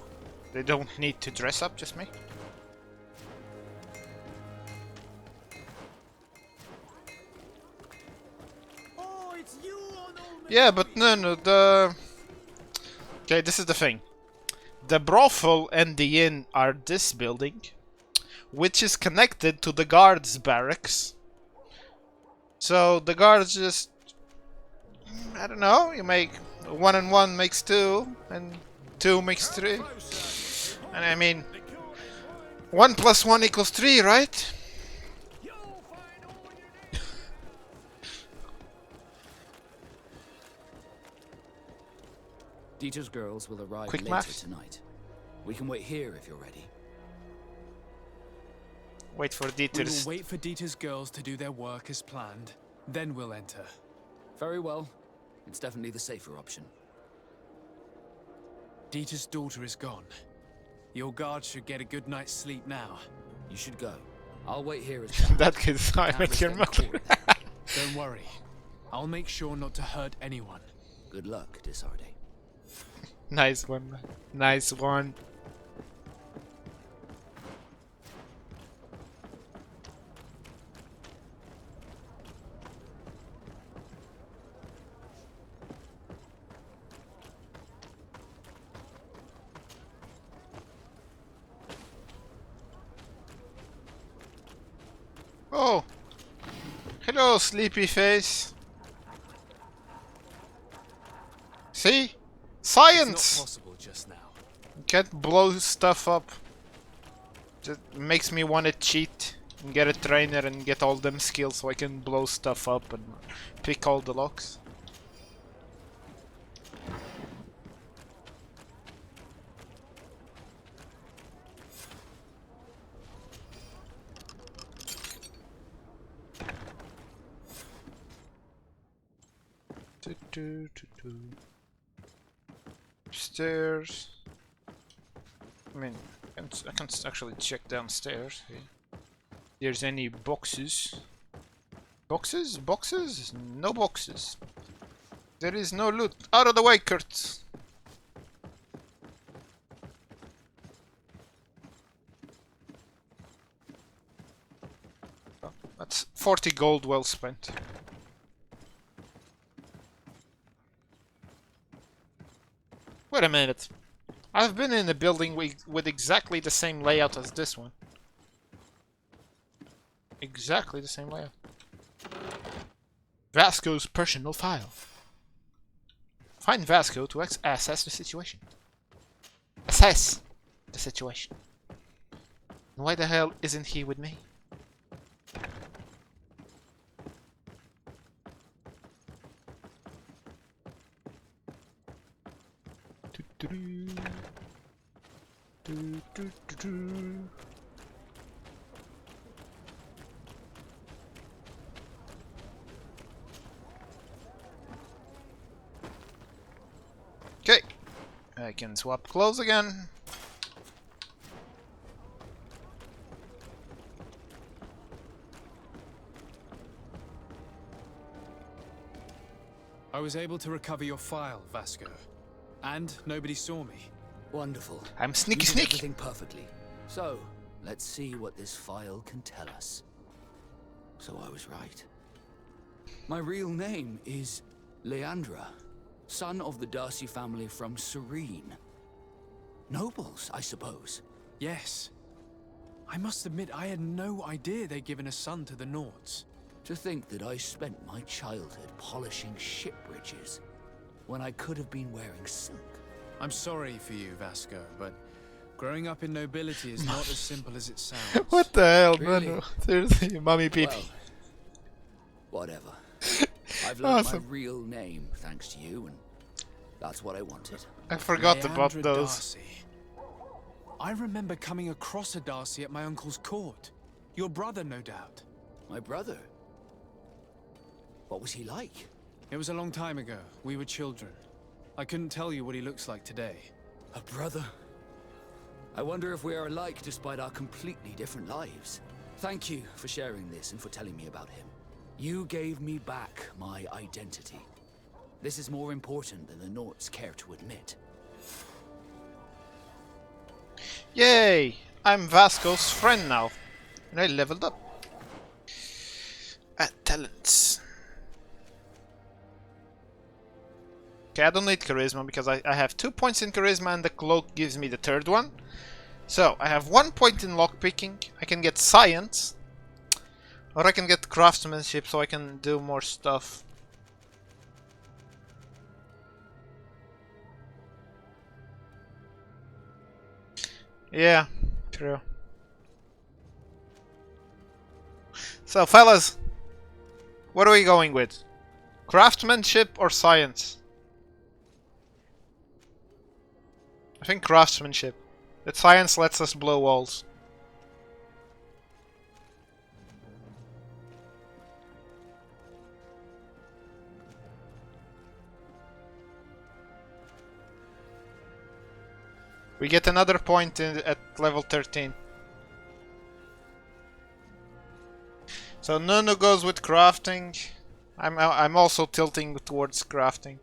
[SPEAKER 1] They don't need to dress up, just me?
[SPEAKER 3] Oh, it's you on
[SPEAKER 1] Yeah, but no, Okay, this is the thing. The brothel and the inn are this building, which is connected to the guards' barracks. So the guards just... I don't know, you make 1 and 1 makes 2, and 2 makes 3. And I mean, 1 plus 1 equals 3, right?
[SPEAKER 9] Dieter's girls will arrive
[SPEAKER 1] Quick
[SPEAKER 9] later
[SPEAKER 1] maths.
[SPEAKER 9] tonight. We can wait here if you're ready.
[SPEAKER 1] Wait for
[SPEAKER 2] We
[SPEAKER 1] Dieter's...
[SPEAKER 2] will wait for Dieter's girls to do their work as planned. Then we'll enter.
[SPEAKER 9] Very well. It's definitely the safer option.
[SPEAKER 2] Dieter's daughter is gone. Your guard should get a good night's sleep now.
[SPEAKER 9] You should go. I'll wait here as well.
[SPEAKER 1] That kid's I met your mother.
[SPEAKER 2] Don't worry. I'll make sure not to hurt anyone.
[SPEAKER 9] Good luck, Desarde.
[SPEAKER 1] Nice one, man. Nice one. Oh! Hello, sleepy face. See? Science!
[SPEAKER 2] It's not possible just now.
[SPEAKER 1] Can't blow stuff up. Just makes me want to cheat and get a trainer and get all them skills so I can blow stuff up and pick all the locks. Upstairs. I mean, I can actually check downstairs. There's any boxes? Boxes? Boxes? No boxes. There is no loot. Out of the way, Kurt! Oh, that's 40 gold well spent. Wait a minute. I've been in a building with exactly the same layout as this one. Exactly the same layout. Vasco's personal file. Find Vasco to assess the situation. Assess the situation. Why the hell isn't he with me? Okay, I can swap clothes again.
[SPEAKER 2] I was able to recover your file, Vasco. And nobody saw me.
[SPEAKER 9] Wonderful.
[SPEAKER 1] I'm sneaky
[SPEAKER 9] You did
[SPEAKER 1] sneaky.
[SPEAKER 9] everything perfectly. So, let's see what this file can tell us. So I was right. My real name is Leandra, son of the Darcy family from Serene. Nobles, I suppose.
[SPEAKER 2] Yes. I must admit, I had no idea they'd given a son to the Nords.
[SPEAKER 9] To think that I spent my childhood polishing ship bridges when I could have been wearing silk.
[SPEAKER 2] I'm sorry for you, Vasco, but growing up in nobility is not as simple as it sounds.
[SPEAKER 1] What the hell,
[SPEAKER 9] Really?
[SPEAKER 1] man? Seriously, mommy pee
[SPEAKER 9] Well, whatever. I've learned
[SPEAKER 1] Awesome.
[SPEAKER 9] my real name thanks to you, and that's what I wanted.
[SPEAKER 1] I forgot about
[SPEAKER 2] Leandra
[SPEAKER 1] those.
[SPEAKER 2] Darcy. I remember coming across a Darcy at my uncle's court. Your brother, no doubt.
[SPEAKER 9] My brother? What was he like?
[SPEAKER 2] It was a long time ago. We were children. I couldn't tell you what he looks like today.
[SPEAKER 9] A brother? I wonder if we are alike despite our completely different lives. Thank you for sharing this and for telling me about him. You gave me back my identity. This is more important than the Nords care to admit.
[SPEAKER 1] Yay! I'm Vasco's friend now. And I leveled up. At talents. Okay, I don't need charisma because I have 2 points in charisma and the cloak gives me the third one. So, I have 1 point in lockpicking. I can get science. Or I can get craftsmanship so I can do more stuff. Yeah, true. So, fellas, what are we going with? Craftsmanship or science? I think craftsmanship. That science lets us blow walls. We get another point at level 13. So Nuno goes with crafting. I'm also tilting towards crafting.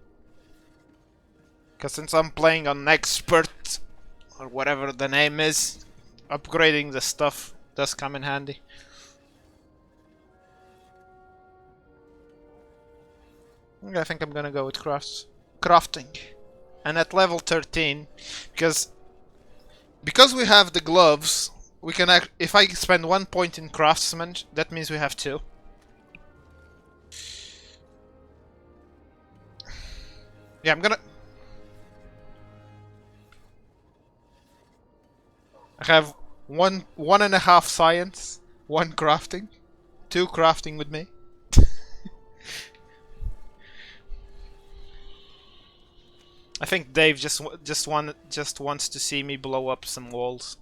[SPEAKER 1] Because since I'm playing on expert, or whatever the name is, upgrading the stuff does come in handy. I think I'm gonna go with crafting. And at level 13, because we have the gloves, we can if I spend 1 point in craftsman, that means we have 2. Yeah, I'm gonna... I have one and a half science, 1 crafting, 2 crafting with me. I think Dave just wants to see me blow up some walls.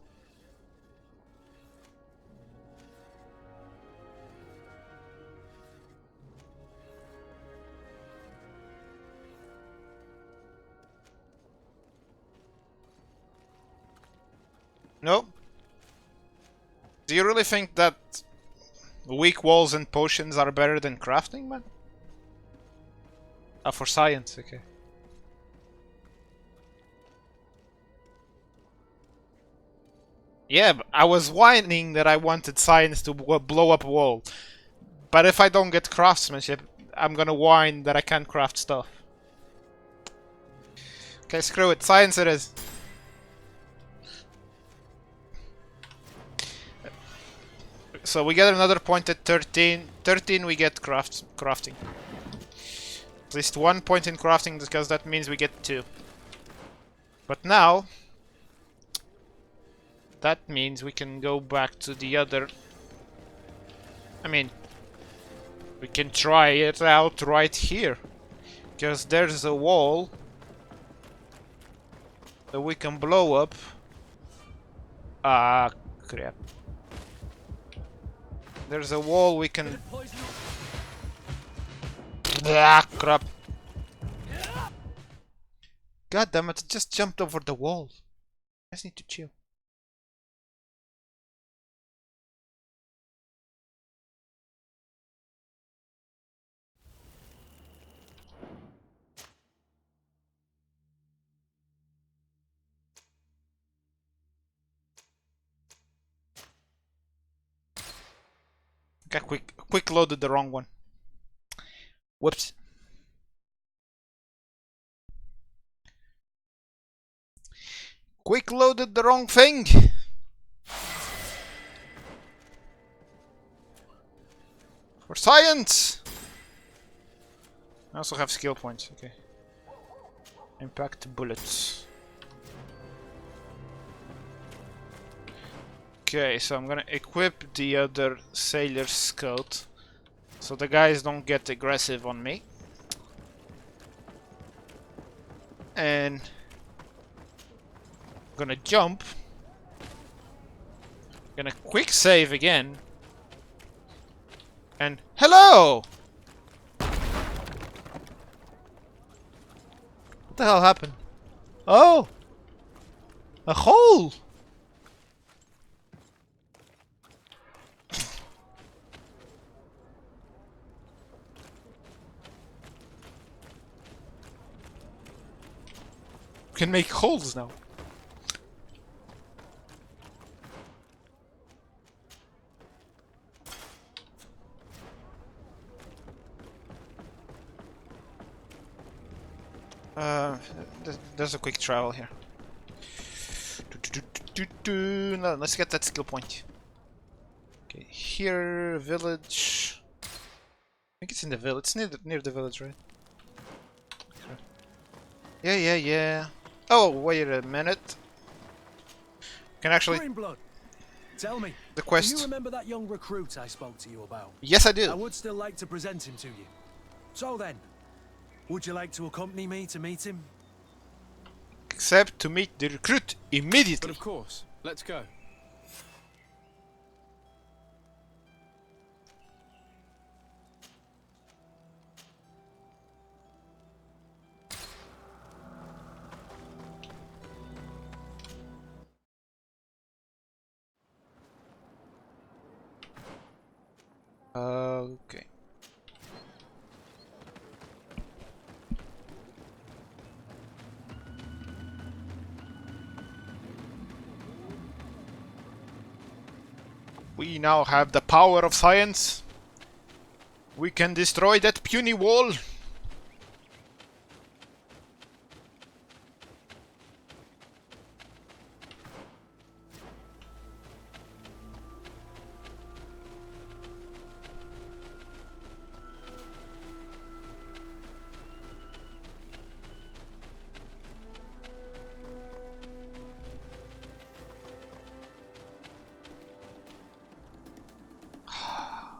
[SPEAKER 1] No? Do you really think that weak walls and potions are better than crafting, man? Ah, for science, okay. Yeah, but I was whining that I wanted science to blow up a wall. But if I don't get craftsmanship, I'm gonna whine that I can't craft stuff. Okay, screw it. Science it is. So we get another point at 13. 13 we get crafting. At least 1 point in crafting because that means we get 2. But now... that means we can go back to the other... I mean... we can try it out right here. Because there's a wall... that we can blow up. Ah, crap. There's a wall we can... Ah, crap. God damn it, I just jumped over the wall. I just need to chill. Okay, quick loaded the wrong one. Whoops. Quick loaded the wrong thing. For science. I also have skill points. Okay. Impact bullets. Okay, so I'm gonna equip the other sailor's coat so the guys don't get aggressive on me. And I'm gonna jump. Gonna quick save again. And hello! What the hell happened? Oh! A hole! We can make holes now. There's a quick travel here. No, let's get that skill point. Okay, here, village. I think it's in the village. It's near the village, right? Yeah. Oh, wait a minute. Can actually.
[SPEAKER 10] Greenblood, tell me.
[SPEAKER 1] The quest.
[SPEAKER 10] Do you remember that young recruit I spoke to you about?
[SPEAKER 1] Yes, I do.
[SPEAKER 10] I would still like to present him to you. So then, would you like to accompany me to meet him?
[SPEAKER 1] Except to meet the recruit immediately.
[SPEAKER 2] But of course, let's go.
[SPEAKER 1] Okay. We now have the power of science. We can destroy that puny wall.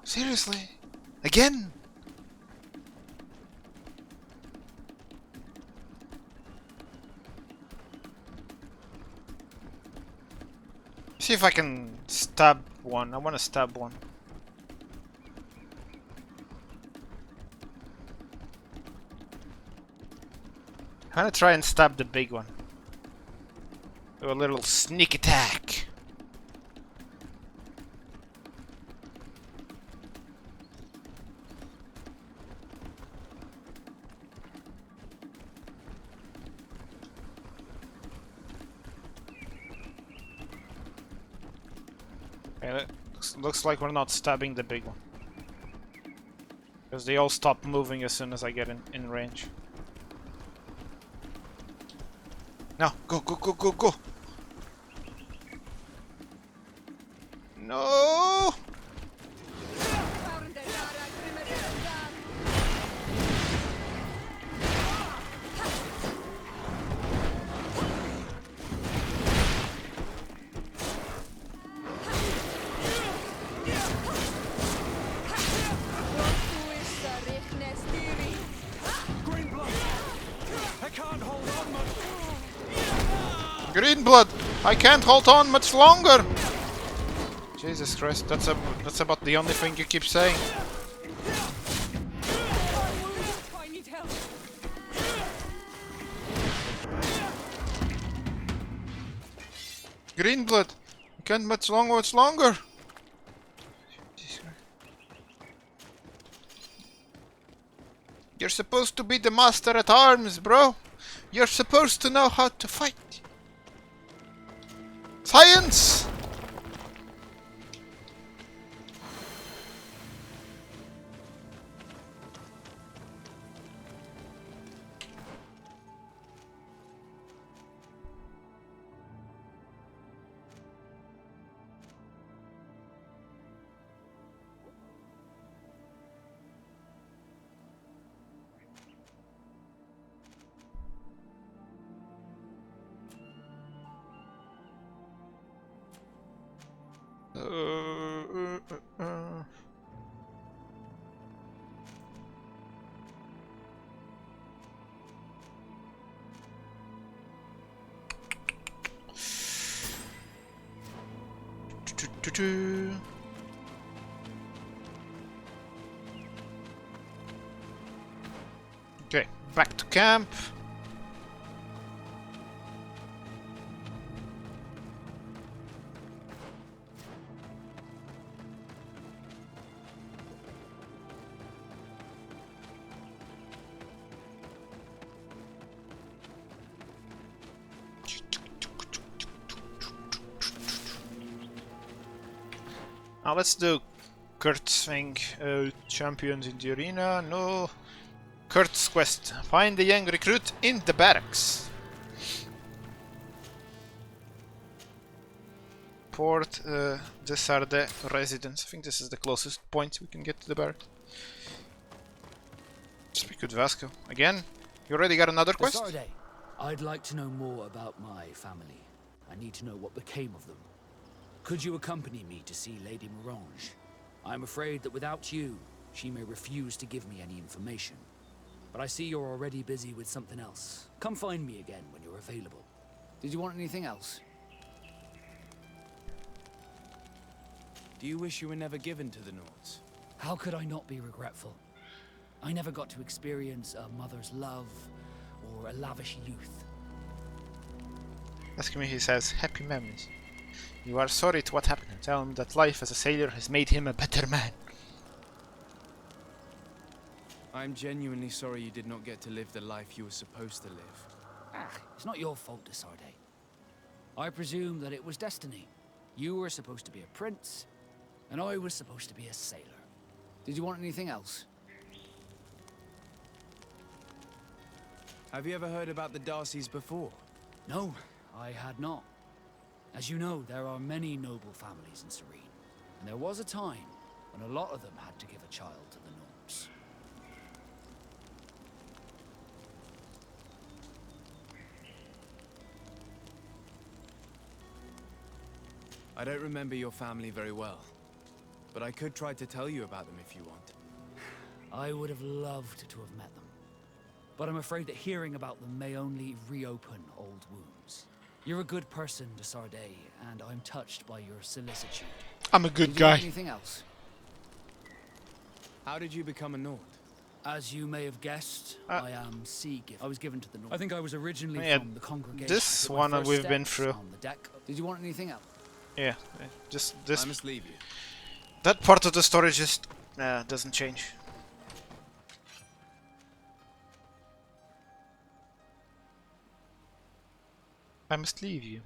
[SPEAKER 1] Seriously? Again? See if I can stab one. I want to stab one. I'm gonna try and stab the big one. Do a little sneak attack. Okay, looks like we're not stabbing the big one. Because they all stop moving as soon as I get in range. No, go. No!
[SPEAKER 10] I can't hold on much.
[SPEAKER 1] Greenblood! I can't hold on much longer! Jesus Christ, that's about the only thing you keep saying.
[SPEAKER 13] I need help.
[SPEAKER 1] Greenblood! I can't much longer! You're supposed to be the master at arms, bro! You're supposed to know how to fight! Science! Okay, back to camp. Now let's do Kurt's thing. Champions in the arena. No. Kurt's quest. Find the young recruit in the barracks. Port de Sarde residence. I think this is the closest point we can get to the barracks. Speak with Vasco. Again? You already got another quest?
[SPEAKER 9] Sarde, I'd like to know more about my family. I need to know what became of them. Could you accompany me to see Lady Morange? I'm afraid that without you, she may refuse to give me any information. But I see you're already busy with something else. Come find me again when you're available. Did you want anything else?
[SPEAKER 2] Do you wish you were never given to the Nords?
[SPEAKER 9] How could I not be regretful? I never got to experience a mother's love or a lavish youth.
[SPEAKER 1] Ask me, he says, happy memories. You are sorry to what happened. Tell him that life as a sailor has made him a better man.
[SPEAKER 2] I'm genuinely sorry you did not get to live the life you were supposed to live.
[SPEAKER 9] It's not your fault, de Sarde. I presume that it was destiny. You were supposed to be a prince, and I was supposed to be a sailor. Did you want anything else?
[SPEAKER 2] Have you ever heard about the Darcys before?
[SPEAKER 9] No, I had not. As you know, there are many noble families in Serene, and there was a time when a lot of them had to give a child to the Nords.
[SPEAKER 2] I don't remember your family very well, but I could try to tell you about them if you want.
[SPEAKER 9] I would have loved to have met them, but I'm afraid that hearing about them may only reopen old wounds. You're a good person, de Sarde, and I'm touched by your solicitude.
[SPEAKER 1] I'm a good
[SPEAKER 9] Did you
[SPEAKER 1] guy.
[SPEAKER 9] want anything else?
[SPEAKER 2] How did you become a Nord?
[SPEAKER 9] As you may have guessed, I am sea-gift. I was given to the North. I think I was originally
[SPEAKER 1] Yeah,
[SPEAKER 9] from the congregation.
[SPEAKER 1] this
[SPEAKER 9] but my
[SPEAKER 1] one
[SPEAKER 9] first
[SPEAKER 1] we've been
[SPEAKER 9] steps
[SPEAKER 1] through.
[SPEAKER 9] on the deck. Did you want anything else?
[SPEAKER 1] Yeah, just this.
[SPEAKER 2] I must leave you.
[SPEAKER 1] That part of the story just doesn't change. I must leave you.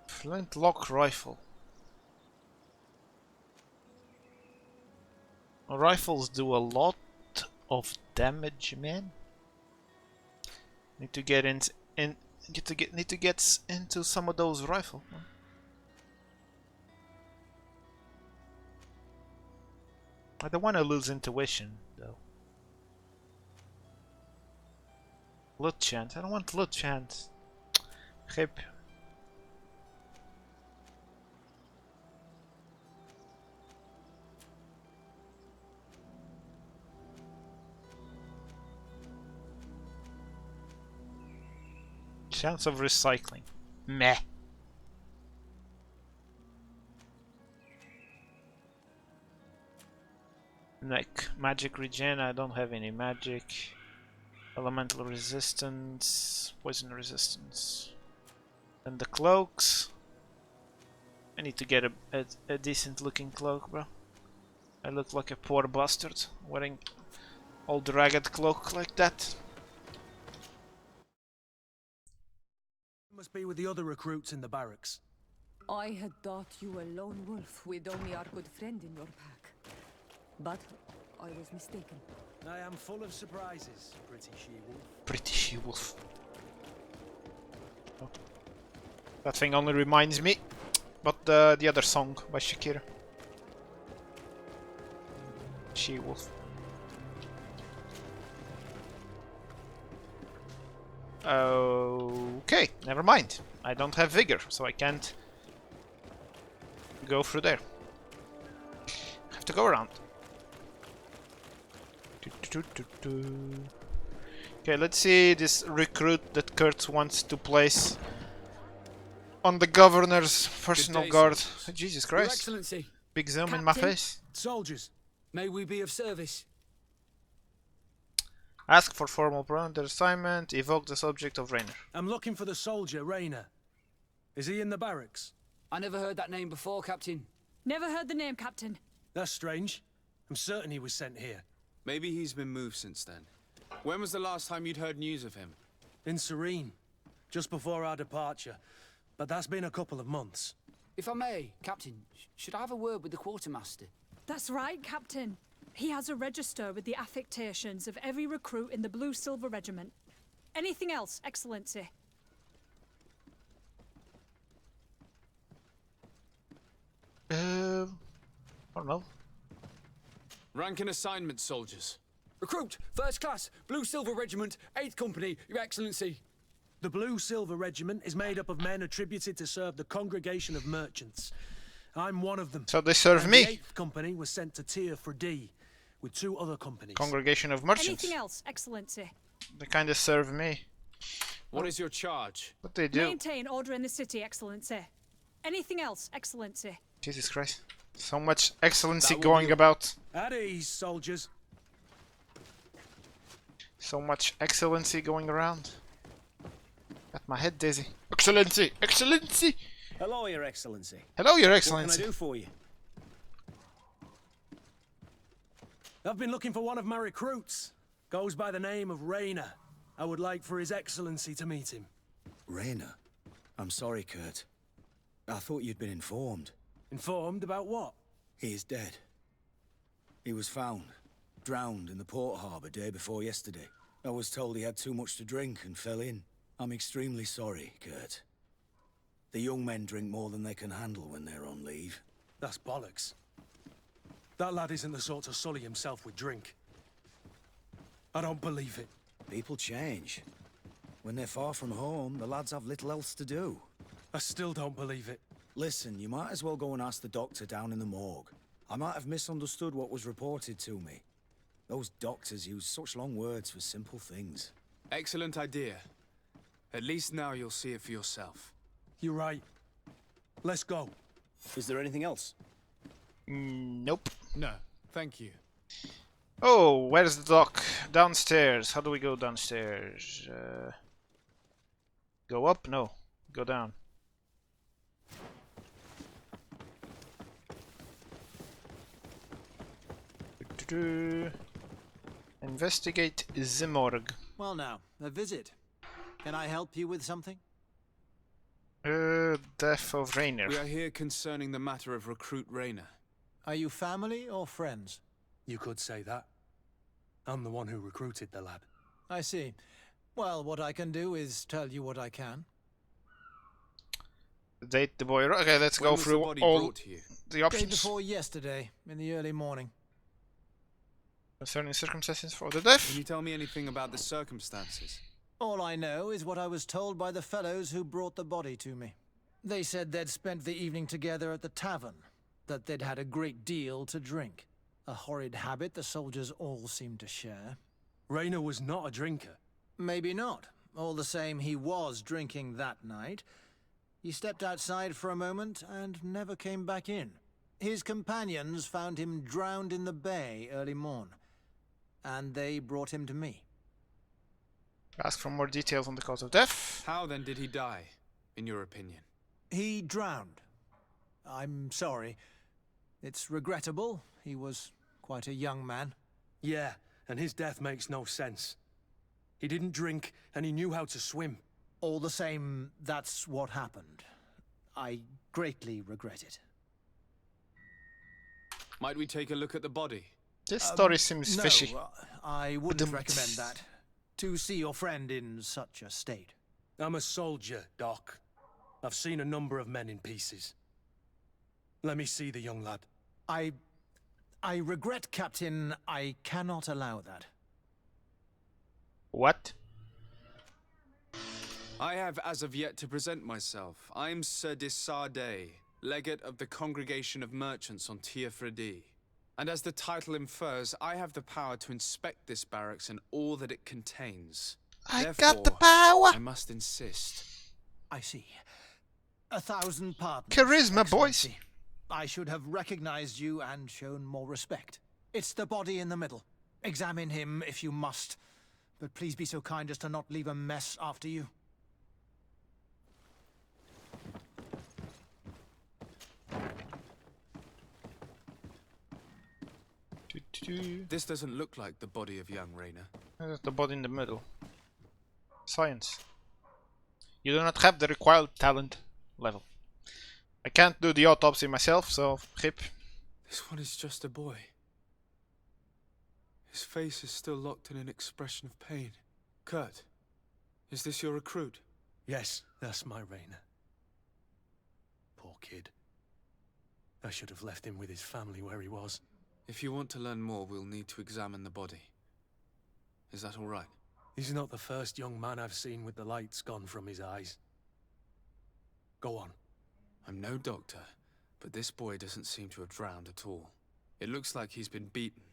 [SPEAKER 1] Flintlock rifle. Rifles do a lot of damage, man. Need to get need to get into some of those rifles. I don't want to lose intuition though. Loot chance. I don't want loot chance. Hip. Chance of recycling. Meh. Like magic regen, I don't have any magic. Elemental resistance, poison resistance. And the cloaks. I need to get a decent looking cloak, bro. I look like a poor bastard wearing old ragged cloak like that.
[SPEAKER 10] Must be with the other recruits in the barracks.
[SPEAKER 18] I had thought you a lone wolf with only our good friend in your pack. But I was mistaken.
[SPEAKER 10] I am full of surprises, pretty she-wolf.
[SPEAKER 1] Pretty she-wolf. Oh. That thing only reminds me about the other song by Shakira. She-wolf. Okay, never mind. I don't have vigor, so I can't go through there. I have to go around. Okay, let's see this recruit that Kurt wants to place on the governor's personal guard. Oh, Jesus Christ.
[SPEAKER 9] Your Excellency.
[SPEAKER 1] Big zoom in my face.
[SPEAKER 10] Soldiers.
[SPEAKER 9] May we be of service?
[SPEAKER 1] Ask for formal under assignment. Evoke the subject of Rainer.
[SPEAKER 10] I'm looking for the soldier, Rainer. Is he in the barracks?
[SPEAKER 9] I never heard that name before, Captain.
[SPEAKER 13] Never heard the name, Captain.
[SPEAKER 10] That's strange. I'm certain he was sent here.
[SPEAKER 2] Maybe he's been moved since then. When was the last time you'd heard news of him?
[SPEAKER 10] In Serene. Just before our departure. But that's been a couple of months.
[SPEAKER 9] If I may, Captain, should I have a word with the quartermaster?
[SPEAKER 13] That's right, Captain. He has a register with the affectations of every recruit in the Blue-Silver Regiment. Anything else, Excellency?
[SPEAKER 1] I don't know.
[SPEAKER 2] Rank and assignment, soldiers.
[SPEAKER 9] Recruit, first class, Blue-Silver Regiment, 8th Company, Your Excellency.
[SPEAKER 10] The Blue-Silver Regiment is made up of men attributed to serve the Congregation of Merchants. I'm one of them.
[SPEAKER 1] So they serve me.
[SPEAKER 10] The 8th Company was sent to Teer Frade with 2 other companies.
[SPEAKER 1] Congregation of Merchants.
[SPEAKER 13] Anything else, Excellency?
[SPEAKER 1] They kind of serve me.
[SPEAKER 2] What is your charge?
[SPEAKER 1] What they do?
[SPEAKER 13] Maintain order in the city, Excellency. Anything else, Excellency?
[SPEAKER 1] Jesus Christ. So much excellency going about.
[SPEAKER 10] At ease, soldiers.
[SPEAKER 1] So much excellency going around. Got my head dizzy. Excellency! Excellency!
[SPEAKER 19] Hello, Your Excellency.
[SPEAKER 1] Hello, Your Excellency.
[SPEAKER 19] What can I do for you?
[SPEAKER 10] I've been looking for one of my recruits. Goes by the name of Rainer. I would like for His Excellency to meet him.
[SPEAKER 5] Rainer? I'm sorry, Kurt. I thought you'd been informed.
[SPEAKER 10] Informed about what?
[SPEAKER 5] He is dead. He was found, drowned in the port harbour day before yesterday. I was told he had too much to drink and fell in. I'm extremely sorry, Kurt. The young men drink more than they can handle when they're on leave.
[SPEAKER 10] That's bollocks. That lad isn't the sort to sully himself with drink. I don't believe it.
[SPEAKER 5] People change. When they're far from home, the lads have little else to do.
[SPEAKER 10] I still don't believe it.
[SPEAKER 5] Listen, you might as well go and ask the doctor down in the morgue. I might have misunderstood what was reported to me. Those doctors use such long words for simple things.
[SPEAKER 2] Excellent idea. At least now you'll see it for yourself.
[SPEAKER 10] You're right. Let's go.
[SPEAKER 19] Is there anything else?
[SPEAKER 1] Nope.
[SPEAKER 2] No, thank you.
[SPEAKER 1] Oh, where's the dock? Downstairs. How do we go downstairs? Go up? No. Go down. Investigate the morgue.
[SPEAKER 7] Well now, a visit. Can I help you with something?
[SPEAKER 1] Death of Rainer.
[SPEAKER 2] We are here concerning the matter of recruit Rainer.
[SPEAKER 7] Are you family or friends?
[SPEAKER 10] You could say that. I'm the one who recruited the lad.
[SPEAKER 7] I see. Well, what I can do is tell you what I can.
[SPEAKER 1] Date the boy. Okay, let's
[SPEAKER 2] When
[SPEAKER 1] go
[SPEAKER 2] was
[SPEAKER 1] through
[SPEAKER 2] the body
[SPEAKER 1] all
[SPEAKER 2] brought to you?
[SPEAKER 1] the options.
[SPEAKER 7] Day before yesterday, in the early morning.
[SPEAKER 1] Concerning circumstances for the death.
[SPEAKER 2] Can you tell me anything about the circumstances?
[SPEAKER 7] All I know is what I was told by the fellows who brought the body to me. They said they'd spent the evening together at the tavern, that they'd had a great deal to drink. A horrid habit the soldiers all seemed to share.
[SPEAKER 10] Rainer was not a drinker.
[SPEAKER 7] Maybe not.
[SPEAKER 20] All the same, he was drinking that night. He stepped outside for a moment and never came back in. His companions found him drowned in the bay early morn, and they brought him to me.
[SPEAKER 1] Ask for more details on the cause of death.
[SPEAKER 2] How then did he die, in your opinion?
[SPEAKER 20] He drowned. I'm sorry. It's regrettable. He was quite a young man.
[SPEAKER 10] Yeah, and his death makes no sense. He didn't drink, and he knew how to swim.
[SPEAKER 20] All the same, that's what happened. I greatly regret it.
[SPEAKER 2] Might we take a look at the body?
[SPEAKER 1] This story seems
[SPEAKER 20] no,
[SPEAKER 1] fishy.
[SPEAKER 20] I wouldn't recommend that. To see your friend in such a state.
[SPEAKER 10] I'm a soldier, Doc. I've seen a number of men in pieces. Let me see the young lad.
[SPEAKER 20] I regret, Captain. I cannot allow that.
[SPEAKER 1] What?
[SPEAKER 2] I have as of yet to present myself. I'm Sir Frade, legate of the Congregation of Merchants on Teer Frade. And as the title infers, I have the power to inspect this barracks and all that it contains.
[SPEAKER 1] Therefore, got the power!
[SPEAKER 2] I must insist.
[SPEAKER 20] I see. 1,000 pardons.
[SPEAKER 1] Charisma, boys!
[SPEAKER 20] I should have recognized you and shown more respect. It's the body in the middle. Examine him if you must. But please be so kind as to not leave a mess after you.
[SPEAKER 2] This doesn't look like the body of young Rayner.
[SPEAKER 1] There's the body in the middle. Science. You do not have the required talent level. I can't do the autopsy myself, so hip.
[SPEAKER 2] This one is just a boy. His face is still locked in an expression of pain. Kurt, is this your recruit?
[SPEAKER 10] Yes, that's my Rayner. Poor kid. I should have left him with his family where he was.
[SPEAKER 2] If you want to learn more, we'll need to examine the body. Is that all right?
[SPEAKER 10] He's not the first young man I've seen with the lights gone from his eyes. Go on.
[SPEAKER 2] I'm no doctor, but this boy doesn't seem to have drowned at all. It looks like he's been beaten.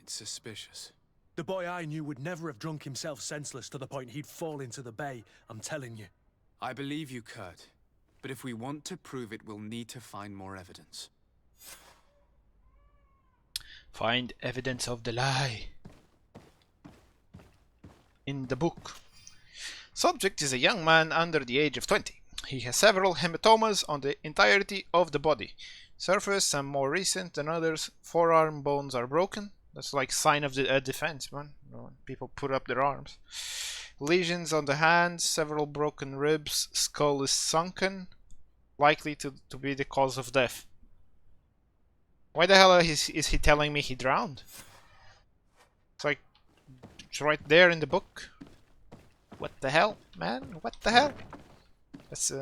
[SPEAKER 2] It's suspicious.
[SPEAKER 10] The boy I knew would never have drunk himself senseless to the point he'd fall into the bay, I'm telling you.
[SPEAKER 2] I believe you, Kurt. But if we want to prove it, we'll need to find more evidence.
[SPEAKER 1] Find evidence of the lie. In the book. Subject is a young man under the age of 20. He has several hematomas on the entirety of the body. Surface, some more recent than others. Forearm bones are broken. That's like sign of the defense, man. People put up their arms. Lesions on the hands, several broken ribs. Skull is sunken. Likely to be the cause of death. Why the hell is he telling me he drowned? It's like, it's right there in the book. What the hell, man? What the hell? That's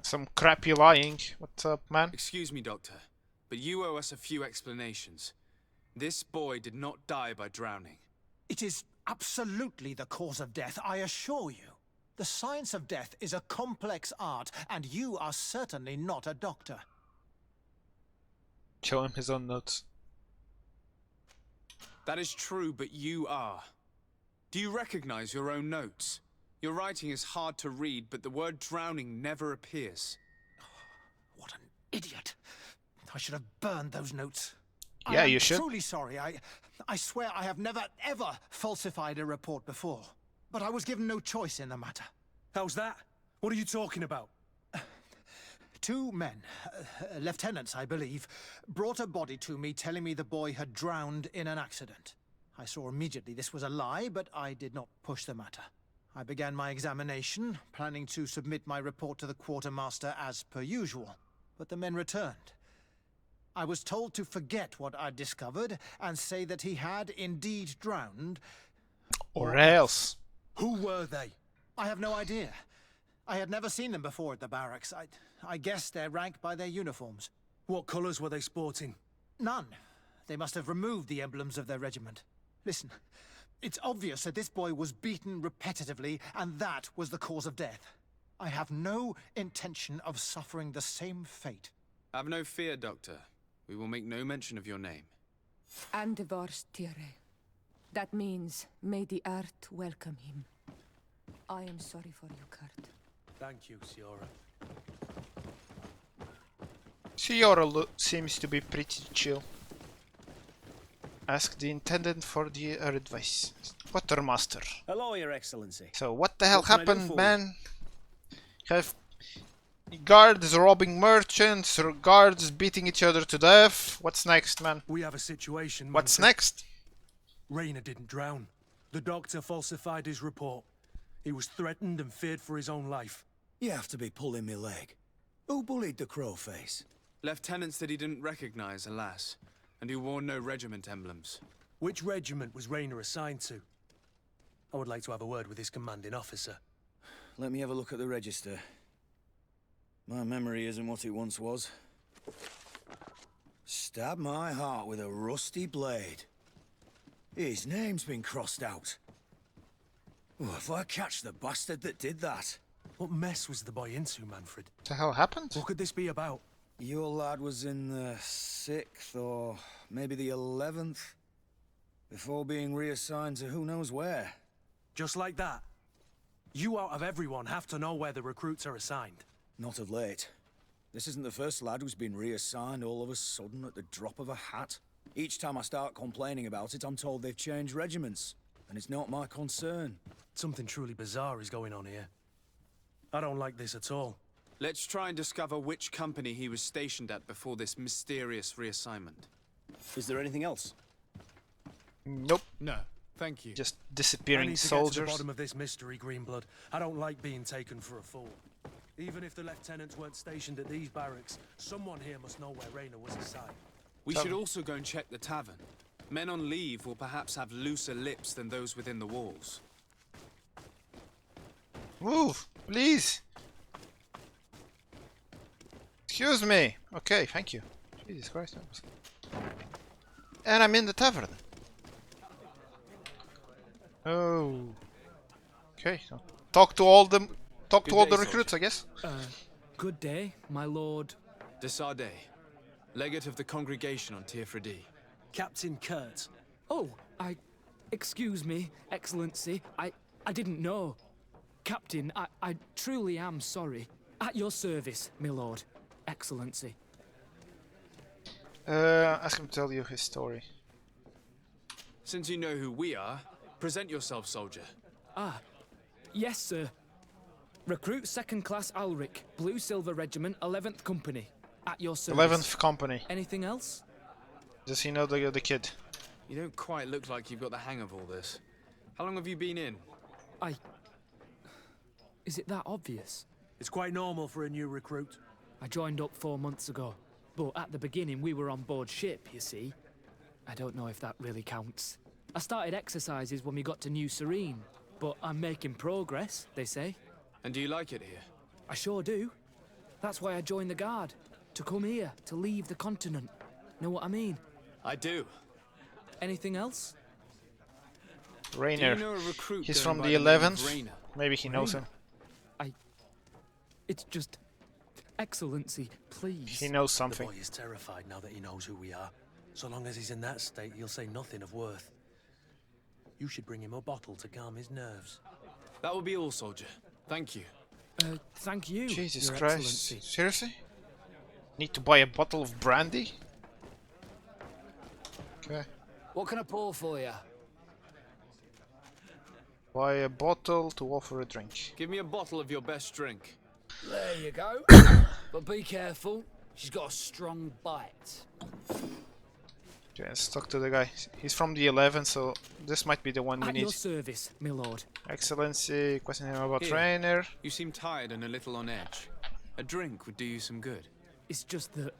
[SPEAKER 1] some crappy lying. What's up, man?
[SPEAKER 2] Excuse me, Doctor, but you owe us a few explanations. This boy did not die by drowning.
[SPEAKER 20] It is absolutely the cause of death, I assure you. The science of death is a complex art, and you are certainly not a doctor.
[SPEAKER 1] Show him his own notes.
[SPEAKER 2] That is true, but you are. Do you recognize your own notes? Your writing is hard to read, but the word drowning never appears.
[SPEAKER 20] What an idiot. I should have burned those notes.
[SPEAKER 1] Yeah, you should.
[SPEAKER 20] I'm truly sorry. I swear I have never, ever falsified a report before. But I was given no choice in the matter.
[SPEAKER 10] How's that? What are you talking about?
[SPEAKER 20] 2 men, lieutenants I believe, brought a body to me telling me the boy had drowned in an accident. I saw immediately this was a lie, but I did not push the matter. I began my examination, planning to submit my report to the quartermaster as per usual, but the men returned. I was told to forget what I'd discovered and say that he had indeed drowned.
[SPEAKER 1] Or else.
[SPEAKER 10] Who were they?
[SPEAKER 20] I have no idea. I had never seen them before at the barracks. I guessed their rank by their uniforms.
[SPEAKER 10] What colours were they sporting?
[SPEAKER 20] None. They must have removed the emblems of their regiment. Listen, it's obvious that this boy was beaten repetitively, and that was the cause of death. I have no intention of suffering the same fate.
[SPEAKER 2] Have no fear, Doctor. We will make no mention of your name.
[SPEAKER 18] Andevars Teere. That means, may the earth welcome him. I am sorry for you, Kurt.
[SPEAKER 10] Thank you, Siora.
[SPEAKER 1] Siora seems to be pretty chill. Ask the intendant for her advice. Quartermaster.
[SPEAKER 19] Hello, Your Excellency.
[SPEAKER 1] So what the hell
[SPEAKER 19] What can I do
[SPEAKER 1] happened,
[SPEAKER 19] for
[SPEAKER 1] man? Have guards robbing merchants, or guards beating each other to death? What's next, man?
[SPEAKER 10] We have a situation.
[SPEAKER 1] What's
[SPEAKER 10] Manfred.
[SPEAKER 1] next?
[SPEAKER 10] Rayner didn't drown. The doctor falsified his report. He was threatened and feared for his own life.
[SPEAKER 5] You have to be pulling me leg. Who bullied the crowface?
[SPEAKER 2] Lieutenants that he didn't recognize, alas, and who wore no regiment emblems.
[SPEAKER 10] Which regiment was Rayner assigned to? I would like to have a word with his commanding officer.
[SPEAKER 5] Let me have a look at the register. My memory isn't what it once was. Stab my heart with a rusty blade. His name's been crossed out. Oh, if I catch the bastard that did that.
[SPEAKER 10] What mess was the boy into, Manfred?
[SPEAKER 1] What the hell happened?
[SPEAKER 10] What could this be about?
[SPEAKER 5] Your lad was in the 6th or maybe the 11th. Before being reassigned to who knows where.
[SPEAKER 10] Just like that? You out of everyone have to know where the recruits are assigned.
[SPEAKER 5] Not of late. This isn't the first lad who's been reassigned all of a sudden at the drop of a hat. Each time I start complaining about it, I'm told they've changed regiments. And it's not my concern.
[SPEAKER 10] Something truly bizarre is going on here. I don't like this at all.
[SPEAKER 2] Let's try and discover which company he was stationed at before this mysterious reassignment.
[SPEAKER 19] Is there anything else?
[SPEAKER 1] Nope.
[SPEAKER 2] No, thank you.
[SPEAKER 1] Just
[SPEAKER 10] I
[SPEAKER 1] disappearing
[SPEAKER 10] need to
[SPEAKER 1] soldiers.
[SPEAKER 10] get to the bottom of this mystery, Greenblood. I don't like being taken for a fool. Even if the lieutenants weren't stationed at these barracks, someone here must know where Rayner was assigned.
[SPEAKER 2] We should also go and check the tavern. Men on leave will perhaps have looser lips than those within the walls.
[SPEAKER 1] Move, please. Excuse me. Okay, thank you. Jesus Christ. And I'm in the tavern. Oh. Okay. So talk to all the recruits, I guess.
[SPEAKER 9] Good day, my lord.
[SPEAKER 2] De Sardet, legate of the congregation on Teer Frade.
[SPEAKER 10] Captain Kurt.
[SPEAKER 9] Oh, excuse me, Excellency. I didn't know. Captain, I truly am sorry. At your service, my lord. Excellency.
[SPEAKER 1] Ask him to tell you his story.
[SPEAKER 2] Since you know who we are, present yourself, soldier.
[SPEAKER 9] Ah, yes, sir. Recruit 2nd Class Alric, Blue Silver Regiment, 11th Company. At your service.
[SPEAKER 1] 11th Company.
[SPEAKER 9] Anything else?
[SPEAKER 1] Does he know the kid?
[SPEAKER 2] You don't quite look like you've got the hang of all this. How long have you been in?
[SPEAKER 9] Is it that obvious?
[SPEAKER 10] It's quite normal for a new recruit.
[SPEAKER 9] I joined up 4 months ago. But at the beginning, we were on board ship, you see. I don't know if that really counts. I started exercises when we got to New Serene. But I'm making progress, they say.
[SPEAKER 2] And do you like it here?
[SPEAKER 9] I sure do. That's why I joined the Guard. To come here, to leave the continent. Know what I mean?
[SPEAKER 2] I do.
[SPEAKER 9] Anything else?
[SPEAKER 1] Rayner.
[SPEAKER 2] Do you know a recruit
[SPEAKER 1] He's
[SPEAKER 2] going
[SPEAKER 1] from
[SPEAKER 2] by
[SPEAKER 1] the
[SPEAKER 2] name of
[SPEAKER 1] 11th.
[SPEAKER 2] Rayner?
[SPEAKER 1] Maybe he knows him.
[SPEAKER 9] It's just... Excellency, please.
[SPEAKER 1] He knows something.
[SPEAKER 10] The boy is terrified now that he knows who we are. So long as he's in that state, he'll say nothing of worth. You should bring him a bottle to calm his nerves.
[SPEAKER 2] That will be all, soldier. Thank you.
[SPEAKER 9] Thank you,
[SPEAKER 1] Jesus
[SPEAKER 9] Your
[SPEAKER 1] Christ.
[SPEAKER 9] Excellency.
[SPEAKER 1] Seriously? Need to buy a bottle of brandy? Okay.
[SPEAKER 9] What can I pour for you?
[SPEAKER 1] Buy a bottle to offer a drink.
[SPEAKER 2] Give me a bottle of your best drink.
[SPEAKER 9] There you go. But be careful. She's got a strong bite.
[SPEAKER 1] Okay, let's talk to the guy. He's from the 11th, so this might be the one we
[SPEAKER 9] At
[SPEAKER 1] need.
[SPEAKER 9] your service, my lord.
[SPEAKER 1] Excellency, question him about
[SPEAKER 2] Here.
[SPEAKER 1] Rayner.
[SPEAKER 2] You seem tired and a little on edge. A drink would do you some good.
[SPEAKER 9] It's just that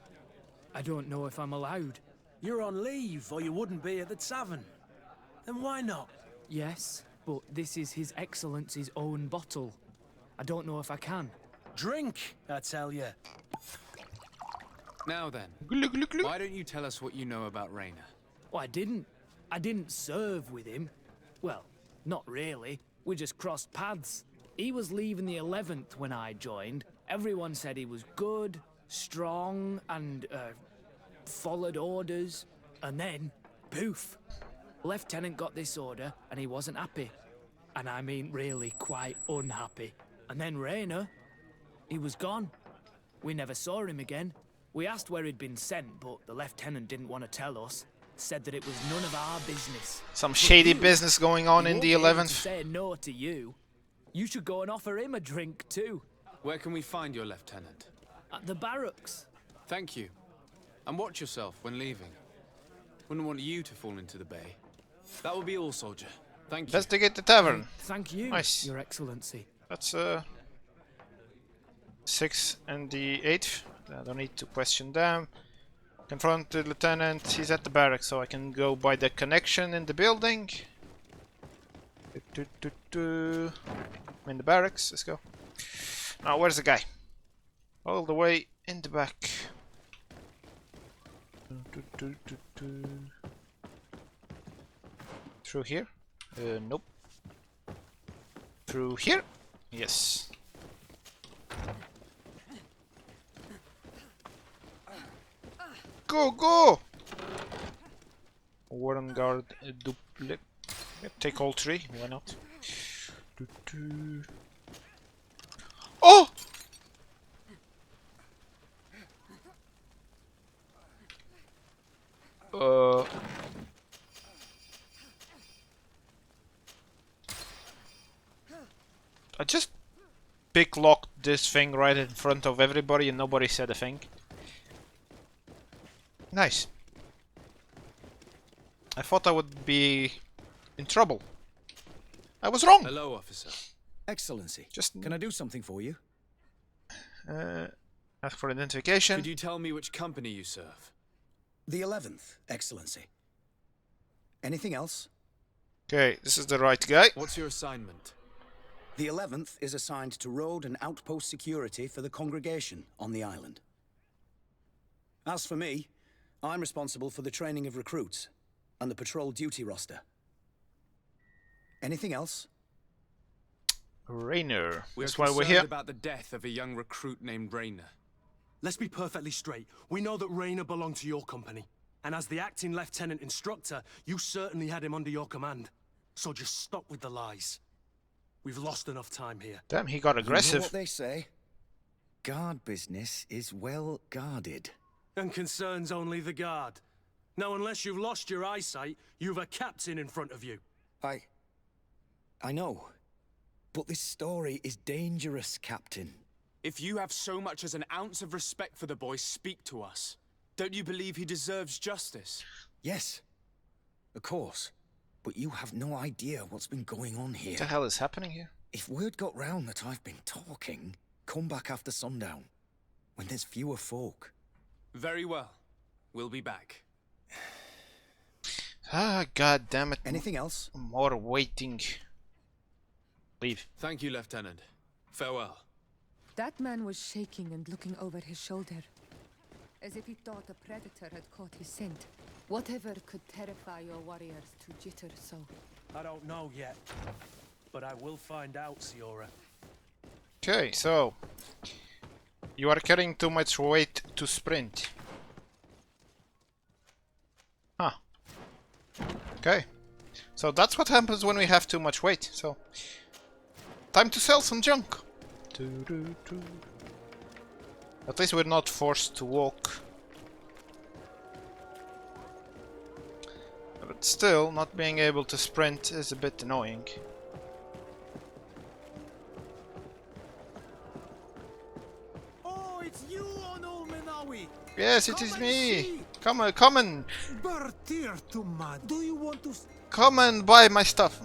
[SPEAKER 9] I don't know if I'm allowed.
[SPEAKER 10] You're on leave, or you wouldn't be at the tavern. Then why not?
[SPEAKER 9] Yes, but this is His Excellency's own bottle. I don't know if I can.
[SPEAKER 10] Drink, I tell you.
[SPEAKER 2] Now then, why don't you tell us what you know about Rayner?
[SPEAKER 9] Well, I didn't serve with him. Well, not really. We just crossed paths. He was leaving the 11th when I joined. Everyone said he was good, strong, and followed orders. And then, poof.
[SPEAKER 21] Lieutenant got this order and he wasn't happy. And I mean really quite unhappy. And then Rayner, he was gone. We never saw him again. We asked where he'd been sent, but the lieutenant didn't want to tell us. Said that it was none of our business.
[SPEAKER 1] Some shady business going on in the 11th.
[SPEAKER 21] Say no to you. You should go and offer him a drink too.
[SPEAKER 2] Where can we find your lieutenant?
[SPEAKER 21] At the barracks.
[SPEAKER 2] Thank you. And watch yourself when leaving. Wouldn't want you to fall into the bay. That will be all, soldier. Thank you.
[SPEAKER 1] Investigate the tavern.
[SPEAKER 21] Thank you,
[SPEAKER 1] Nice.
[SPEAKER 21] Your Excellency.
[SPEAKER 1] That's 6 and the 8th. I don't need to question them. Confront the lieutenant. He's at the barracks, so I can go by the connection in the building. I'm in the barracks. Let's go. Now, where's the guy? All the way in the back. Through here? Nope. Through here? Yes. Go, go! Warren guard duplicate. Take all 3, why not? Oh! I just picklocked this thing right in front of everybody and nobody said a thing. Nice. I thought I would be in trouble. I was wrong.
[SPEAKER 2] Hello, officer.
[SPEAKER 5] Excellency.
[SPEAKER 1] Just
[SPEAKER 5] can I do something for you?
[SPEAKER 1] Ask for identification.
[SPEAKER 2] Could you tell me which company you serve?
[SPEAKER 5] The 11th, Excellency. Anything else?
[SPEAKER 1] Okay, this is the right guy.
[SPEAKER 2] What's your assignment?
[SPEAKER 5] The 11th is assigned to road and outpost security for the congregation on the island. As for me, I'm responsible for the training of recruits and the patrol duty roster. Anything else?
[SPEAKER 1] Rayner.
[SPEAKER 2] That's
[SPEAKER 1] why we're here.
[SPEAKER 2] About the death of a young recruit named Rayner.
[SPEAKER 10] Let's be perfectly straight. We know that Rayner belonged to your company. And as the acting lieutenant instructor, you certainly had him under your command. So just stop with the lies. We've lost enough time here.
[SPEAKER 1] Damn, he got aggressive.
[SPEAKER 5] You know what they say? Guard business is well guarded.
[SPEAKER 10] And concerns only the guard. Now, unless you've lost your eyesight, you've a captain in front of you.
[SPEAKER 5] I know. But this story is dangerous, Captain.
[SPEAKER 2] If you have so much as an ounce of respect for the boy, speak to us. Don't you believe he deserves justice?
[SPEAKER 5] Yes, of course. But you have no idea what's been going on here.
[SPEAKER 1] What the hell is happening here?
[SPEAKER 5] If word got round that I've been talking, come back after sundown, when there's fewer folk.
[SPEAKER 2] Very well. We'll be back.
[SPEAKER 1] Ah, god damn it.
[SPEAKER 5] Anything else?
[SPEAKER 1] More waiting. Leave.
[SPEAKER 2] Thank you, Lieutenant. Farewell.
[SPEAKER 18] That man was shaking and looking over his shoulder, as if he thought a predator had caught his scent. Whatever could terrify your warriors to jitter so?
[SPEAKER 10] I don't know yet, but I will find out, Siora.
[SPEAKER 1] Okay, so you are carrying too much weight to sprint. Huh. Okay. So that's what happens when we have too much weight. So time to sell some junk. At least we're not forced to walk. But still, not being able to sprint is a bit annoying.
[SPEAKER 10] Oh, it's you, Ono Menawi!
[SPEAKER 1] Yes, it is me! Come on, come on!
[SPEAKER 10] Bertir Tuma, do you want to...
[SPEAKER 1] Come and buy my stuff.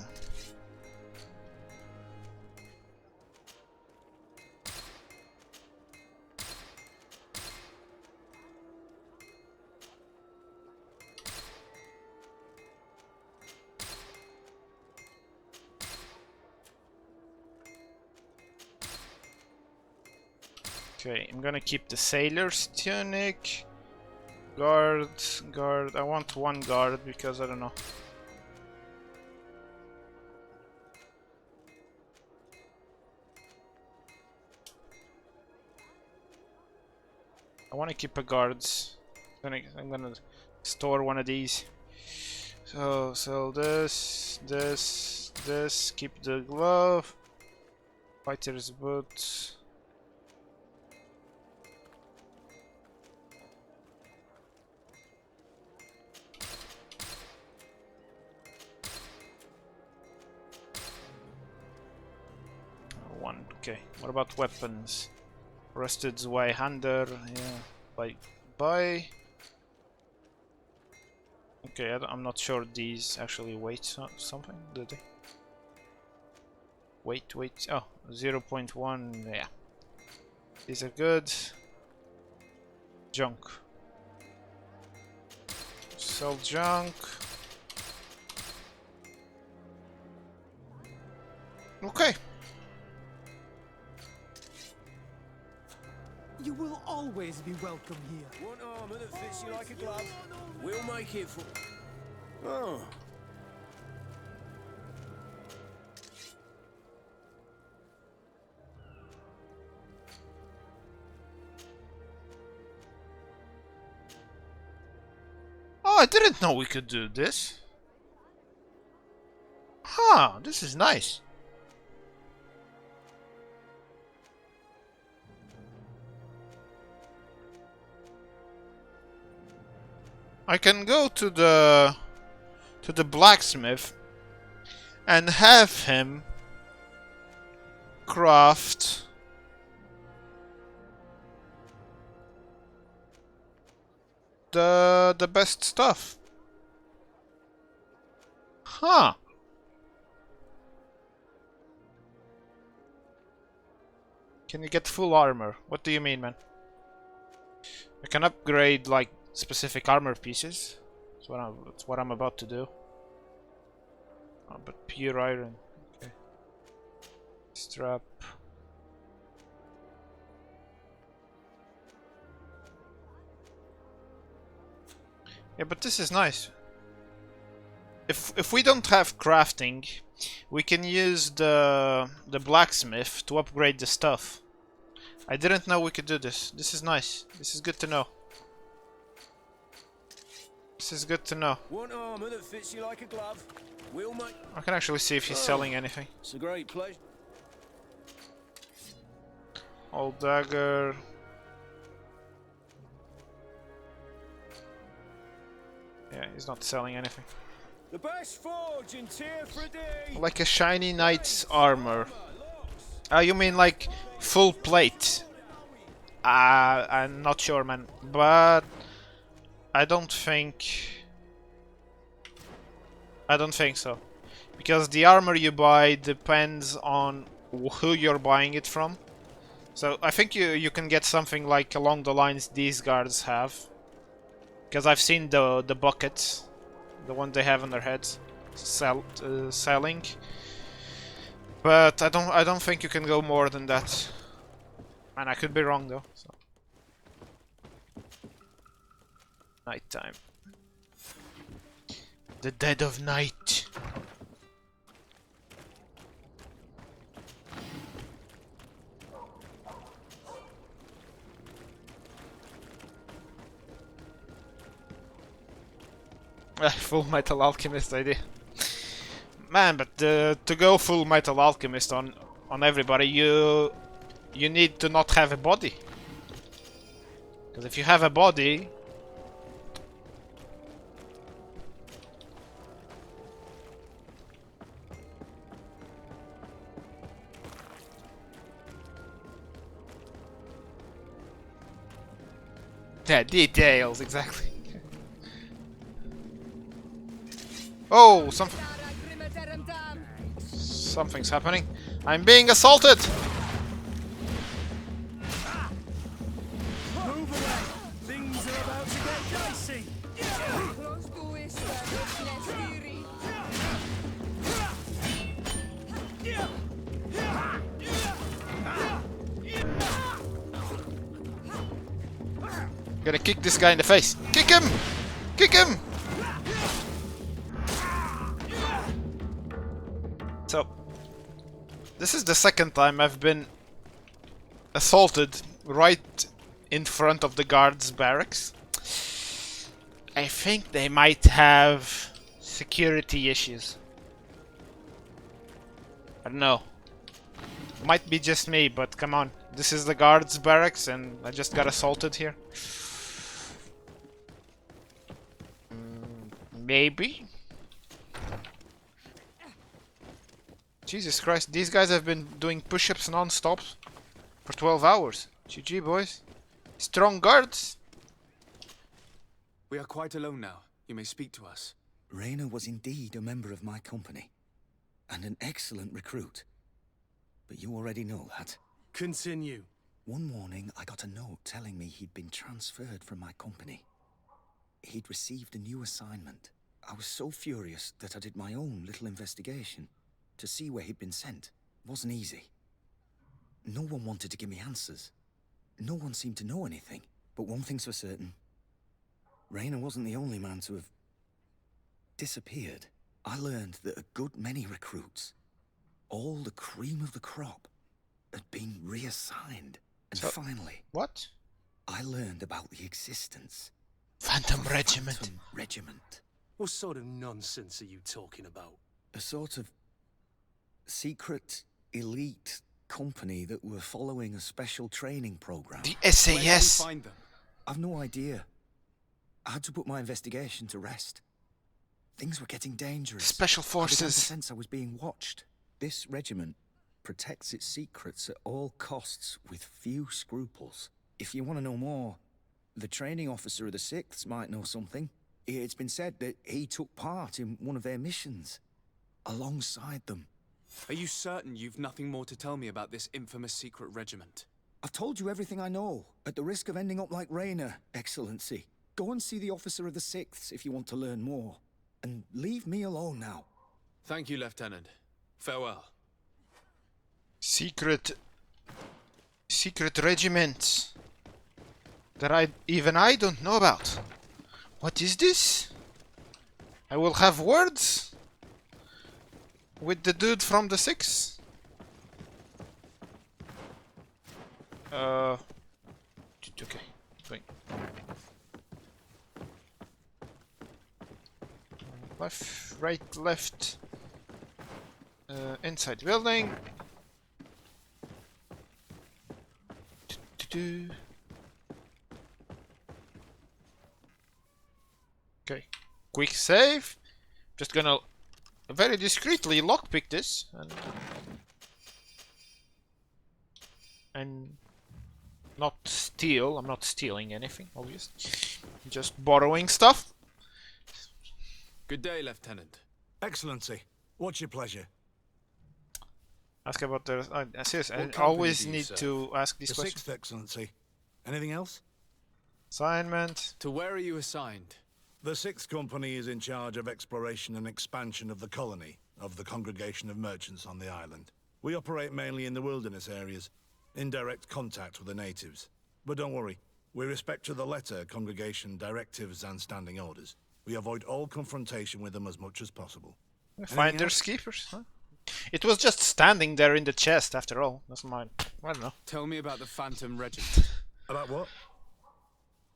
[SPEAKER 1] Okay, I'm gonna keep the sailor's tunic. Guard. I want one guard because I don't know. I want to keep a guards. I'm gonna store one of these. So this, keep the glove, fighter's boots. One, okay. What about weapons? Rusted Zweihander, yeah. Bye. Okay, I'm not sure these actually weight something, do they? Weight, oh, 0.1, yeah. These are good. Junk. Sell junk. Okay.
[SPEAKER 10] You will always be welcome here.
[SPEAKER 6] Want armor that fits you like a glove? We'll make it for... Oh.
[SPEAKER 1] Oh, I didn't know we could do this. Huh, this is nice. I can go to the blacksmith and have him craft the best stuff. Huh. Can you get full armor? What do you mean, man? I can upgrade like specific armor pieces. That's what I'm about to do. Oh, but pure iron. Okay. Strap. Yeah, but this is nice. If we don't have crafting, we can use the blacksmith to upgrade the stuff. I didn't know we could do this. This is nice. This is good to know. This is good to know.
[SPEAKER 6] Want armor that fits you like a glove? We'll make...
[SPEAKER 1] I can actually see if he's selling anything.
[SPEAKER 6] It's a great pleasure.
[SPEAKER 1] Old dagger. Yeah, he's not selling anything.
[SPEAKER 6] The best forge in Teer Frade.
[SPEAKER 1] Like a shiny knight's armor. You mean like full plate? I'm not sure, man, but I don't think so, because the armor you buy depends on who you're buying it from. So I think you can get something like along the lines these guards have, because I've seen the buckets, the one they have on their heads, selling. But I don't think you can go more than that. And I could be wrong though. So. Nighttime. The dead of night. Full Metal Alchemist idea. Man, but to go Full Metal Alchemist on everybody, you need to not have a body. Because if you have a body... Yeah, details, exactly. Oh, something's happening. I'm being assaulted!
[SPEAKER 6] Move away! Things are about to get dicey!
[SPEAKER 1] Gotta kick this guy in the face. Kick him! Kick him! So, this is the second time I've been assaulted right in front of the guards' barracks. I think they might have security issues. I don't know. Might be just me, but come on. This is the guards' barracks and I just got assaulted here. Maybe? Jesus Christ, these guys have been doing push-ups non-stop for 12 hours. GG, boys. Strong guards.
[SPEAKER 2] We are quite alone now. You may speak to us.
[SPEAKER 5] Rayner was indeed a member of my company, and an excellent recruit. But you already know that.
[SPEAKER 10] Continue.
[SPEAKER 5] One morning, I got a note telling me he'd been transferred from my company. He'd received a new assignment. I was so furious that I did my own little investigation to see where he'd been sent. It wasn't easy. No one wanted to give me answers. No one seemed to know anything. But one thing's for certain. Rayner wasn't the only man to have disappeared. I learned that a good many recruits, all the cream of the crop, had been reassigned. And
[SPEAKER 1] So,
[SPEAKER 5] finally...
[SPEAKER 1] What?
[SPEAKER 5] I learned about the existence
[SPEAKER 1] Phantom
[SPEAKER 5] of a
[SPEAKER 1] Regiment.
[SPEAKER 5] Phantom Regiment.
[SPEAKER 10] What sort of nonsense are you talking about?
[SPEAKER 5] A sort of secret, elite company that were following a special training program.
[SPEAKER 1] The SAS.
[SPEAKER 2] Where did you find them?
[SPEAKER 5] I've no idea. I had to put my investigation to rest. Things were getting dangerous.
[SPEAKER 1] Special
[SPEAKER 5] I began to
[SPEAKER 1] forces.
[SPEAKER 5] sense I was being watched. This regiment protects its secrets at all costs with few scruples. If you want to know more, the training officer of the 6th might know something. It's been said that he took part in one of their missions, alongside them.
[SPEAKER 2] Are you certain you've nothing more to tell me about this infamous secret regiment?
[SPEAKER 5] I've told you everything I know, at the risk of ending up like Rayner, Excellency. Go and see the officer of the 6th if you want to learn more. And leave me alone now.
[SPEAKER 2] Thank you, Lieutenant. Farewell.
[SPEAKER 1] Secret regiment that even I don't know about. What is this? I will have words with the dude from the 6th. Okay, wait. Left, right, left. Inside the building. Okay, quick save. Just gonna very discreetly lockpick this and not steal. I'm not stealing anything, obviously. Just borrowing stuff.
[SPEAKER 2] Good day, Lieutenant.
[SPEAKER 4] Excellency, what's your pleasure?
[SPEAKER 1] Ask about the. Seriously, I
[SPEAKER 4] What
[SPEAKER 1] always
[SPEAKER 4] company do you
[SPEAKER 1] need
[SPEAKER 4] serve?
[SPEAKER 1] to ask these
[SPEAKER 4] The
[SPEAKER 1] questions.
[SPEAKER 4] 6th, Excellency. Anything else?
[SPEAKER 1] Assignment.
[SPEAKER 2] To where are you assigned?
[SPEAKER 4] The 6th Company is in charge of exploration and expansion of the colony of the Congregation of Merchants on the island. We operate mainly in the wilderness areas, in direct contact with the natives. But don't worry, we respect to the letter Congregation directives and standing orders. We avoid all confrontation with them as much as possible.
[SPEAKER 1] Finders keepers, huh? It was just standing there in the chest after all. That's mine. I don't know.
[SPEAKER 2] Tell me about the Phantom Regiment.
[SPEAKER 4] About what?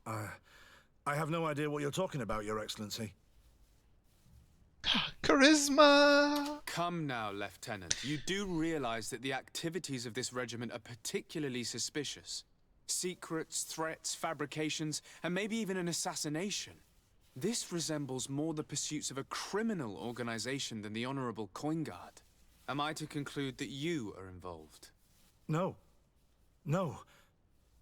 [SPEAKER 4] I have no idea what you're talking about, Your Excellency.
[SPEAKER 1] Charisma!
[SPEAKER 2] Come now, Lieutenant. You do realize that the activities of this regiment are particularly suspicious. Secrets, threats, fabrications, and maybe even an assassination. This resembles more the pursuits of a criminal organization than the Honorable Coin Guard. Am I to conclude that you are involved?
[SPEAKER 4] No. No.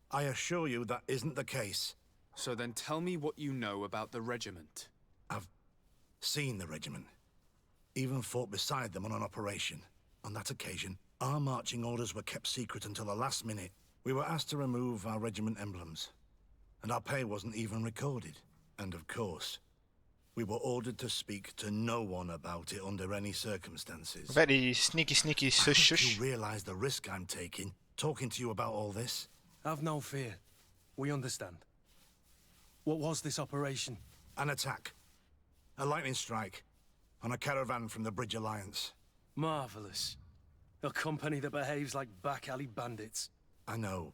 [SPEAKER 4] I assure you that isn't the case.
[SPEAKER 2] So then tell me what you know about the regiment.
[SPEAKER 4] I've seen the regiment. Even fought beside them on an operation. On that occasion, our marching orders were kept secret until the last minute. We were asked to remove our regiment emblems. And our pay wasn't even recorded. And of course, we were ordered to speak to no one about it under any circumstances.
[SPEAKER 1] Very sneaky shush.
[SPEAKER 4] I think you realize the risk I'm taking, talking to you about all this?
[SPEAKER 10] Have no fear. We understand. What was this operation?
[SPEAKER 4] An attack. A lightning strike. On a caravan from the Bridge Alliance.
[SPEAKER 10] Marvelous. A company that behaves like back alley bandits.
[SPEAKER 4] I know.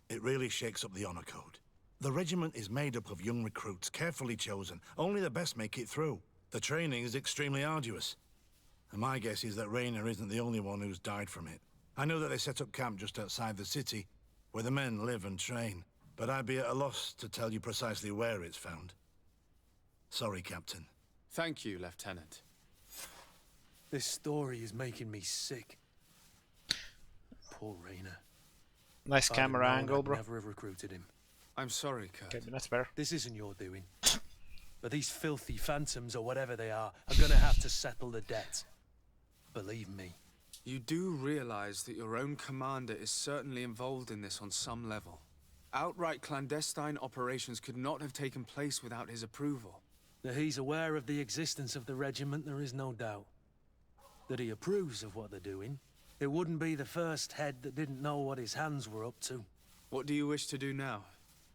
[SPEAKER 4] It really shakes up the honor code. The regiment is made up of young recruits, carefully chosen. Only the best make it through. The training is extremely arduous. And my guess is that Raynor isn't the only one who's died from it. I know that they set up camp just outside the city, where the men live and train, but I'd be at a loss to tell you precisely where it's found. Sorry, Captain.
[SPEAKER 2] Thank you, Lieutenant.
[SPEAKER 10] This story is making me sick. Poor Raynor.
[SPEAKER 1] Nice
[SPEAKER 10] If I'd
[SPEAKER 1] camera
[SPEAKER 10] known,
[SPEAKER 1] angle,
[SPEAKER 10] I'd
[SPEAKER 1] bro.
[SPEAKER 10] never have recruited him.
[SPEAKER 2] I'm sorry, Kurt.
[SPEAKER 1] Okay, that's better.
[SPEAKER 10] This isn't your doing. But these filthy phantoms, or whatever they are gonna have to settle the debt. Believe me.
[SPEAKER 2] You do realize that your own commander is certainly involved in this on some level. Outright clandestine operations could not have taken place without his approval.
[SPEAKER 10] That he's aware of the existence of the regiment, there is no doubt. That he approves of what they're doing. It wouldn't be the first head that didn't know what his hands were up to.
[SPEAKER 2] What do you wish to do now?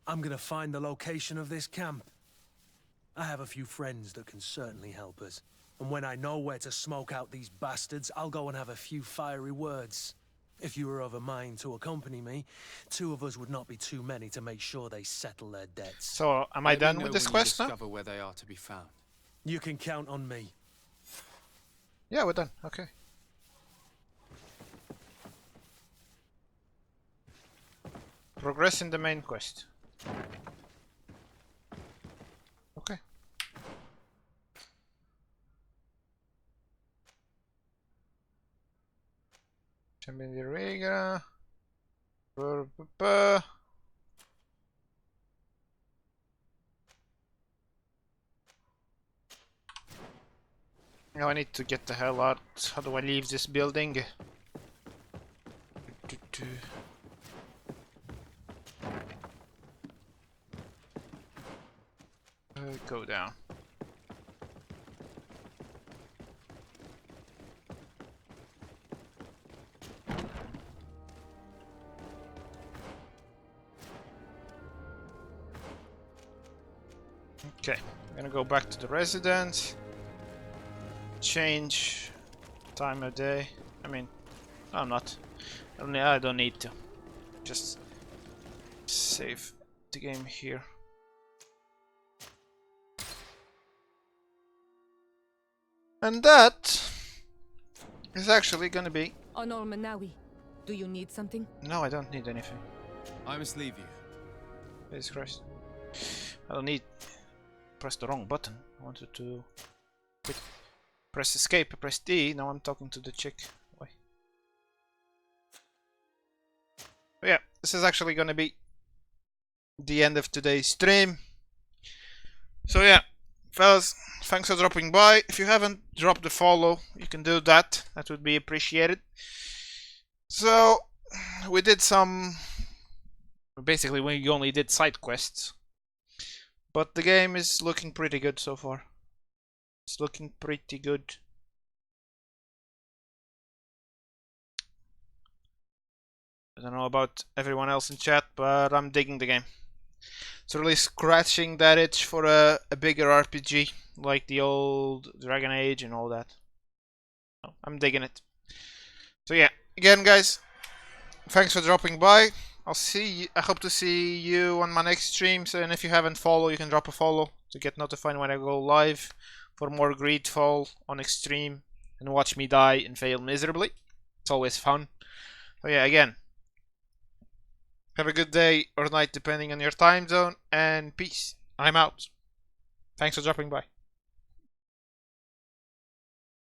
[SPEAKER 10] I'm gonna find the location of this camp. I have a few friends that can certainly help us. And when I know where to smoke out these bastards, I'll go and have a few fiery words. If you were of a mind to accompany me, 2 of us would not be too many to make sure they settle their debts.
[SPEAKER 1] So, am I done with this quest now?
[SPEAKER 2] Discover where they are to be found.
[SPEAKER 10] You can count on me.
[SPEAKER 1] Yeah, we're done. Okay. Progress in the main quest. Okay. Champion the Rega. Now I need to get the hell out. How do I leave this building? Go down. Okay, I'm gonna go back to the residence. Change time of day. I mean, I'm not. I don't need to. Just save the game here. And that is actually gonna be.
[SPEAKER 18] Honor Manawi, do you need something?
[SPEAKER 1] No, I don't need anything.
[SPEAKER 2] I must leave you.
[SPEAKER 1] Jesus Christ. I don't need. Press the wrong button. I wanted to quit. Press escape, press D. Now I'm talking to the chick. Why? But yeah, this is actually gonna be the end of today's stream. So yeah, fellas, thanks for dropping by. If you haven't dropped a follow, you can do that. That would be appreciated. So we did some. Basically, we only did side quests, but the game is looking pretty good so far. It's looking pretty good. I don't know about everyone else in chat, but I'm digging the game. It's really scratching that itch for a bigger RPG, like the old Dragon Age and all that. I'm digging it. So yeah, again guys, thanks for dropping by. I hope to see you on my next streams, and if you haven't followed, you can drop a follow to get notified when I go live for more Greedfall on Extreme and watch me die and fail miserably. It's always fun. So yeah, again, have a good day or night depending on your time zone, and peace. I'm out. Thanks for dropping by.